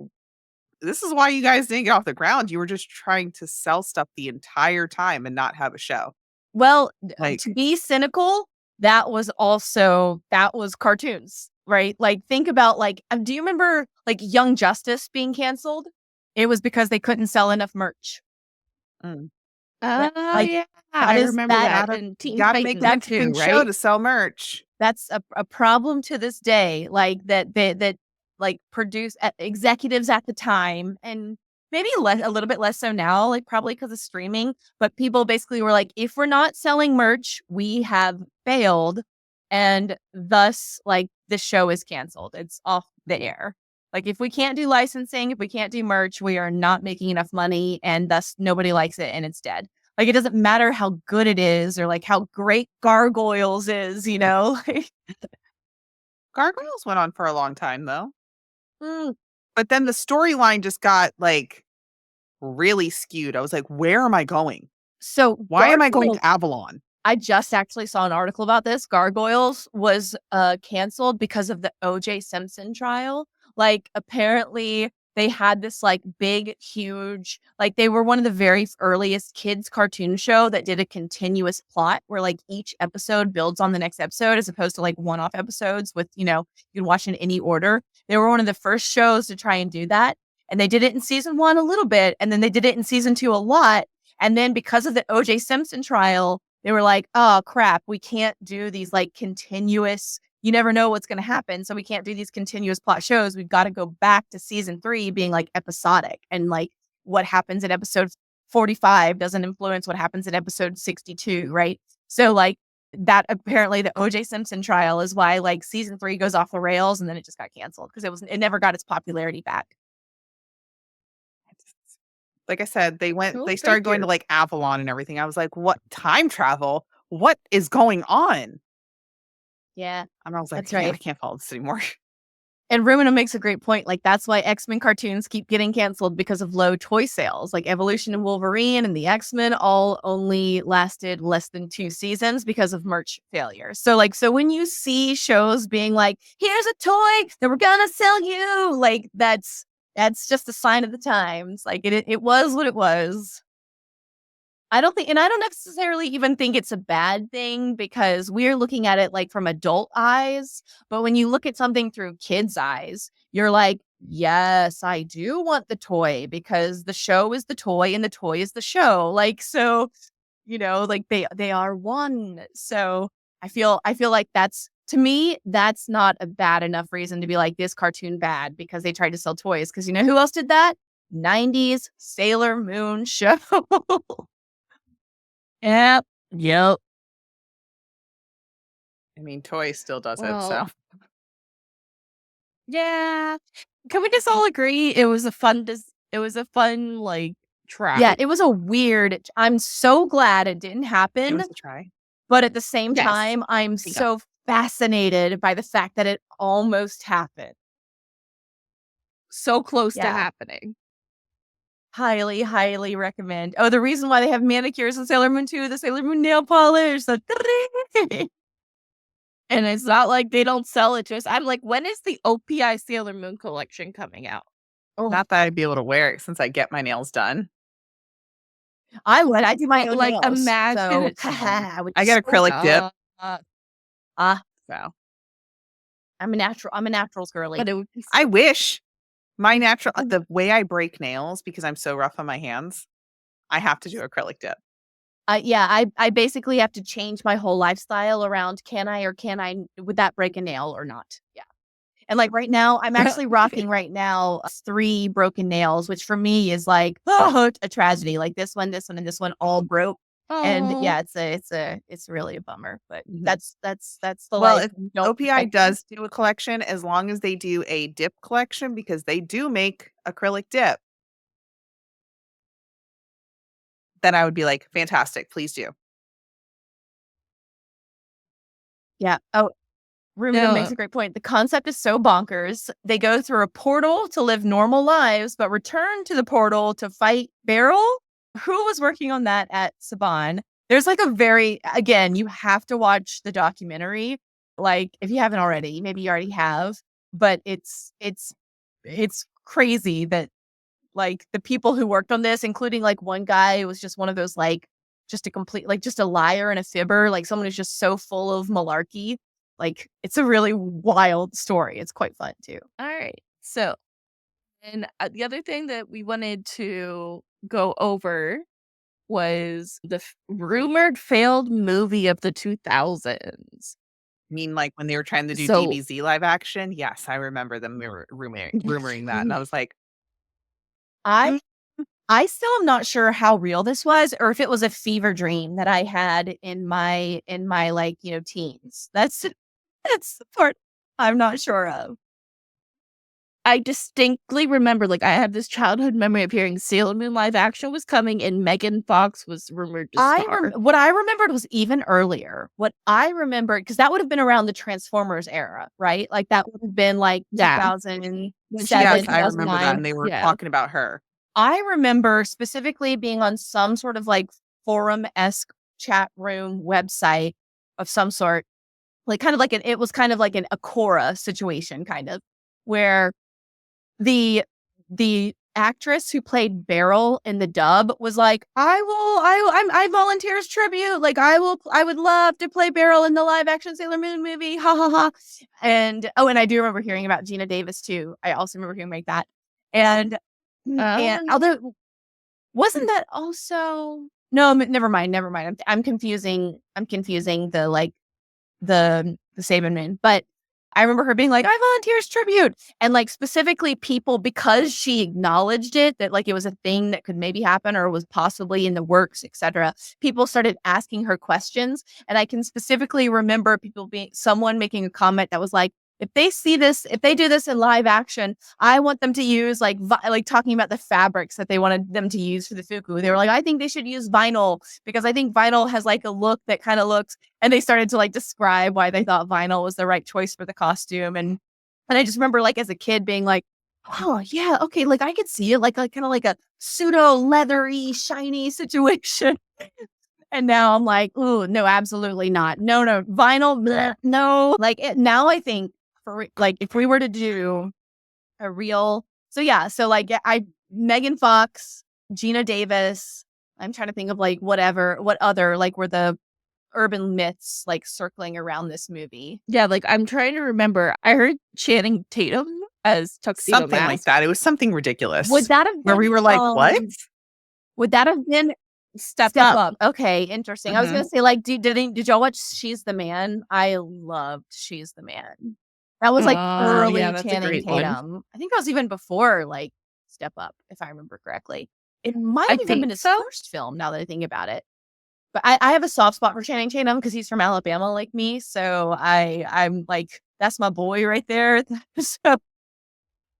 this is why you guys didn't get off the ground. You were just trying to sell stuff the entire time and not have a show. Well, Like, to be cynical, that was cartoons, right? Like, think about like, do you remember like Young Justice being canceled? It was because they couldn't sell enough merch. Mm. Yeah, I remember that. And Teen gotta Titans make that too, show right? to sell merch. That's a problem to this day. Like that like produce executives at the time, and maybe a little bit less so now, like probably because of streaming. But people basically were like, if we're not selling merch, we have failed, and thus like the show is canceled. It's off the air. Like if we can't do licensing, if we can't do merch, we are not making enough money, and thus nobody likes it, and it's dead. Like it doesn't matter how good it is or like how great Gargoyles is, you know? Gargoyles went on for a long time though. But then the storyline just got like really skewed. I was like, where am I going? So why am I going to Avalon? I just actually saw an article about this. Gargoyles was canceled because of the O.J. Simpson trial. Like apparently they had this like big, huge, like they were one of the very earliest kids cartoon show that did a continuous plot where like each episode builds on the next episode, as opposed to like one-off episodes with, you know, you can watch in any order. They were one of the first shows to try and do that. And they did it in season 1 a little bit. And then they did it in season 2 a lot. And then because of the O.J. Simpson trial, they were like, oh crap, we can't do these like continuous, you never know what's going to happen. So we can't do these continuous plot shows. We've got to go back to season 3 being like episodic. And like what happens in episode 45 doesn't influence what happens in episode 62, right? So like that, apparently the O.J. Simpson trial is why like season 3 goes off the rails, and then it just got canceled because it never got its popularity back. Like I said, they started going to like Avalon and everything. I was like, what? Time travel? What is going on? Yeah. And I was like, that's right. I can't follow this anymore. And Rumina makes a great point. Like, that's why X-Men cartoons keep getting canceled, because of low toy sales. Like Evolution and Wolverine and the X-Men all only lasted less than 2 seasons because of merch failure. So when you see shows being like, here's a toy that we're gonna sell you, like that's just a sign of the times. Like it was what it was. I don't necessarily even think it's a bad thing, because we're looking at it like from adult eyes. But when you look at something through kids' eyes, you're like, yes, I do want the toy because the show is the toy and the toy is the show. Like, so, like they are one. So I feel like that's, to me, that's not a bad enough reason to be like this cartoon bad because they tried to sell toys. Because you know who else did that? 90s Sailor Moon show. Yep. I mean, Toy still does it, Well, so. yeah. Can we just all agree it was a fun like try? Yeah, it was a weird. I'm so glad it didn't It happen. was a try. But at the same Yes. time, I'm Yeah. so fascinated by the fact that it almost happened. So close to Yeah. happening. Highly, highly recommend. Oh, the reason why they have manicures in Sailor Moon 2, the Sailor Moon nail polish. And it's not like they don't sell it to us. I'm like, when is the OPI Sailor Moon collection coming out? Oh, Not that I'd be able to wear it since I get my nails done. I would. I do my own Like, nails. imagine So, it. I get acrylic dip, So, I'm a naturals girly. but it would be I wish my natural, the way I break nails, because I'm so rough on my hands, I have to do acrylic dip. Yeah, I basically have to change my whole lifestyle around can I would that break a nail or not? Yeah. And like right now, I'm actually rocking right now 3 broken nails, which for me is like a tragedy. Like this one, and this one all broke. And yeah, it's really a bummer. But that's the Well, life. if Don't OPI protect does do a collection, as long as they do a dip collection, because they do make acrylic dip, then I would be like, fantastic, please do. Yeah. Oh, Rumina No. makes a great point. The concept is so bonkers. They go through a portal to live normal lives, but return to the portal to fight Beryl. Who was working on that at Saban? There's like again, you have to watch the documentary. Like if you haven't already, maybe you already have, but it's crazy that like the people who worked on this, including like one guy who was just one of those like just a complete like just a liar and a fibber, like someone who's just so full of malarkey. Like it's a really wild story. It's quite fun too. All right. So, and the other thing that we wanted to go over was the rumored failed movie of the 2000s. I mean, like when they were trying to do So- DBZ live action? Yes, I remember them rumoring that. And I was like, I still am not sure how real this was or if it was a fever dream that I had in my like, teens. That's the part I'm not sure of. I distinctly remember, like, I had this childhood memory of hearing Sailor Moon live action was coming and Megan Fox was rumored to star. What I remembered was even earlier. What I remembered, because that would have been around the Transformers era, right? Like that would have been like 2007, yes, I remember 2009. that. And they were talking about her. I remember specifically being on some sort of like forum-esque chat room website of some sort, like kind of like it was kind of like an Akora situation, kind of, where the actress who played Beryl in the dub was like, I volunteer as tribute. Like I would love to play Beryl in the live action Sailor Moon movie. Ha ha ha. And I do remember hearing about Gina Davis too. I also remember hearing like that. And although wasn't that also no, never mind. I'm confusing the like the Saban Moon, but I remember her being like, I volunteer as tribute. And like specifically people, because she acknowledged it, that like it was a thing that could maybe happen or was possibly in the works, etc. People started asking her questions. And I can specifically remember someone making a comment that was like, if they do this in live action, I want them to use like talking about the fabrics that they wanted them to use for the fuku. They were like, I think they should use vinyl because I think vinyl has like a look that kind of looks, and they started to like describe why they thought vinyl was the right choice for the costume. And I just remember like as a kid being like, oh yeah, okay, like I could see it like kind of like a pseudo leathery, shiny situation. And now I'm like, oh no, absolutely not. No, vinyl, bleh, no. Like now I think like if we were to do a real, so like Megan Fox, Gina Davis, I'm trying to think of like what other like were the urban myths like circling around this movie. Yeah, like I'm trying to remember. I heard Channing Tatum as tuxedo Something like mask. that. It was something ridiculous. Would that have been, where we were like, what? Would that have been Step Up? Okay, interesting. I was gonna say, like, did y'all watch She's the Man? I loved She's the Man. That was like early yeah, that's a Channing great one. Tatum. I think that was even before like Step Up, if I remember correctly. It might I have even think been his so. first film. Now that I think about it, but I have a soft spot for Channing Tatum because he's from Alabama, like me. So I'm like, that's my boy right there. So,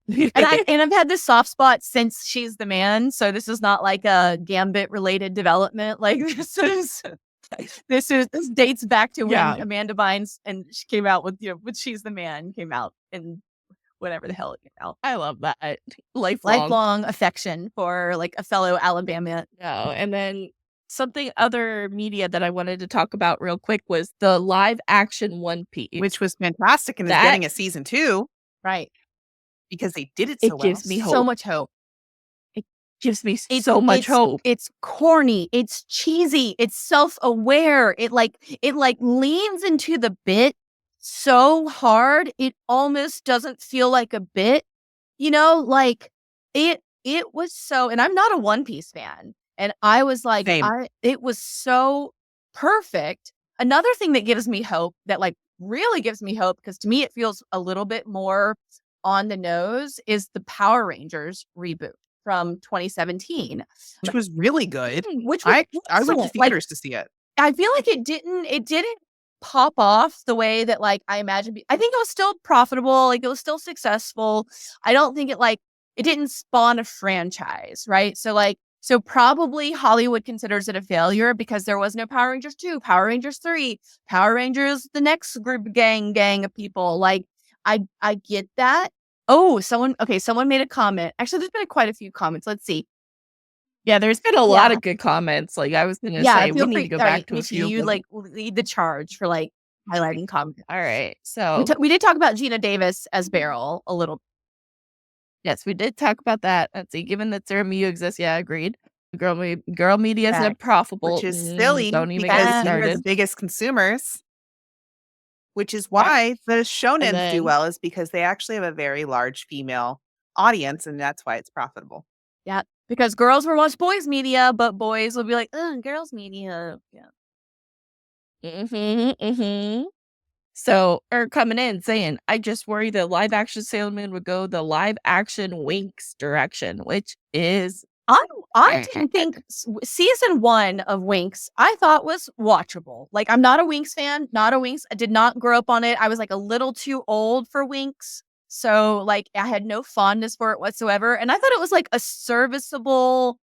and I've had this soft spot since She's the Man. So this is not like a Gambit related development. Like this dates back to when Amanda Bynes and she came out with with She's the Man came out and whatever the hell it came out. I love that lifelong affection for like a fellow Alabama. No, and then something other media that I wanted to talk about real quick was the live action One Piece, which was fantastic and is getting a season 2, right? Because they did it so well. It gives me hope. So much hope. It gives me so much hope. It's corny. It's cheesy. It's self-aware. It leans into the bit so hard it almost doesn't feel like a bit. Like it was so. And I'm not a One Piece fan, and I was like, it was so perfect. Another thing that gives me hope, that like really gives me hope, because to me it feels a little bit more on the nose, is the Power Rangers reboot from 2017, which was really good. Which was I went to theaters to see it. I feel like it didn't pop off the way that like I imagined. I think it was still profitable, like it was still successful. I don't think it didn't spawn a franchise, right? So probably Hollywood considers it a failure because there was no Power Rangers 2, Power Rangers 3, Power Rangers the next group gang of people. Like I get that. Oh, someone made a comment. Actually, there's been quite a few comments. Let's see. Yeah, there's been a lot of good comments. Like I was going to say, we need to go back to a few. You like lead the charge for like highlighting comments. All right, so we did talk about Gina Davis as Beryl a little. Yes, we did talk about that. Let's see. Given that Sarah Miu exists, yeah, agreed. Girl media isn't profitable, which is silly don't even because get started. you're the biggest consumers. Which is why the shonens do well, is because they actually have a very large female audience, and that's why it's profitable. Yeah, because girls will watch boys media, but boys will be like, girls media. Yeah. So, coming in saying, I just worry that live action Sailor Moon would go the live action Winx direction, which is. I didn't think season 1 of Winx I thought was watchable. Like, I'm not a Winx fan, I did not grow up on it. I was like a little too old for Winx. So like I had no fondness for it whatsoever. And I thought it was like a serviceable,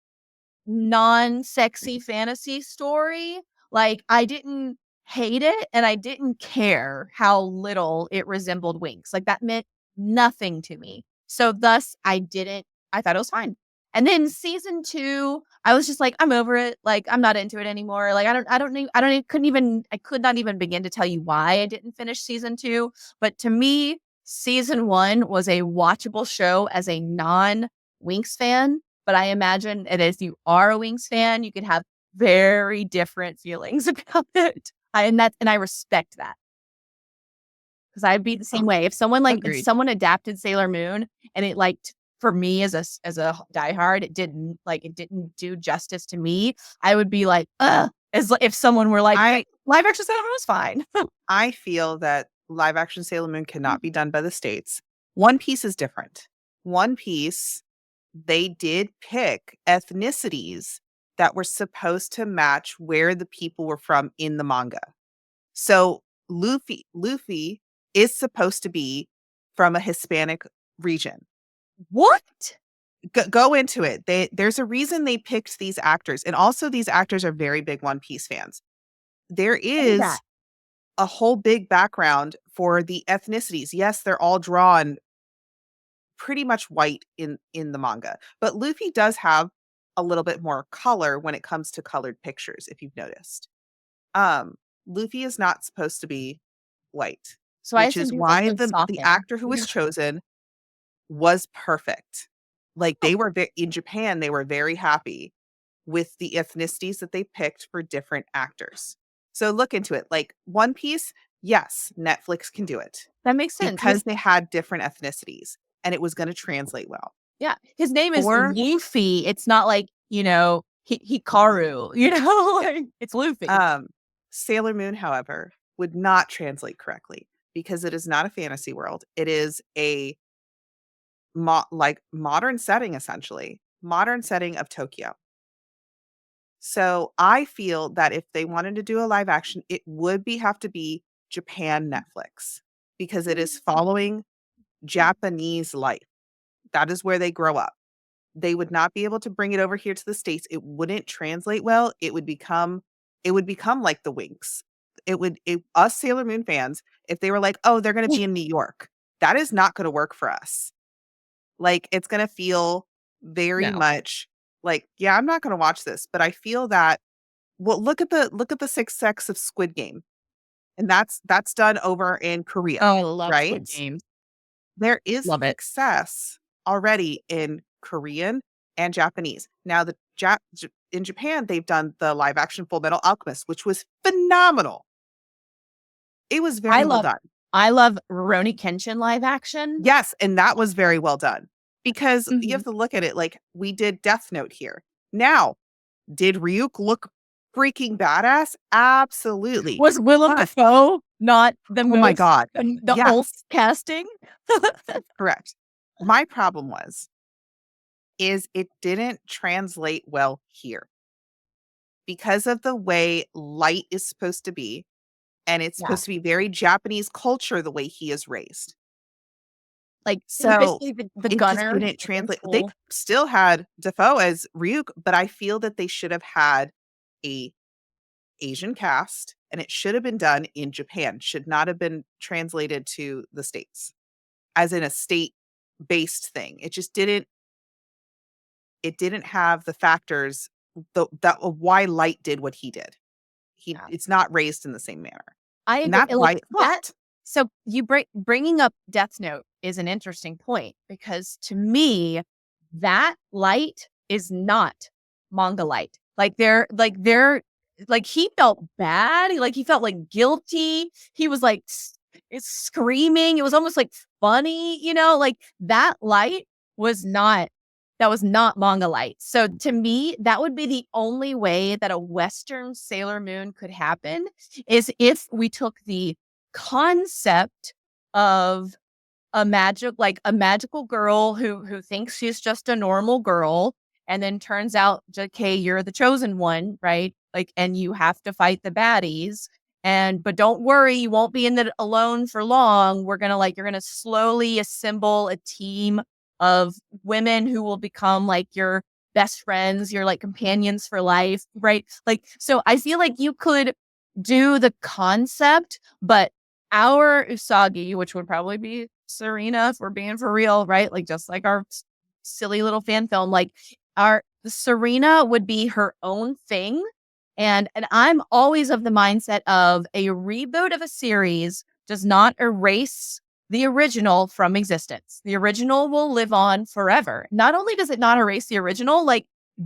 non-sexy fantasy story. Like I didn't hate it and I didn't care how little it resembled Winx. Like that meant nothing to me. So thus I thought it was fine. And then season 2, I was just like, I'm over it. Like, I'm not into it anymore. Like, I could not even begin to tell you why I didn't finish season 2. But to me, season 1 was a watchable show as a non-Winx fan. But I imagine that if you are a Winx fan, you could have very different feelings about it. And I respect that. Because I'd be the same way. If someone adapted Sailor Moon and it for me as a diehard, it didn't do justice to me, I would be like, as if someone were like, live action Sailor Moon is fine. I feel that live action Sailor Moon cannot be done by the States. One Piece is different. One Piece, they did pick ethnicities that were supposed to match where the people were from in the manga. So Luffy is supposed to be from a Hispanic region. What? Go into it. There's a reason they picked these actors. And also these actors are very big One Piece fans. There is a whole big background for the ethnicities. Yes, they're all drawn pretty much white in the manga. But Luffy does have a little bit more color when it comes to colored pictures, if you've noticed. Luffy is not supposed to be white. So which is why the actor who was chosen was perfect. Like they were in Japan, they were very happy with the ethnicities that they picked for different actors. So look into it. Like One Piece, yes, Netflix can do it. That makes sense. Because they had different ethnicities. and it was going to translate well. Yeah. His name is Luffy. It's not like, Hikaru, like, it's Luffy. Sailor Moon, however, would not translate correctly because it is not a fantasy world. It is a modern setting, essentially. Modern setting of Tokyo. So I feel that if they wanted to do a live action, it would have to be Japan Netflix because it is following Japanese life. That is where they grow up. They would not be able to bring it over here to the States. It wouldn't translate well. It would become like the Winx. Us Sailor Moon fans, if they were like, oh, they're going to be in New York, that is not going to work for us. Like, it's going to feel very much like, yeah, I'm not going to watch this, but I feel that, well, look at the Six Sex of Squid Game. And that's done over in Korea. Oh, I love right? Squid Game. There is success already in Korean and Japanese. Now, in Japan, they've done the live action Full Metal Alchemist, which was phenomenal. It was very well done. I love Rurouni Kenshin live action. Yes, and that was very well done because you have to look at it like we did Death Note here. Now, did Ryuk look freaking badass? Absolutely. Was Willem Dafoe not the most? Oh my God. The old casting? Correct. My problem is it didn't translate well here because of the way Light is supposed to be. And it's supposed to be very Japanese culture the way he is raised. Like, so the gunner didn't translate. They still had Dafoe as Ryuk, but I feel that they should have had a Asian cast, and it should have been done in Japan. Should not have been translated to the States as in a state-based thing. It just didn't. It didn't have the factors that why Light did what he did. It's not raised in the same manner. I agree. That's why it So you bringing up Death Note is an interesting point because to me, that Light is not manga Light. Like he felt bad. He felt like guilty. He was like screaming. It was almost like funny, like that Light was not. That was not manga Light. So to me, that would be the only way that a Western Sailor Moon could happen is if we took the concept of a magical girl who thinks she's just a normal girl and then turns out, okay, you're the chosen one, right? And you have to fight the baddies. But don't worry, you won't be in it alone for long. You're gonna slowly assemble a team of women who will become your best friends, your companions for life, right? So I feel like you could do the concept, but our Usagi, which would probably be Serena if we're being for real, right? Just like our silly little fan film, our Serena would be her own thing. And I'm always of the mindset of a reboot of a series does not erase the original from existence. The original will live on forever. Not only does it not erase the original,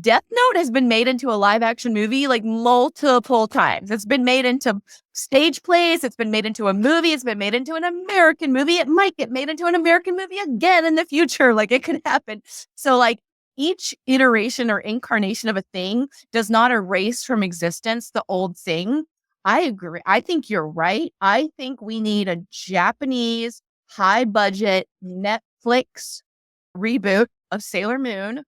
Death Note has been made into a live action movie multiple times. It's been made into stage plays. It's been made into a movie. It's been made into an American movie. It might get made into an American movie again in the future. It could happen. So each iteration or incarnation of a thing does not erase from existence the old thing. I agree. I think you're right. I think we need a Japanese high budget Netflix reboot of Sailor Moon.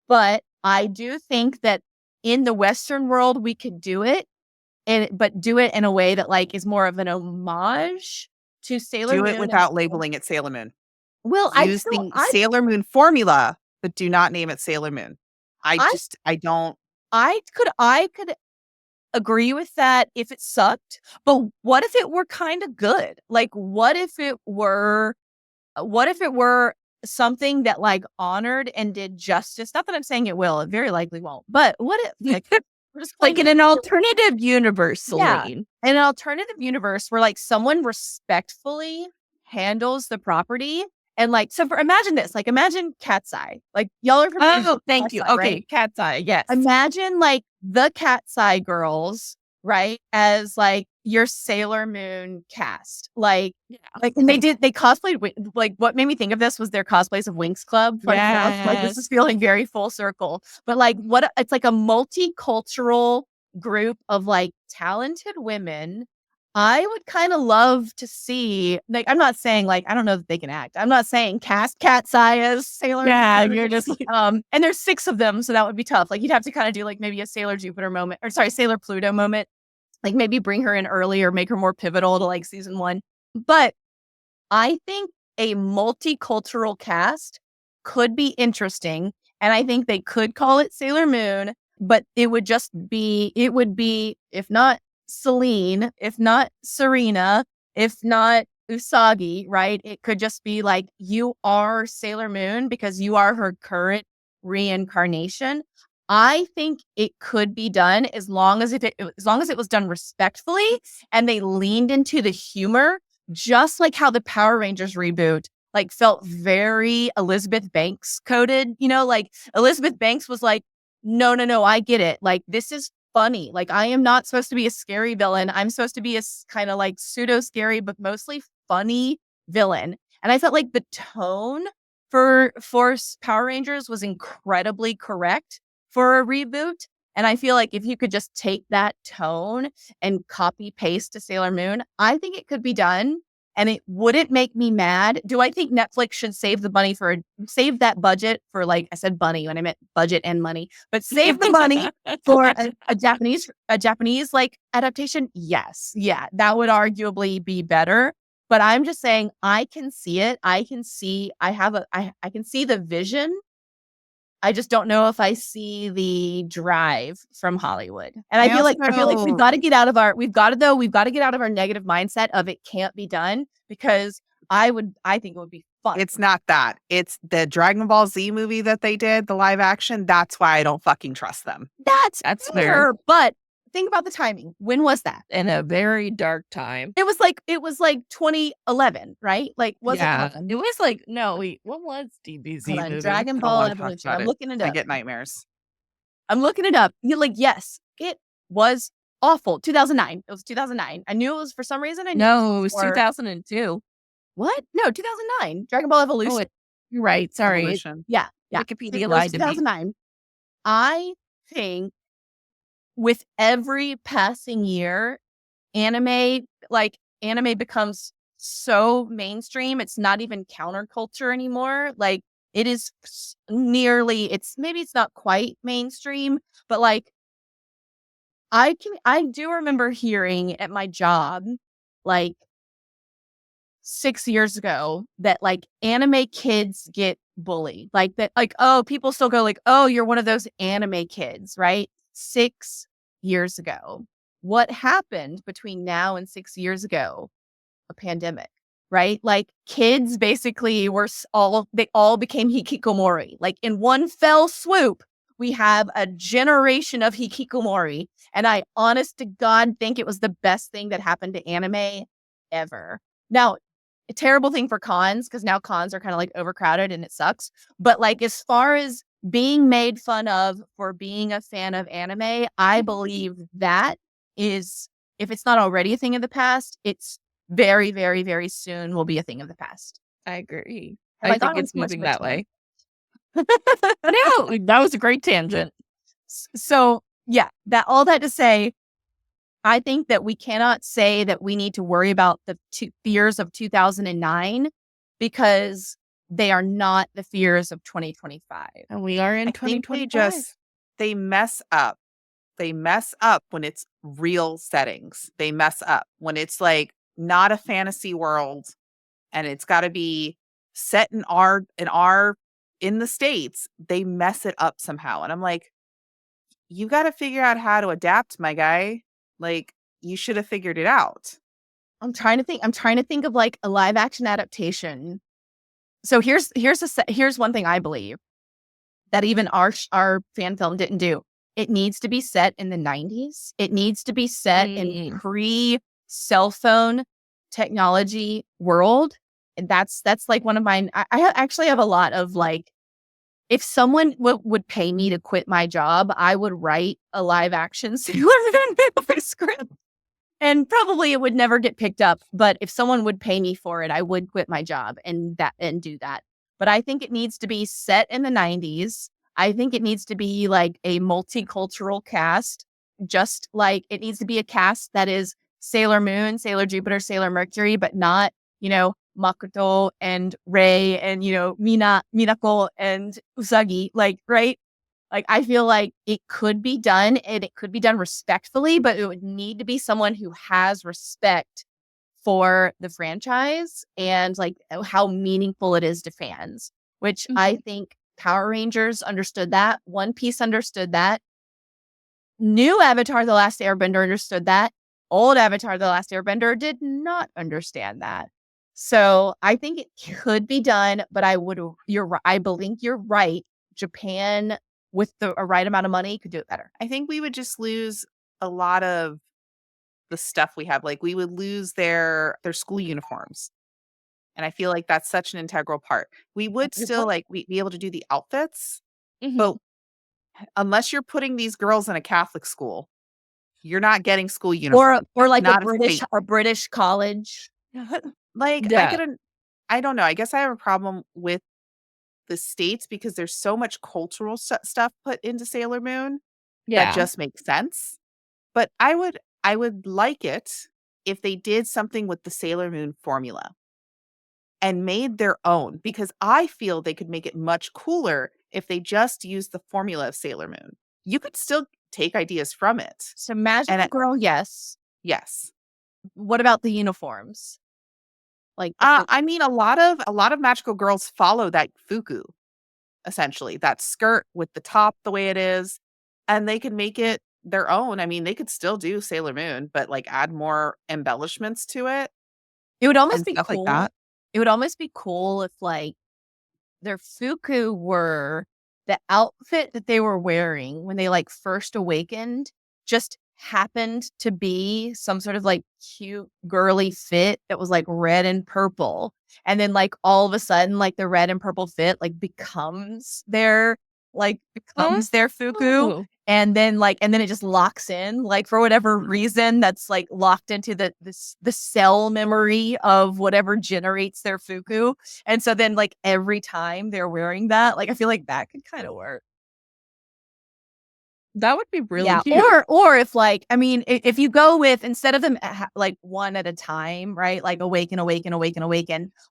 But I do think that in the Western world, we could do it, but do it in a way that is more of an homage to Sailor Moon. Do it without labeling it Sailor Moon. Well, use the Sailor Moon formula, but do not name it Sailor Moon. I don't. I could agree with that if it sucked, but what if it were kind of good? What if it were something that honored and did justice? Not that I'm saying it will, it very likely won't, but what if in an alternative universe, Selene? In an alternative universe where someone respectfully handles the property and imagine this, imagine Cat's Eye. Y'all are familiar with thank you. Eye, okay, right? Cat's Eye, yes. Imagine the Cat's Eye girls right? As like your Sailor Moon cast. Like and they cosplayed like what made me think of this was their cosplays of Winx Club. Fun stuff. Like this is feeling very full circle. But like it's like a multicultural group of like talented women. I would kind of love to see, like, I'm not saying like, I don't know that they can act. I'm not saying cast Cat's Eye as Sailor. Yeah, you're just and there's 6 of them, so that would be tough. Like you'd have to kind of do like maybe a Sailor Jupiter moment, or sorry, Sailor Pluto moment. Like maybe bring her in early or make her more pivotal to like season 1. But I think a multicultural cast could be interesting, and I think they could call it Sailor Moon, but it would be if not Selene, if not Serena, if not Usagi, right? It could just be like you are Sailor Moon because you are her current reincarnation. I think it could be done as long as it was done respectfully and they leaned into the humor, just like how the Power Rangers reboot like felt very Elizabeth Banks coded. Like Elizabeth Banks was like, no, I get it. Like this is funny. Like I am not supposed to be a scary villain. I'm supposed to be a kind of like pseudo scary, but mostly funny villain. And I felt like the tone for Power Rangers was incredibly correct for a reboot. And I feel like if you could just take that tone and copy paste to Sailor Moon, I think it could be done. And it wouldn't make me mad. Do I think Netflix should save that budget for, like I said bunny when I meant budget and money, but save the money for a Japanese like adaptation? Yes. Yeah, that would arguably be better. But I'm just saying I can see it. I can see the vision. I just don't know if I see the drive from Hollywood. And I feel like we've got to get out of our negative mindset of it can't be done, because I think it would be fun. It's not that. It's the Dragon Ball Z movie that they did, the live action. That's why I don't fucking trust them. That's fair. But think about the timing. When was that? In a very dark time. It was like 2011, right? Like was it? It was like what was DBZ movie? Dragon Ball Evolution. I'm looking it up. I get nightmares. I'm looking it up. You're like, yes, it was awful. 2009. It was 2009. I knew it was for some reason. It was 2002. What? No, 2009. Dragon Ball Evolution. You're right. Sorry. Yeah. Wikipedia lied to me. 2009. I think with every passing year, anime becomes so mainstream. It's not even counterculture anymore. Like it is maybe it's not quite mainstream, but like I do remember hearing at my job, like 6 years ago, that like anime kids get bullied. Like that, like, oh, people still go like, oh, you're one of those anime kids, right? 6 years ago. What happened between now and 6 years ago? A pandemic, right? Like kids basically they all became hikikomori. Like in one fell swoop, we have a generation of hikikomori. And I honest to God think it was the best thing that happened to anime ever. Now, a terrible thing for cons, because now cons are kind of like overcrowded and it sucks. But like as far as being made fun of for being a fan of anime, I believe that is, if it's not already a thing of the past, it's very, very, very soon will be a thing of the past. I agree. I think it's moving that way. No, that was a great tangent. So yeah, all that to say, I think that we cannot say that we need to worry about the fears of 2009, because they are not the fears of 2025. And we are in 2025. They mess up. They mess up when it's real settings. They mess up when it's like not a fantasy world and it's got to be set in the States. They mess it up somehow. And I'm like, you got to figure out how to adapt, my guy. Like you should have figured it out. I'm trying to think of like a live action adaptation. So here's one thing I believe that even our fan film didn't do. It needs to be set in the 90s. It needs to be set in pre-cell phone technology world. And that's like one of mine. I actually have a lot of like, if someone would pay me to quit my job, I would write a live action Sailor Moon movie. script. And probably it would never get picked up, but if someone would pay me for it, I would quit my job and do that. But I think it needs to be set in the 90s. I think it needs to be like a multicultural cast, just like it needs to be a cast that is Sailor Moon, Sailor Jupiter, Sailor Mercury, but not, Makoto and Rei and, Minako and Usagi, like, right? Like, I feel like it could be done and it could be done respectfully, but it would need to be someone who has respect for the franchise and like how meaningful it is to fans, which I think Power Rangers understood that. One Piece understood that. New Avatar: The Last Airbender understood that. Old Avatar: The Last Airbender did not understand that. So I think it could be done, but I believe you're right. Japan, with a right amount of money, could do it better. I think we would just lose a lot of the stuff we have. Like we would lose their school uniforms. And I feel like that's such an integral part. We would still be able to do the outfits, but unless you're putting these girls in a Catholic school, you're not getting school uniforms. Or like not a British college. Like I don't know. I guess I have a problem with the States because there's so much cultural stuff put into Sailor Moon that just makes sense. But I would like it if they did something with the Sailor Moon formula and made their own, because I feel they could make it much cooler if they just used the formula of Sailor Moon. You could still take ideas from it. So Magical Girl, yes. Yes. What about the uniforms? Like I mean, a lot of magical girls follow that fuku, essentially, that skirt with the top the way it is, and they could make it their own. I mean, they could still do Sailor Moon, but like add more embellishments to it. It would almost be stuff cool. like that. It would almost be cool if like their fuku were the outfit that they were wearing when they like first awakened just happened to be some sort of like cute girly fit that was like red and purple, and then like all of a sudden like the red and purple fit like becomes their fuku, and then it just locks in, like for whatever reason that's like locked into the cell memory of whatever generates their fuku, and so then like every time they're wearing that, like I feel like that could kind of work. That would be really cute. Or if like, I mean, if you go with, instead of them like one at a time, right? Like awaken.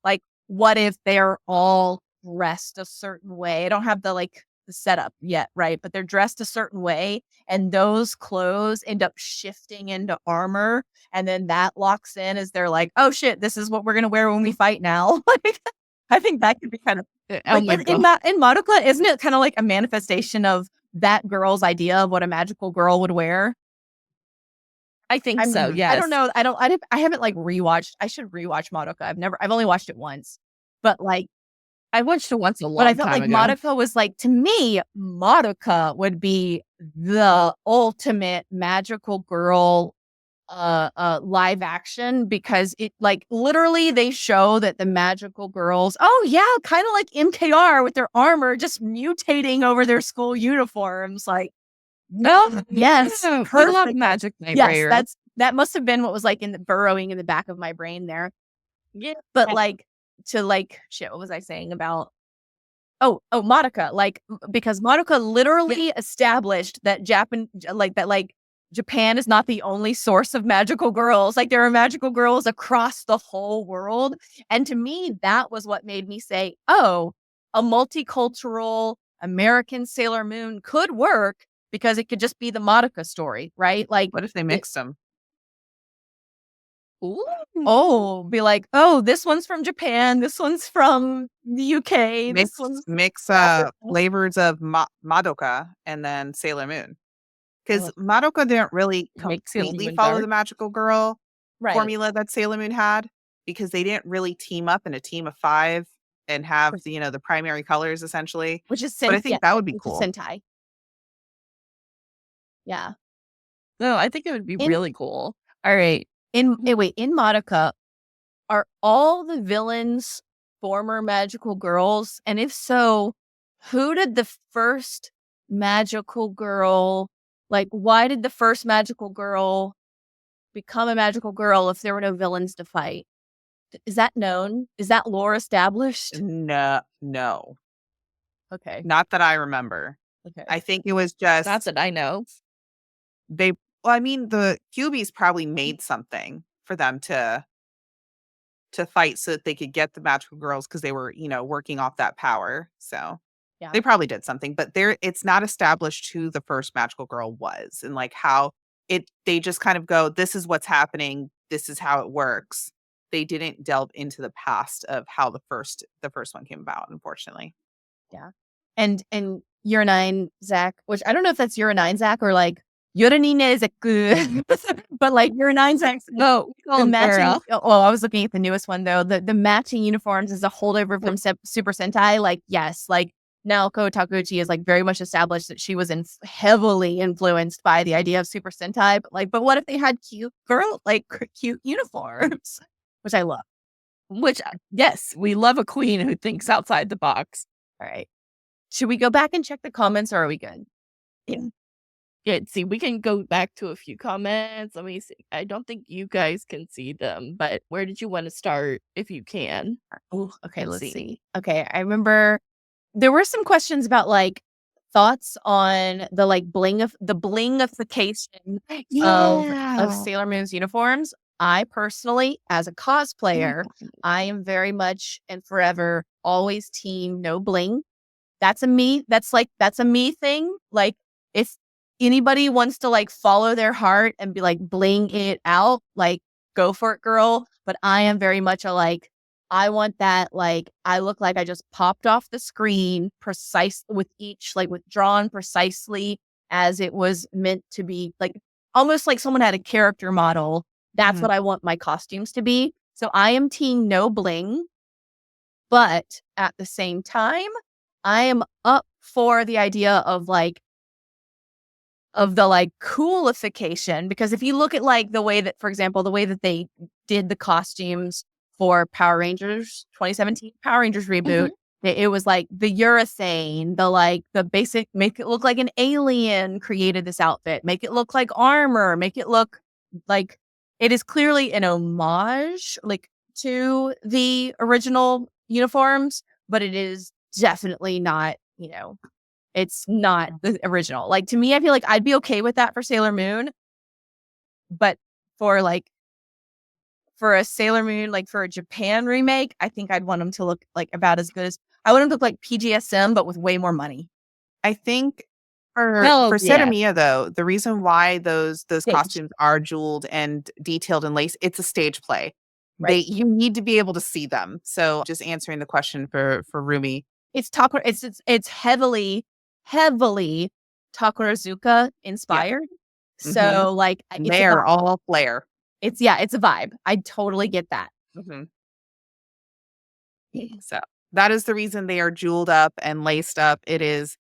Like, what if they're all dressed a certain way? I don't have the setup yet, right? But they're dressed a certain way, and those clothes end up shifting into armor, and then that locks in as they're like, oh shit, this is what we're gonna wear when we fight now. Like, I think that could be kind of like in Madoka, isn't it kind of like a manifestation of that girl's idea of what a magical girl would wear? I think so. Yes. I don't know. I haven't like rewatched. I should rewatch Madoka. I've only watched it once, but like I watched it once a long but I felt time like ago. Madoka was like, to me, Madoka would be the ultimate magical girl live action, because it like literally they show that the magical girls, oh yeah, kind of like MKR with their armor just mutating over their school uniforms. Like, no, yes, perfect magic Knight Rayer. Yes, that must have been what was like burrowing in the back of my brain there. Yeah, but like shit, what was I saying about? Oh, Madoka, like because Madoka literally established that Japan is not the only source of magical girls. Like, there are magical girls across the whole world. And to me, that was what made me say, oh, a multicultural American Sailor Moon could work, because it could just be the Madoka story, right? Like, what if they mixed them? Ooh. Oh, be like, oh, this one's from Japan, this one's from the UK. Mix flavors of Madoka and then Sailor Moon. Because Madoka didn't really completely follow the magical girl formula that Sailor Moon had, because they didn't really team up in a team of 5 and have the primary colors essentially. Which is but I think that would be cool. Sentai. Yeah. No, I think it would be really cool. All right. In Madoka, are all the villains former magical girls? And if so, who did the first magical girl, like, why did the first magical girl become a magical girl if there were no villains to fight? Is that known? Is that lore established? No. Okay. Not that I remember. Okay. I think it was just Not that I know. they. Well, I mean, the Cubies probably made something for them to fight so that they could get the magical girls because they were, working off that power. So Yeah. they probably did something, but it's not established who the first magical girl was and like how they just kind of go, this is what's happening, this is how it works. They didn't delve into the past of how the first one came about, unfortunately. Yeah. And Year 9 Zach, which I don't know if that's Year 9 Zach or like Yoranine Zeku, but like Year 9 Zach. No, Oh, matching. Well, I was looking at the newest one though. The matching uniforms is a holdover from Super Sentai. Like, yes, like Naoko Takuchi is like very much established that she was heavily influenced by the idea of Super Sentai. But what if they had cute uniforms, which I love. Which, yes, we love a queen who thinks outside the box. All right. Should we go back and check the comments, or are we good? Yeah, see, we can go back to a few comments. Let me see. I don't think you guys can see them, but where did you want to start if you can? Oh, okay, let's see. Okay, I remember there were some questions about like thoughts on the like blingification of Sailor Moon's uniforms. I personally, as a cosplayer, I am very much and forever always team no bling. That's a me thing. Like, if anybody wants to like follow their heart and be like bling it out, like go for it, girl. But I am very much a like, I want that, like, I look like I just popped off the screen precise with each, like withdrawn precisely as it was meant to be, like almost like someone had a character model. That's what I want my costumes to be. So I am team no bling, but at the same time, I am up for the idea of the coolification, because if you look at like the way that, for example, the way that they did the costumes for Power Rangers 2017 Power Rangers reboot, it was like the urethane, the basic, make it look like an alien created this outfit, make it look like armor, make it look like it is clearly an homage like to the original uniforms, but it is definitely not, it's not the original. Like, to me, I feel like I'd be okay with that for Sailor Moon, but for a Sailor Moon, like for a Japan remake, I think I'd want them to look like about as good as, I want them to look like PGSM, but with way more money. I think for yeah. Setamiya, though, the reason why those costumes are jeweled and detailed and lace, it's a stage play. Right. You need to be able to see them. So just answering the question for Rumi. It's heavily Takarazuka inspired. Yeah. So like they're all flair. It's a vibe. I totally get that. So that is the reason they are jeweled up and laced up. It is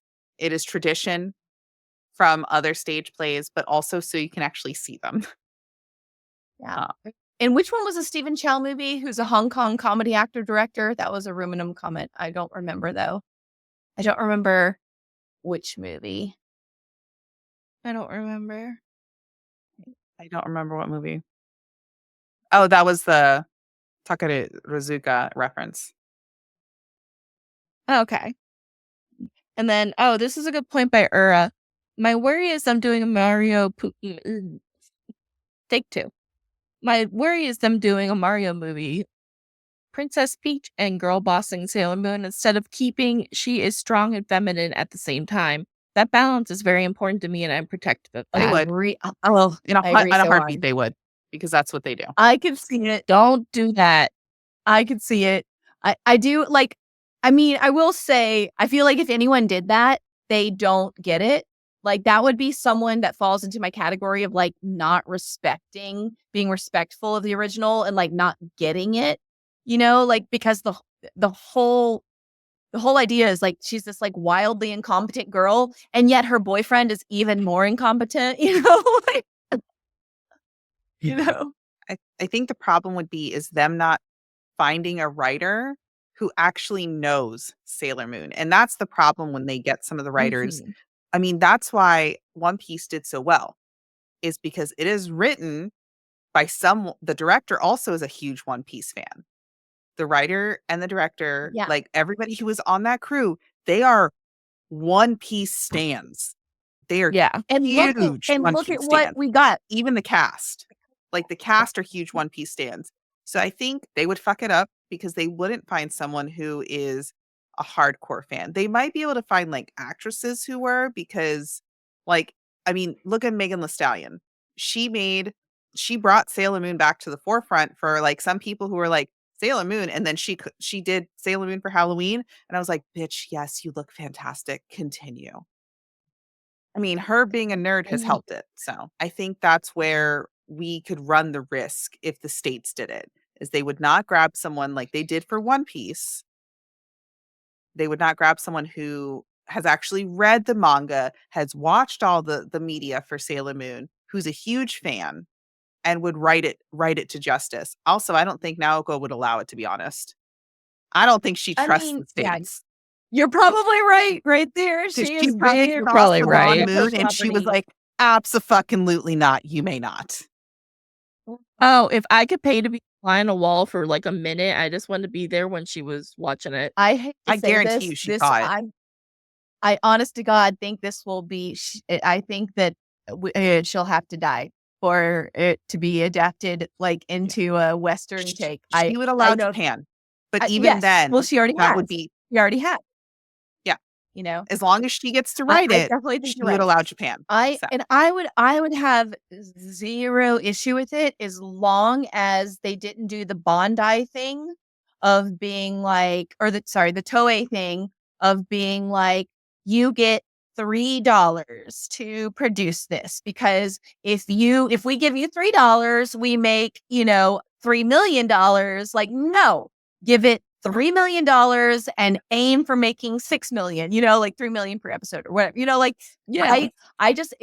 tradition from other stage plays, but also so you can actually see them. Yeah. And which one was a Stephen Chow movie, who's a Hong Kong comedy actor director? That was a Ruminum comment. I don't remember, though. I don't remember which movie. I don't remember. I don't remember what movie. Oh, that was the Takarazuka reference. Okay. And then, this is a good point by Ura. My worry is I'm doing a Mario... Take two. My worry is them doing a Mario movie, Princess Peach and girl bossing Sailor Moon, instead of keeping she is strong and feminine at the same time. That balance is very important to me, and I'm protective of that. They would. In a heartbeat, they would, because that's what they do. I can see it. Don't do that. I can see it. I do, like, I mean, I will say, I feel like if anyone did that, they don't get it. Like, that would be someone that falls into my category of like not being respectful of the original and like not getting it, like, because the whole idea is like she's this like wildly incompetent girl, and yet her boyfriend is even more incompetent, like, I think the problem would be is them not finding a writer who actually knows Sailor Moon. And that's the problem when they get some of the writers. I mean, that's why One Piece did so well, is because it is written the director also is a huge One Piece fan. The writer and the director, like everybody who was on that crew, they are One Piece stans. They are and huge look at what we got. Even the cast. Like the cast are huge One Piece stans. So I think they would fuck it up because they wouldn't find someone who is a hardcore fan. They might be able to find like actresses who were, because like, I mean, look at Megan Thee Stallion. She brought Sailor Moon back to the forefront for like some people who were like, Sailor Moon, and then she did Sailor Moon for Halloween, and I was like, bitch, yes, you look fantastic. Continue. I mean, her being a nerd has helped it. So I think that's where we could run the risk if the states did it, is they would not grab someone like they did for One Piece. They would not grab someone who has actually read the manga, has watched all the media for Sailor Moon, who's a huge fan, and would write it to justice. Also, I don't think Naoko would allow it, to be honest. I don't think she trusts the states. You're probably right there. She is probably right. Moon, and she was like, abso-fucking-lutely not. You may not. Oh, if I could pay to be behind a wall for like a minute, I just wanted to be there when she was watching it. I guarantee you she saw it. I honest to God think this will be. I think that she'll have to die for it to be adapted like into a Western take. She would allow Japan, but even then, well, she already that has. would be. She already had. Yeah, you know, as long as she gets to write it, definitely think she would allow Japan. I would have zero issue with it as long as they didn't do the Bondi thing of being like, or the Toei thing of being like, you get $3 to produce this, because if we give you $3, we make, $3 million. Like, no, give it $3 million and aim for making 6 million, like 3 million per episode or whatever, I just,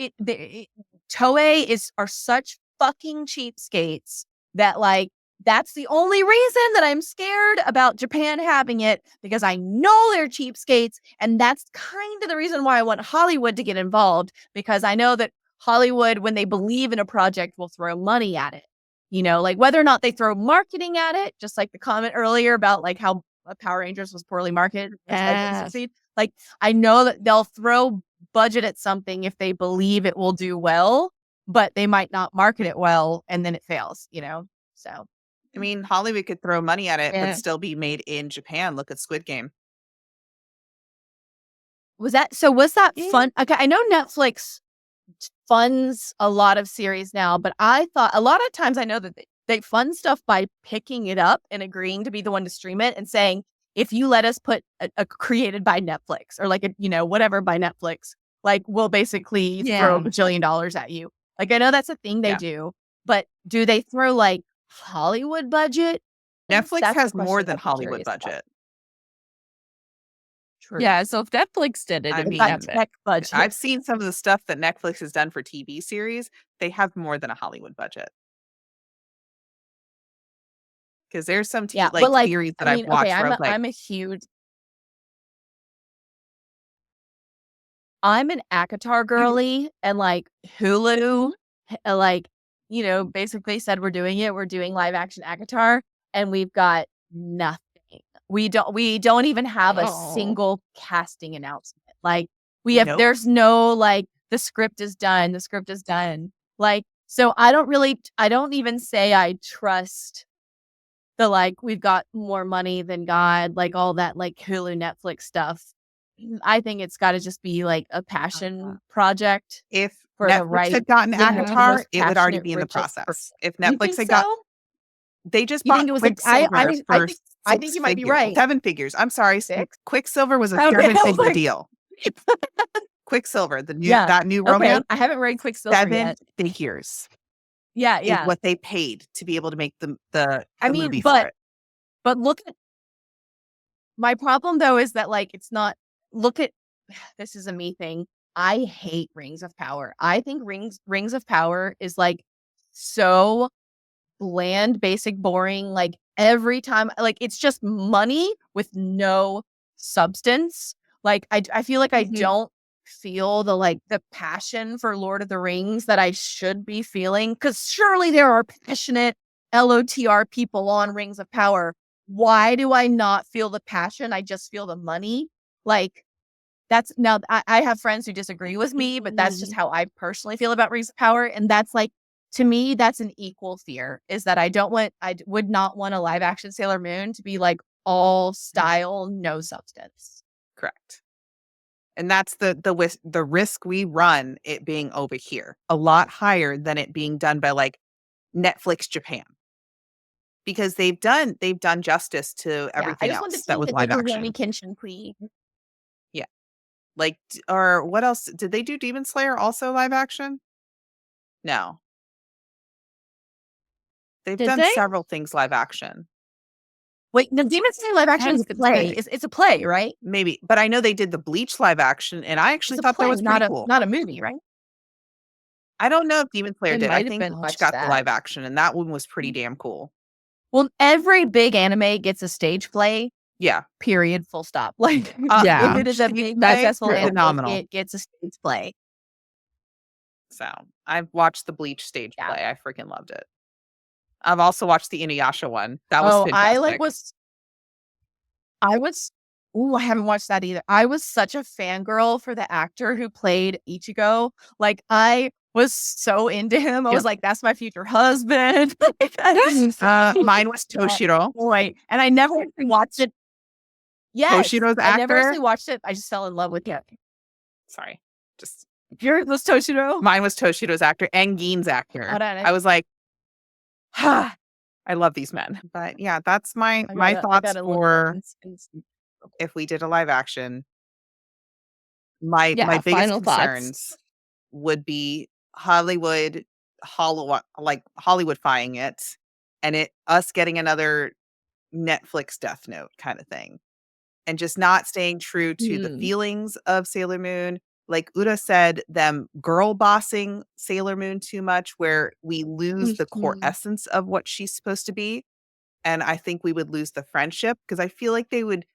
Toei are such fucking cheapskates that like, that's the only reason that I'm scared about Japan having it, because I know they're cheapskates. And that's kind of the reason why I want Hollywood to get involved, because I know that Hollywood, when they believe in a project, will throw money at it. Like whether or not they throw marketing at it, just like the comment earlier about like how Power Rangers was poorly marketed. Like I know that they'll throw budget at something if they believe it will do well, but they might not market it well and then it fails, so. I mean, Hollywood could throw money at it, but still be made in Japan. Look at Squid Game. Was that fun? Okay, I know Netflix funds a lot of series now, but I thought a lot of times I know that they fund stuff by picking it up and agreeing to be the one to stream it and saying, if you let us put a created by Netflix or like whatever by Netflix, like we'll basically throw $1 billion at you. Like I know that's a thing they do, but do they throw like Hollywood budget? Netflix has more than Hollywood budget. True. Yeah, so if Netflix did it, I mean, tech budget. I've seen some of the stuff that Netflix has done for TV series. They have more than a Hollywood budget. Because there's some theories that I've watched. Okay, I'm an ACOTAR girly, and like Hulu, like basically said we're doing it. We're doing live action ACOTAR, and we've got nothing. We don't even have a single casting announcement. Like there's no like the script is done. The script is done. Like so, I don't even say I trust the like we've got more money than God, like all that like Hulu Netflix stuff. I think it's got to just be like a passion project. If for Netflix had gotten ACOTAR, it would already be in the process. If Netflix had got, they just bought Quicksilver for I think you might be right. 7 figures. I'm sorry, 6. Quicksilver was a 7-figure deal. Quicksilver, that new romance. I haven't read Quicksilver 7 yet. figures. Yeah. Is what they paid to be able to make the movie for it. But look at my problem though is that like it's not. Look at this is a me thing. I hate Rings of Power. I think Rings of Power is like so bland, basic, boring. Like every time, like it's just money with no substance. Like I feel like I don't feel the passion for Lord of the Rings that I should be feeling. Because surely there are passionate LOTR people on Rings of Power. Why do I not feel the passion? I just feel the money. Like, that's now I have friends who disagree with me, but that's just how I personally feel about Rings of Power. And that's like, to me, that's an equal fear, is that I would not want a live action Sailor Moon to be like all style, no substance. Correct. And that's the risk we run, it being over here a lot higher than it being done by like Netflix Japan, because they've done justice to everything else that was live action. Rurouni Kenshin, please. Yeah, like, or what else did they do? Demon Slayer also live action? No, they've done several things live action. Wait, the Demon Slayer live action is a play. It's a play, right? Maybe, but I know they did the Bleach live action, and I actually thought that was pretty cool. Not a movie, right? I don't know if Demon Slayer did. I think Bleach got the live action, and that one was pretty damn cool. Well, every big anime gets a stage play. Yeah. Period. Full stop. Like, if it is a big successful anime, it gets a stage play. So I've watched the Bleach stage play. I freaking loved it. I've also watched the Inuyasha one. That was fantastic. I haven't watched that either. I was such a fangirl for the actor who played Ichigo. Like, I was so into him. I was like, that's my future husband. Mine was Toshiro. Boy, and I never watched it. Yes, Toshiro's actor. I never actually watched it. I just fell in love with him. Sorry, just yours was Toshiro. Mine was Toshiro's actor and Gein's actor. I was like, I love these men. But yeah, that's my thoughts for if we did a live action. My biggest concerns would be Hollywood Hollywoodifying it, and us getting another Netflix Death Note kind of thing, and just not staying true to the feelings of Sailor Moon. Like Uda said, them girl bossing Sailor Moon too much, where we lose the core essence of what she's supposed to be. And I think we would lose the friendship, because I feel like they would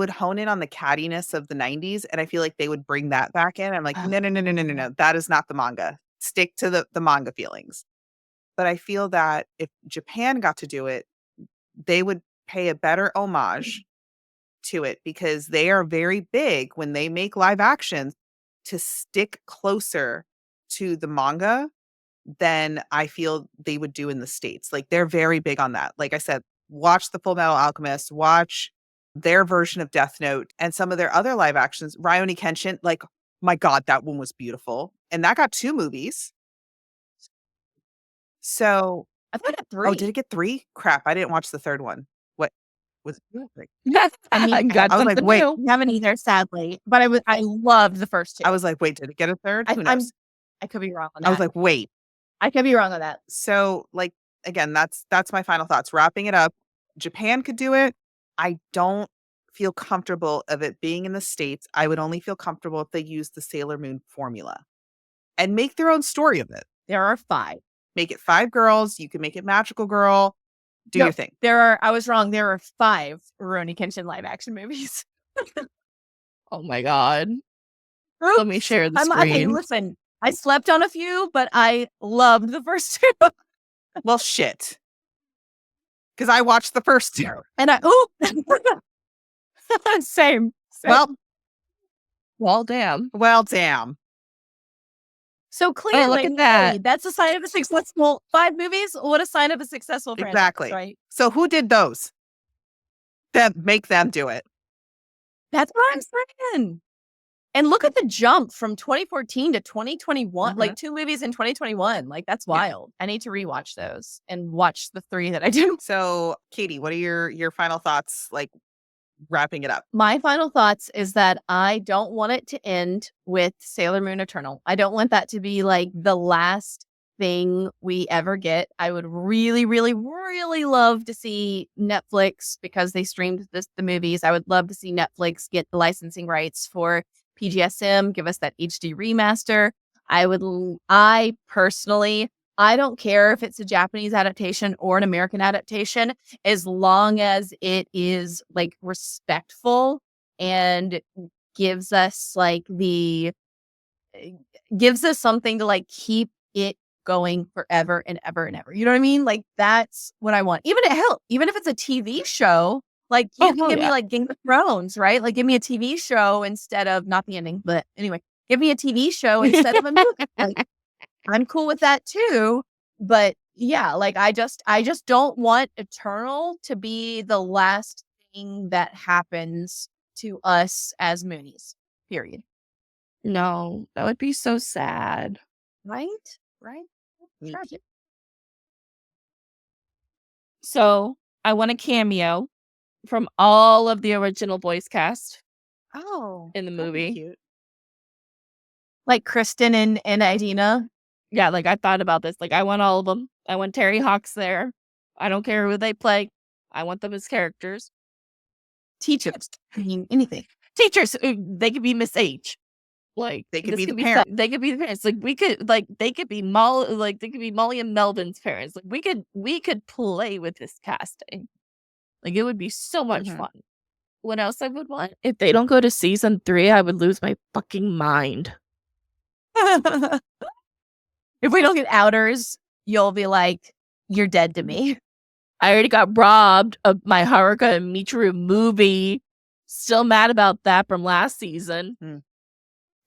hone in on the cattiness of the 90s, and I feel like they would bring that back in. I'm like, no. That is not the manga. Stick to the manga feelings. But I feel that if Japan got to do it, they would pay a better homage to it, because they are very big when they make live actions to stick closer to the manga than I feel they would do in the States. Like, they're very big on that. Like I said, watch the Full Metal Alchemist, watch their version of Death Note, and some of their other live actions. Rurouni Kenshin, like, my God, that one was beautiful. And that got 2 movies. So I thought it got 3. Oh, did it get 3? Crap, I didn't watch the third one. What was it? I mean, I was like, wait, I haven't either, sadly. But I loved the first 2. I was like, wait, did it get a third? Who knows? I could be wrong on that. I was like, wait. I could be wrong on that. So, like, again, that's my final thoughts. Wrapping it up, Japan could do it. I don't feel comfortable of it being in the States. I would only feel comfortable if they use the Sailor Moon formula and make their own story of it. There are 5. Make it 5 girls. You can make it Magical Girl. Do your thing. I was wrong. There are 5 Rurouni Kenshin live action movies. Oh my God. Let me share the screen. Okay, listen, I slept on a few, but I loved the first 2. Well, shit. Because I watched the first 2. And same. Well, damn. So clearly, look at that. Hey, that's a sign of a successful 5 movies. What a sign of a successful franchise, exactly. Right? So who did those? Then make them do it. That's what I'm saying. And look at the jump from 2014 to 2021. Like 2 movies in 2021. Like, that's wild. I need to rewatch those and watch the 3 that I did. So, Katie, what are your final thoughts? Like, wrapping it up. My final thoughts is that I don't want it to end with Sailor Moon Eternal. I don't want that to be like the last thing we ever get. I would really, really, really love to see Netflix, because they streamed the movies. I would love to see Netflix get the licensing rights for PGSM, give us that HD remaster. I personally, I don't care if it's a Japanese adaptation or an American adaptation, as long as it is like respectful and gives us like the gives us something to like keep it going forever and ever and ever. You know what I mean? Like that's what I want. Even if it's a TV show, like you can give me like Game of Thrones, right? Like give me a TV show instead of not the ending, but anyway, give me a TV show instead of a movie. Like, I'm cool with that too. But yeah, like I just don't want Eternal to be the last thing that happens to us as Moonies. Period. No, that would be so sad. Right? Right? Tragic. So I want a cameo from all of the original voice cast. Oh, in the movie. Cute. Like Kristen and Idina. Yeah, like I thought about this. Like I want all of them. I want Terry Hawks there. I don't care who they play. I want them as characters. Teachers. I mean, anything. Teachers. They could be Miss H. Like they could be the parents. They could be the parents. Like we could. Like they could be Molly. Like they could be Molly and Melvin's parents. Like we could play with this casting. Like it would be so much fun. What else I would want? If they don't go to season 3, I would lose my fucking mind. If we don't get Outers, you'll be like, you're dead to me. I already got robbed of my Haruka and Michiru movie. Still mad about that from last season.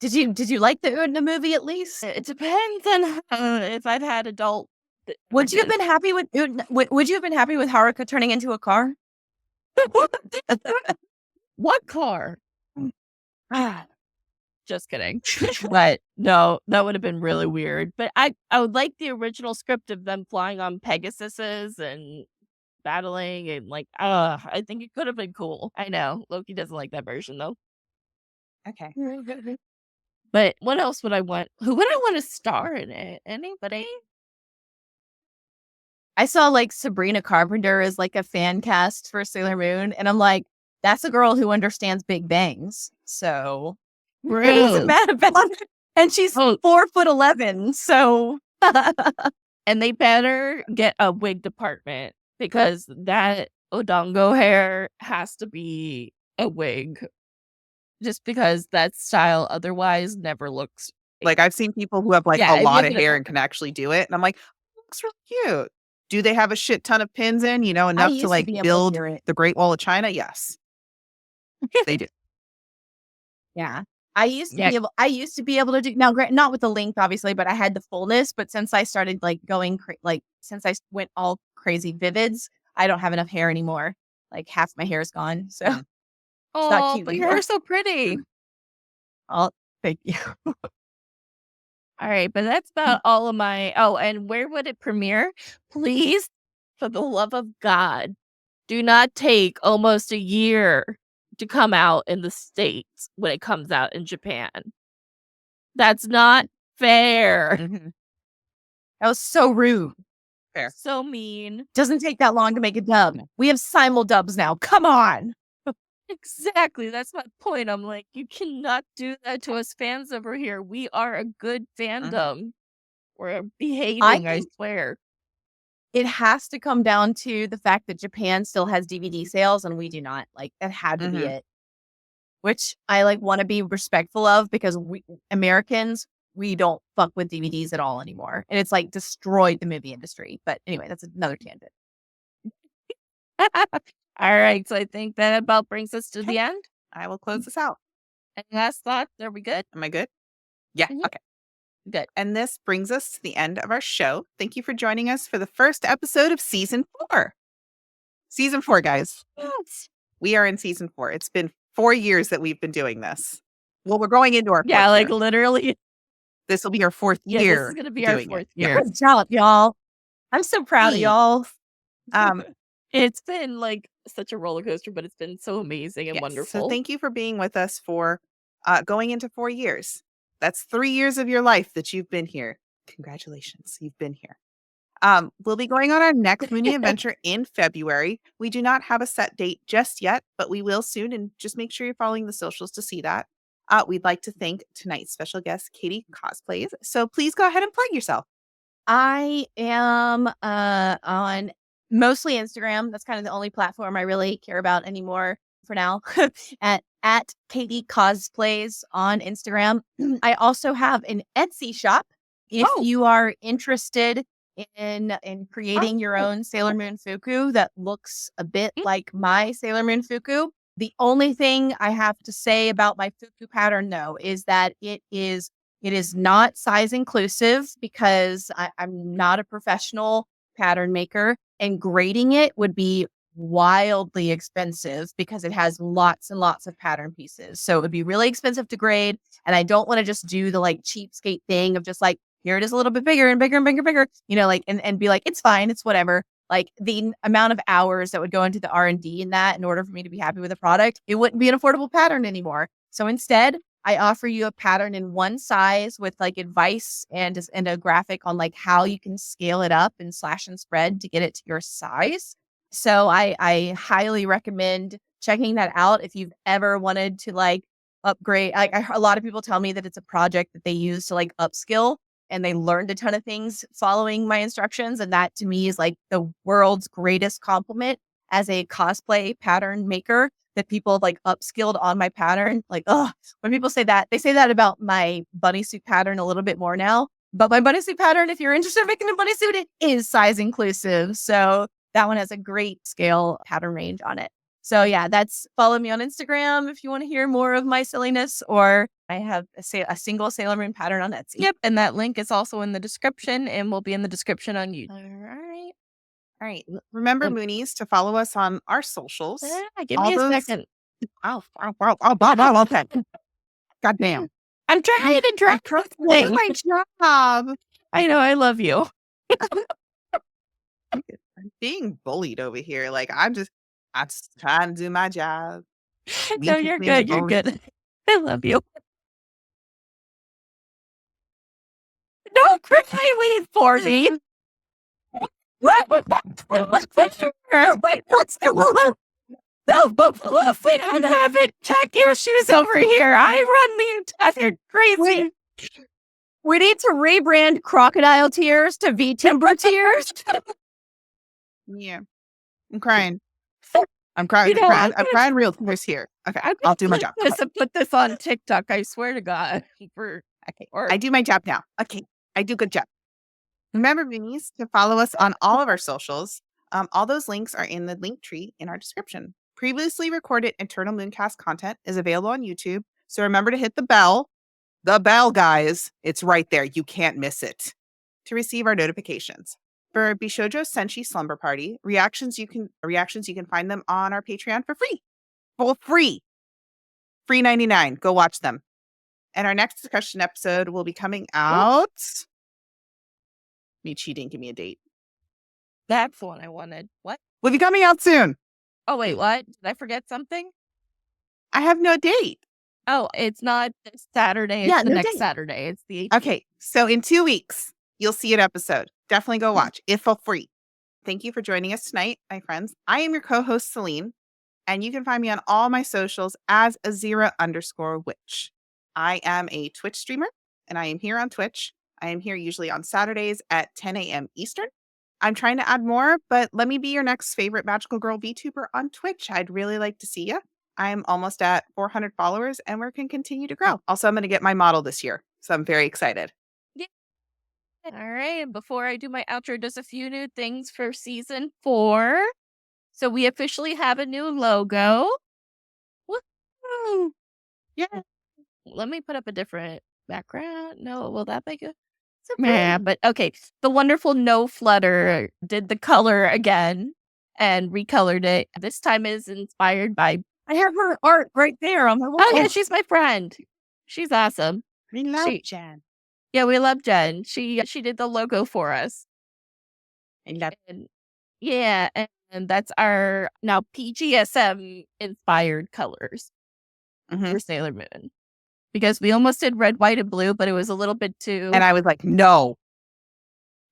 Did you like the Utna movie at least? It depends on if I've had adult. Would you have been happy with Utna? Would you have been happy with Haruka turning into a car? What car? Just kidding. But no, that would have been really weird. But I would like the original script of them flying on Pegasuses and battling and like, I think it could have been cool. I know Loki doesn't like that version though. Okay. But what else would I want? Who would I want to star in it? Anybody? I saw like Sabrina Carpenter as like a fan cast for Sailor Moon, and I'm like, that's a girl who understands Big Bangs. So I wasn't mad about it. And she's 4'11", so and they better get a wig department because that Odongo hair has to be a wig. Just because that style otherwise never looks like I've seen people who have like a lot of hair and can actually do it. And I'm like, oh, looks really cute. Do they have a shit ton of pins in, enough to like build the Great Wall of China? Yes. They do. Yeah. I used to be able to do now, not with the length, obviously, but I had the fullness. But since I started like going since I went all crazy vivids, I don't have enough hair anymore. Like half my hair is gone. So it's not cute. But your hair's so pretty. Oh, thank you. All right, but that's about all of my. Oh, and where would it premiere? Please, for the love of God, do not take almost a year to come out in the States when it comes out in Japan. That's not fair. That was so rude. Fair. So mean. Doesn't take that long to make a dub. We have simul dubs now. Come on. Exactly. That's my point. I'm like, you cannot do that to us fans over here. We are a good fandom. We're behaving, I swear. It has to come down to the fact that Japan still has DVD sales and we do not. Like, that had to be it. Which I like want to be respectful of because we Americans, we don't fuck with DVDs at all anymore. And it's like destroyed the movie industry. But anyway, that's another tangent. All right, so I think that about brings us to the end. I will close this out. Any last thoughts? Are we good? Am I good? Yeah, okay. Good. And this brings us to the end of our show. Thank you for joining us for the first episode of Season 4. Season 4, guys. Yes. We are in Season 4. It's been 4 years that we've been doing this. Well, we're going into our 4th like year. Literally. This will be our 4th year. This is going to be our 4th year. Good job, y'all. I'm so proud of y'all. It's been like such a roller coaster, but it's been so amazing and wonderful. So thank you for being with us for going into 4 years. That's 3 years of your life that you've been here. Congratulations. You've been here. We'll be going on our next Moonie adventure in February. We do not have a set date just yet, but we will soon. And just make sure you're following the socials to see that. We'd like to thank tonight's special guest, Katie Cosplays. So please go ahead and plug yourself. I am on mostly Instagram. That's kind of the only platform I really care about anymore for now. At at Katie Cosplays on Instagram. I also have an Etsy shop if you are interested in creating your own Sailor Moon Fuku that looks a bit like my Sailor Moon Fuku. The only thing I have to say about my Fuku pattern, though, is that it is not size inclusive because I'm not a professional pattern maker, and grading it would be wildly expensive because it has lots and lots of pattern pieces. So it would be really expensive to grade. And I don't want to just do the like cheapskate thing of just like, here it is a little bit bigger and bigger and bigger and bigger, like, and be like, it's fine. It's whatever. Like the amount of hours that would go into the R&D in that in order for me to be happy with a product, it wouldn't be an affordable pattern anymore. So instead, I offer you a pattern in one size with like advice and a graphic on like how you can scale it up and slash and spread to get it to your size. So I highly recommend checking that out if you've ever wanted to like upgrade. Like a lot of people tell me that it's a project that they use to like upskill, and they learned a ton of things following my instructions. And that to me is like the world's greatest compliment as a cosplay pattern maker, that people have like upskilled on my pattern. Like, when people say that, they say that about my bunny suit pattern a little bit more now. But my bunny suit pattern, if you're interested in making a bunny suit, it is size inclusive. So that one has a great scale pattern range on it. So yeah, follow me on Instagram if you want to hear more of my silliness, or I have a single Sailor Moon pattern on Etsy. Yep, and that link is also in the description and will be in the description on YouTube. All right. Remember, Moonies, to follow us on our socials. Give me a second. Goddamn. I'm trying to track things. My job. I know, I love you. I'm being bullied over here. Like, I'm just trying to do my job. No, you're good. You're good. I love you. Don't cry, wait for me. Wait, what's the woman? No, but if we don't have it, check your shoes over here. I run the entire crazy. We need to rebrand Crocodile Tears to V-Timber Tears. Yeah. I'm crying. I'm crying. I'm crying real tears here. Okay, I'll do my job. Put this on TikTok, I swear to God. I do my job now. Okay, I do good job. Remember, Moonies, to follow us on all of our socials. All those links are in the link tree in our description. Previously recorded Eternal Mooncast content is available on YouTube, so remember to hit the bell. The bell, guys. It's right there. You can't miss it. To receive our notifications. For Bishoujo Senshi Slumber Party, reactions you can find them on our Patreon for free. For free. Free 99. Go watch them. And our next discussion episode will be coming out. Michi didn't give me a date. That's the one I wanted. What? Will be coming out soon. Oh, wait, what? Did I forget something? I have no date. Oh, it's not this Saturday. It's the next Saturday. It's the 18th. Okay, so in 2 weeks, you'll see an episode. Definitely go watch, if for free. Thank you for joining us tonight, my friends. I am your co-host, Selene, and you can find me on all my socials as Azira_witch. I am a Twitch streamer, and I am here on Twitch. I am here usually on Saturdays at 10 a.m. Eastern. I'm trying to add more, but let me be your next favorite magical girl VTuber on Twitch. I'd really like to see you. I'm almost at 400 followers, and we can continue to grow. Also, I'm going to get my model this year, so I'm very excited. Yeah. All right, and before I do my outro, just a few new things for season 4. So we officially have a new logo. Woo! Yeah. Let me put up a different background. No, will that make it? Yeah, but okay. The wonderful No Flutter did the color again and recolored it. This time is inspired by. I have her art right there on my wall. Oh yeah, she's my friend. She's awesome. We love Jen. Yeah, we love Jen. She did the logo for us. I love it. Yeah, and that's our now PGSM inspired colors for Sailor Moon. Because we almost did red, white, and blue, but it was a little bit too. And I was like, no.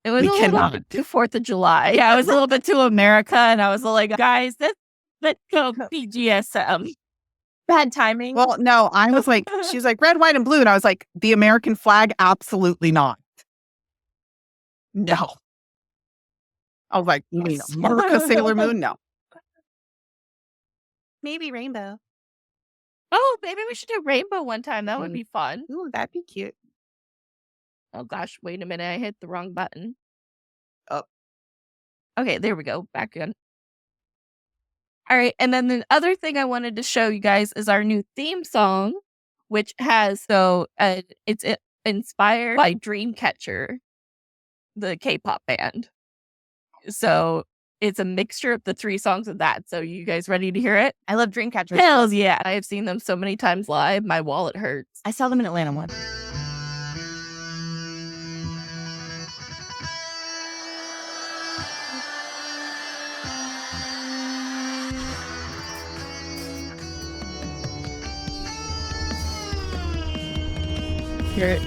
It was a little bit too 4th of July. Yeah, it was a little bit too America. And I was like, guys, let's go PGSM. Bad timing. Well, no, I was like, she was like red, white, and blue. And I was like, the American flag? Absolutely not. No. I was like, you mean America Sailor Moon? No. Maybe rainbow. Oh, maybe we should do rainbow one time. That would be fun. Ooh, that'd be cute. Oh gosh, wait a minute. I hit the wrong button. Oh. Okay, there we go. Back in. All right, and then the other thing I wanted to show you guys is our new theme song, which has it's inspired by Dreamcatcher, the K-pop band. So it's a mixture of the 3 songs of that. So you guys ready to hear it? I love Dreamcatcher. Hells yeah! I have seen them so many times live. My wallet hurts. I saw them in Atlanta once. Hear it.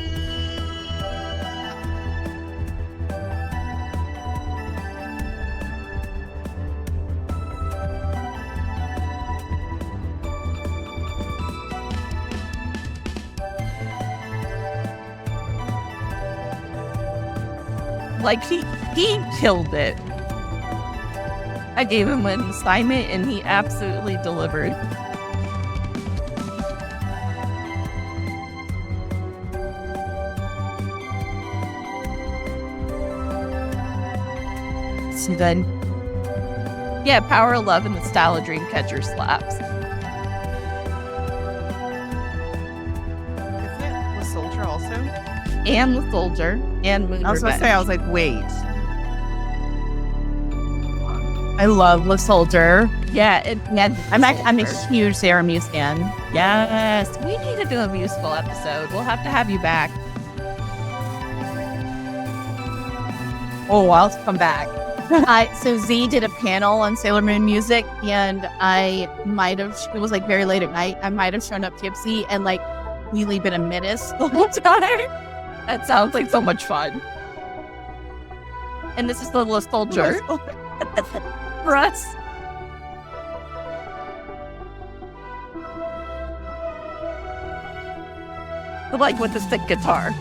Like he killed it. I gave him an assignment and he absolutely delivered. So then, yeah, Power of Love and the style of Dreamcatcher slaps. Isn't it the Soldier also? And the Soldier and Moon I was going to Revenge. say, I was like, wait. I love the Soldier. Yeah, I'm a huge Sarah Muse fan. Yes, we need to do a musical episode. We'll have to have you back. Oh, I'll come back. So Z did a panel on Sailor Moon music, and it was like very late at night. I might have shown up tipsy and like really been a menace the whole time. That sounds like so much fun. And this is the little Soldier for us. But like with the sick guitar.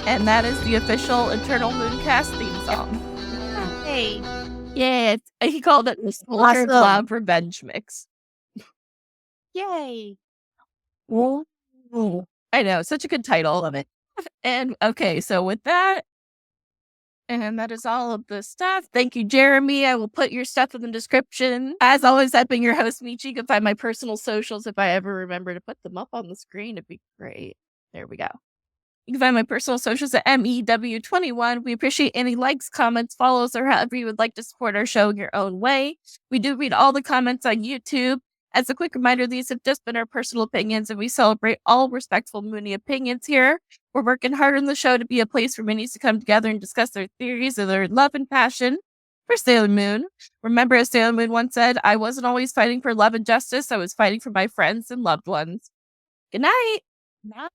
And that is the official Eternal Mooncast theme song. Hey. Yeah, he called it the Soldier Love Revenge Mix. Yay. Ooh. I know, such a good title. Love it. And okay, so with that, and that is all of the stuff. Thank you, Jeremy. I will put your stuff in the description. As always, I've been your host, Michi. You can find my personal socials if I ever remember to put them up on the screen. It'd be great. There we go. You can find my personal socials at MEW21. We appreciate any likes, comments, follows, or however you would like to support our show in your own way. We do read all the comments on YouTube. As a quick reminder, these have just been our personal opinions, and we celebrate all respectful Mooney opinions here. We're working hard on the show to be a place for Moonies to come together and discuss their theories of their love and passion for Sailor Moon. Remember, as Sailor Moon once said, I wasn't always fighting for love and justice. I was fighting for my friends and loved ones. Good night. Bye.